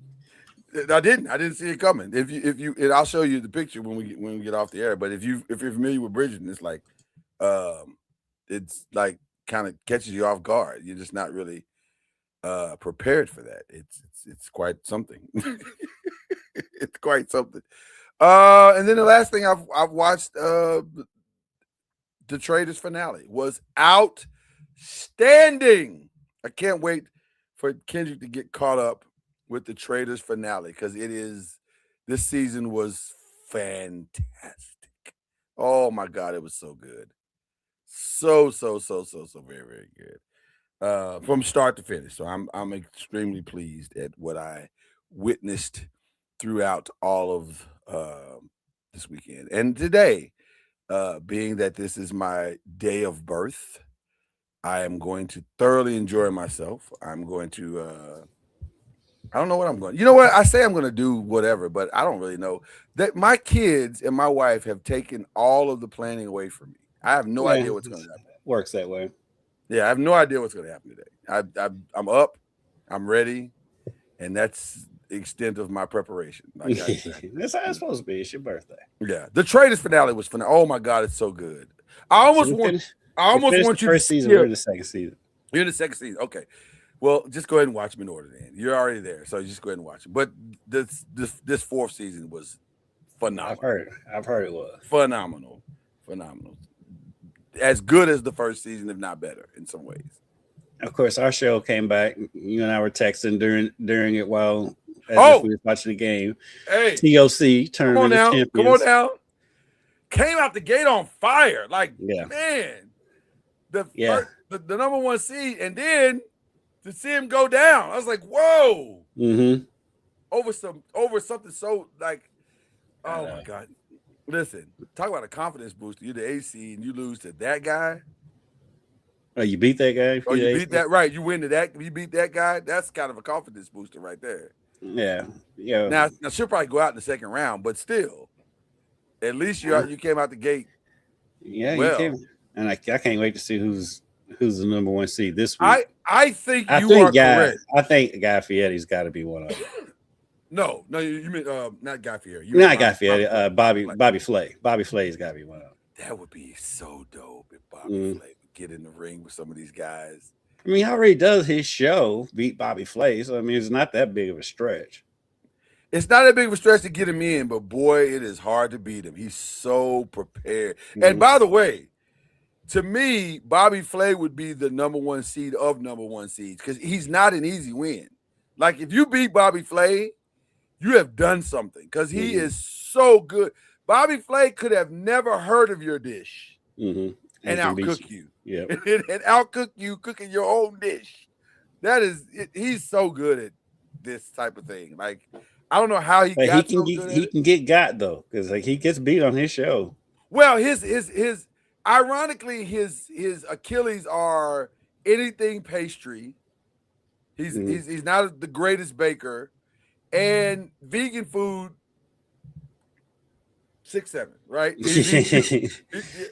I didn't see it coming. If you and I'll show you the picture when we get off the air. But if you're familiar with Bridgerton, it's like kind of catches you off guard. You're just not really prepared for that. It's quite something. It's quite something. And then the last thing I've watched, the Traitors finale was outstanding. I can't wait for Kendrick to get caught up with the Traitors finale because this season was fantastic. Oh my God, it was so good. So very, very good. From start to finish. So I'm extremely pleased at what I witnessed throughout all of this weekend. And today, being that this is my day of birth, I am going to thoroughly enjoy myself. I'm going to I don't know what I'm going to. You know what? I say I'm going to do whatever, but I don't really know. That my kids and my wife have taken all of the planning away from me. I have no idea what's going to happen. Works that way. Yeah, I have no idea what's going to happen today. I'm up, I'm ready, and that's the extent of my preparation. Like that's how it's supposed to be. It's your birthday. Yeah, the Traitors finale was phenomenal. Oh my God, it's so good. I almost want you first season. We're in the second season. You're in the second season. Okay. Well, just go ahead and watch them in order then. You're already there, so just go ahead and watch it. But this fourth season was phenomenal. I've heard it was phenomenal. As good as the first season, if not better, in some ways. Of course, our show came back. You and I were texting during it while if we were watching the game. Hey, TOC Tournament of Champions. Come on now. came out the gate on fire. Like, Yeah. man, the Yeah. first, the number one seed, and then to see him go down, I was like, whoa. Mm-hmm. Over something so like, I oh know. my God. Listen, talk about a confidence booster. You're the AC and you lose to that guy. Oh, you beat that guy? Oh, you beat that, right? You win to that. You beat that guy. That's kind of a confidence booster right there. Yeah. Yeah. Now she'll probably go out in the second round, but still, at least you came out the gate. Yeah, Well, you came. And I can't wait to see who's the number one seed this week. I think you are correct. I think Guy Fieri's got to be one of them. No, you mean not Guy Fieri. Not Guy Fieri. Bobby Flay. Bobby Flay's got to be one of them. That would be so dope if Bobby Flay would get in the ring with some of these guys. I mean, he already does his show, beat Bobby Flay. So I mean, it's not that big of a stretch. It's not that big of a stretch to get him in, but boy, it is hard to beat him. He's so prepared. Mm-hmm. And by the way, to me, Bobby Flay would be the number one seed of number one seeds because he's not an easy win. Like, if you beat Bobby Flay, you have done something because he is so good. Bobby Flay could have never heard of your dish and outcook you. Yeah. And outcook you cooking your own dish. He's so good at this type of thing. Like, I don't know how he got so good at it. He can get got though, because like he gets beat on his show. Well, ironically, his Achilles are anything pastry. He's not the greatest baker, and vegan food 6'7", right?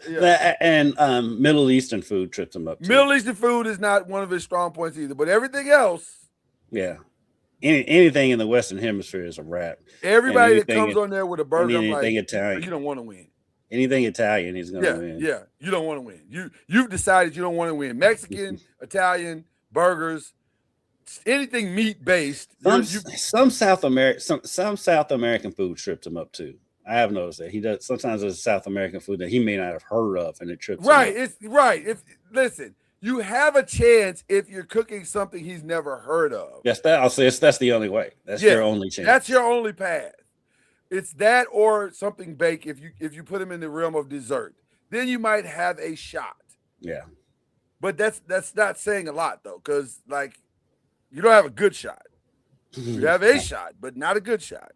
Yeah. And Middle Eastern food trips him up too. Middle Eastern food is not one of his strong points either, but everything else. Yeah. Anything in the Western Hemisphere is a wrap. Everybody that comes on there with a burger, anything Italian, you don't want to win. Anything Italian, he's going to win. Yeah, you don't want to win. You've decided you don't want to win. Mexican, Italian, burgers, anything meat based. Some South American food trips him up too. I have noticed that he does. Sometimes there's South American food that he may not have heard of, and it trips him up. It's right. Listen, you have a chance if you're cooking something he's never heard of. Yes, I'll say that's the only way. That's your only chance. That's your only path. It's that or something baked. If you put him in the realm of dessert, then you might have a shot. Yeah, but that's not saying a lot though, because like you don't have a good shot. You have a shot, but not a good shot.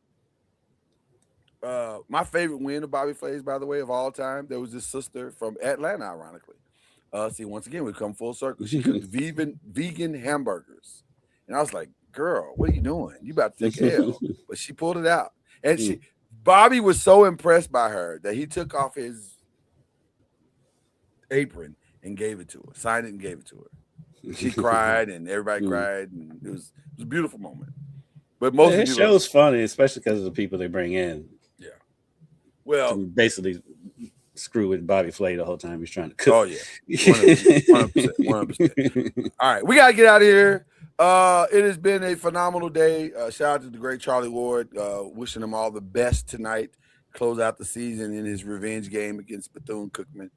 My favorite win of Bobby Flay's, by the way, of all time, there was this sister from Atlanta, ironically. See, once again, we come full circle. She cooked vegan hamburgers, and I was like, "Girl, what are you doing? You about to take a L?" But she pulled it out. And Bobby was so impressed by her that he took off his apron and gave it to her, signed it and gave it to her. She cried and everybody cried, and it was a beautiful moment. But most of the show's funny, especially because of the people they bring in. Yeah. Well, basically screw with Bobby Flay the whole time he's trying to cook. Oh yeah, 100%. All right, we gotta get out of here. It has been a phenomenal day. Shout out to the great Charlie Ward. Wishing him all the best tonight. Close out the season in his revenge game against Bethune-Cookman.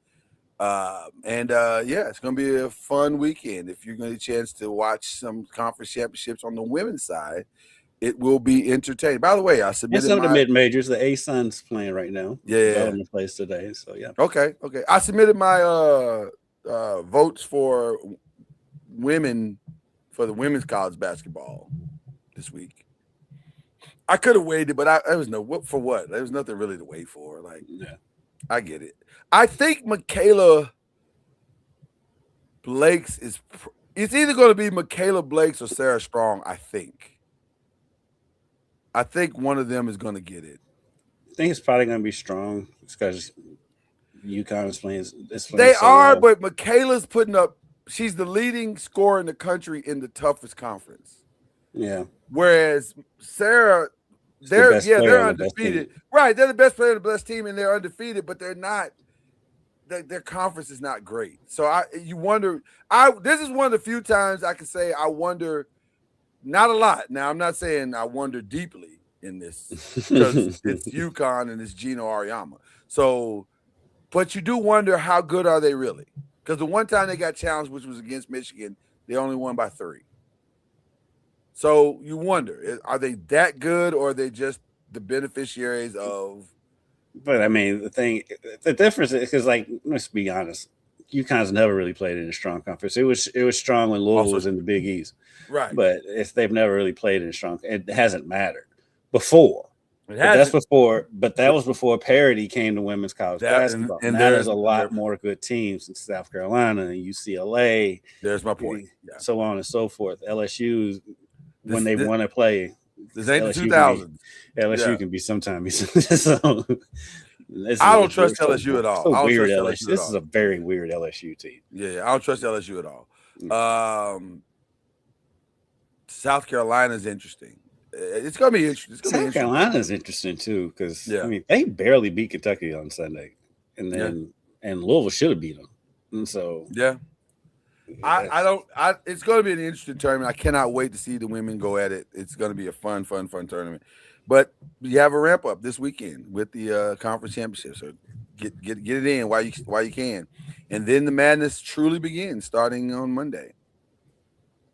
It's going to be a fun weekend. If you're going to get a chance to watch some conference championships on the women's side, it will be entertaining. By the way, I submitted some of the mid-majors. The A-Sun's playing right now. Yeah. In the place today, so yeah. Okay. I submitted my votes for women for the women's college basketball this week. I could have waited, but there was for what? There was nothing really to wait for. Like, yeah, I get it. I think Michaela Blake's it's either going to be Michaela Blake's or Sarah Strong, I think. I think one of them is going to get it. I think it's probably going to be Strong because UConn is playing. They are, but Michaela's putting up. She's the leading scorer in the country in the toughest conference. Yeah. Whereas Sarah, they're undefeated. Right, they're the best player on the best team, and they're undefeated, but they're not. Their conference is not great. So you wonder. This is one of the few times I can say I wonder. Not a lot. Now I'm not saying I wonder deeply in this because it's UConn and it's Gino Auriemma. So, but you do wonder how good are they really? Because the one time they got challenged, which was against Michigan, they only won by 3. So you wonder, are they that good or are they just the beneficiaries of But I mean, the difference is because, like, let's be honest, UConn's never really played in a strong conference. It was strong when Louisville Also- was in the Big East, Right. but if they've never really played in a strong, it hasn't mattered before. It But that's hasn't. before. But that was before parity came to women's college basketball. And now there's a lot more good teams in South Carolina and UCLA. There's my point. Yeah. So on and so forth. LSU, when they want to play, this ain't LSU the 2000s. LSU can be sometimes. So, I don't trust LSU at all. I don't weird trust LSU. This is a very weird LSU team. Yeah, I don't trust LSU at all. South Carolina is interesting. It's going to be interesting. South Carolina is interesting too because I mean they barely beat Kentucky on Sunday, and then and Louisville should have beat them. And so it's going to be an interesting tournament. I cannot wait to see the women go at it. It's going to be a fun tournament. But you have a ramp up this weekend with the conference championship. So get it in while you can, and then the madness truly begins starting on Monday.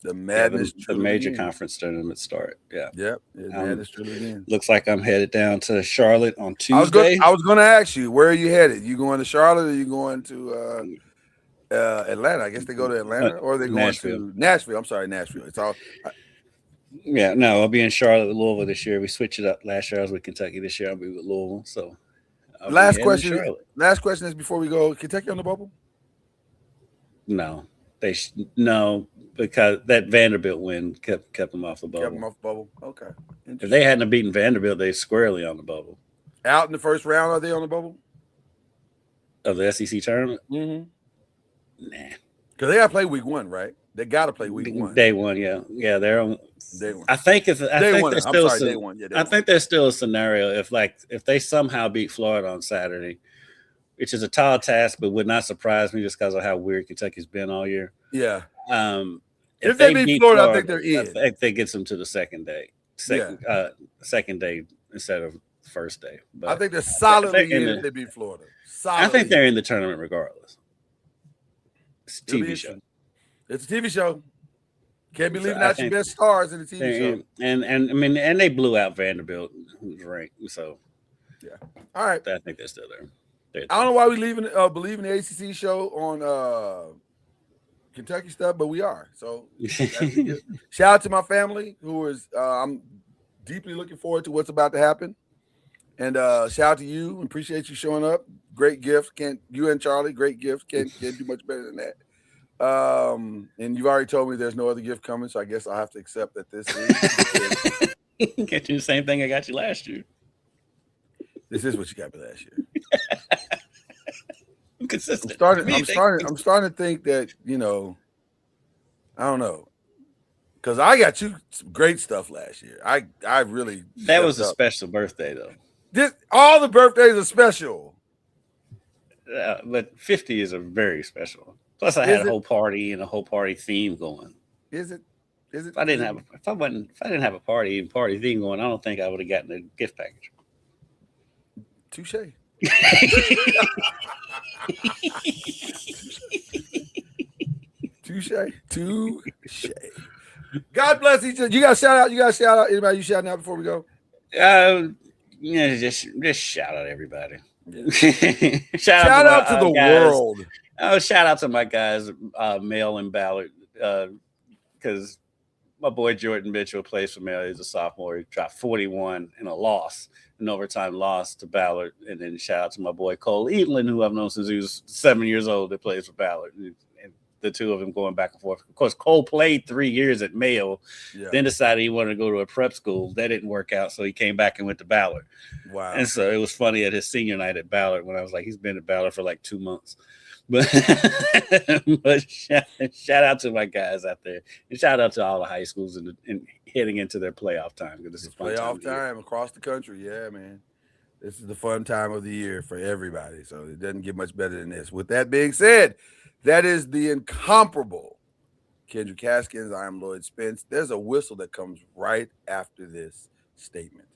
The madness, the major conference tournament start. Yeah. Yep. Madness truly begins. Looks like I'm headed down to Charlotte on Tuesday. I was going to ask you, where are you headed? You going to Charlotte or you going to Atlanta? I guess they go to Atlanta or are they going to Nashville? I'm sorry, Nashville. It's all. Yeah, no, I'll be in Charlotte with Louisville this year. We switched it up. Last year I was with Kentucky. This year I'll be with Louisville. So last question is before we go, Kentucky on the bubble? No. Because that Vanderbilt win kept them off the bubble. Kept them off the bubble. Okay. If they hadn't beaten Vanderbilt, they're squarely on the bubble. Out in the first round, are they on the bubble? Of the SEC tournament? Mm-hmm. Nah. Because they got to play week 1, right? They got to play week 1. Day 1, yeah. Yeah, they're on day 1. I think there's still day I think there's still a scenario if they somehow beat Florida on Saturday, which is a tall task, but would not surprise me just because of how weird Kentucky's been all year. Yeah. If they beat Florida, I think they're in. I think that gets them to the second day. Second day instead of first day. But I think they're solidly in if they beat Florida. I think they're in the tournament regardless. It's a TV show. It's a TV show. Can't be leaving out your best stars in the TV show. And I mean, and they blew out Vanderbilt, who's ranked. So yeah. All right. I think they're still there. I don't know why we believe in the ACC show on Kentucky stuff, but we are. So shout out to my family who is I'm deeply looking forward to what's about to happen. And shout out to you. Appreciate you showing up. Great gift. You and Charlie, great gift. Can't do much better than that. And you've already told me there's no other gift coming, so I guess I'll have to accept that this is get you the same thing I got you last year. This is what you got me last year. I'm consistent. I'm starting to think that, I don't know. Because I got you some great stuff last year. I really that was a special birthday though. All the birthdays are special. But 50 is a very special one. Plus I had a whole party and a whole party theme going. Is it? If I didn't have a party theme going, I don't think I would have gotten a gift package. Touche. Touche. God bless each other. You got to shout out. Anybody you shouting out before we go? Just shout out everybody. Yeah. shout out to the world. Oh, shout out to my guys, Mel and Ballard, because my boy Jordan Mitchell plays for Mel. He's a sophomore. He dropped 41 in an overtime loss to Ballard. And then shout out to my boy Cole Eatland, who I've known since he was 7 years old, that plays for Ballard. And the two of them going back and forth. Of course, Cole played 3 years at Mayo, then decided he wanted to go to a prep school. That didn't work out, so he came back and went to Ballard. Wow. And so it was funny at his senior night at Ballard when I was like, he's been at Ballard for like 2 months. But shout out to my guys out there, and shout out to all the high schools and heading into their playoff time, because this is playoff time across the country. Yeah, man, this is the fun time of the year for everybody. So it doesn't get much better than this. With that being said, that is the incomparable Kendrick Haskins. I am Lloyd Spence. There's a whistle that comes right after this statement.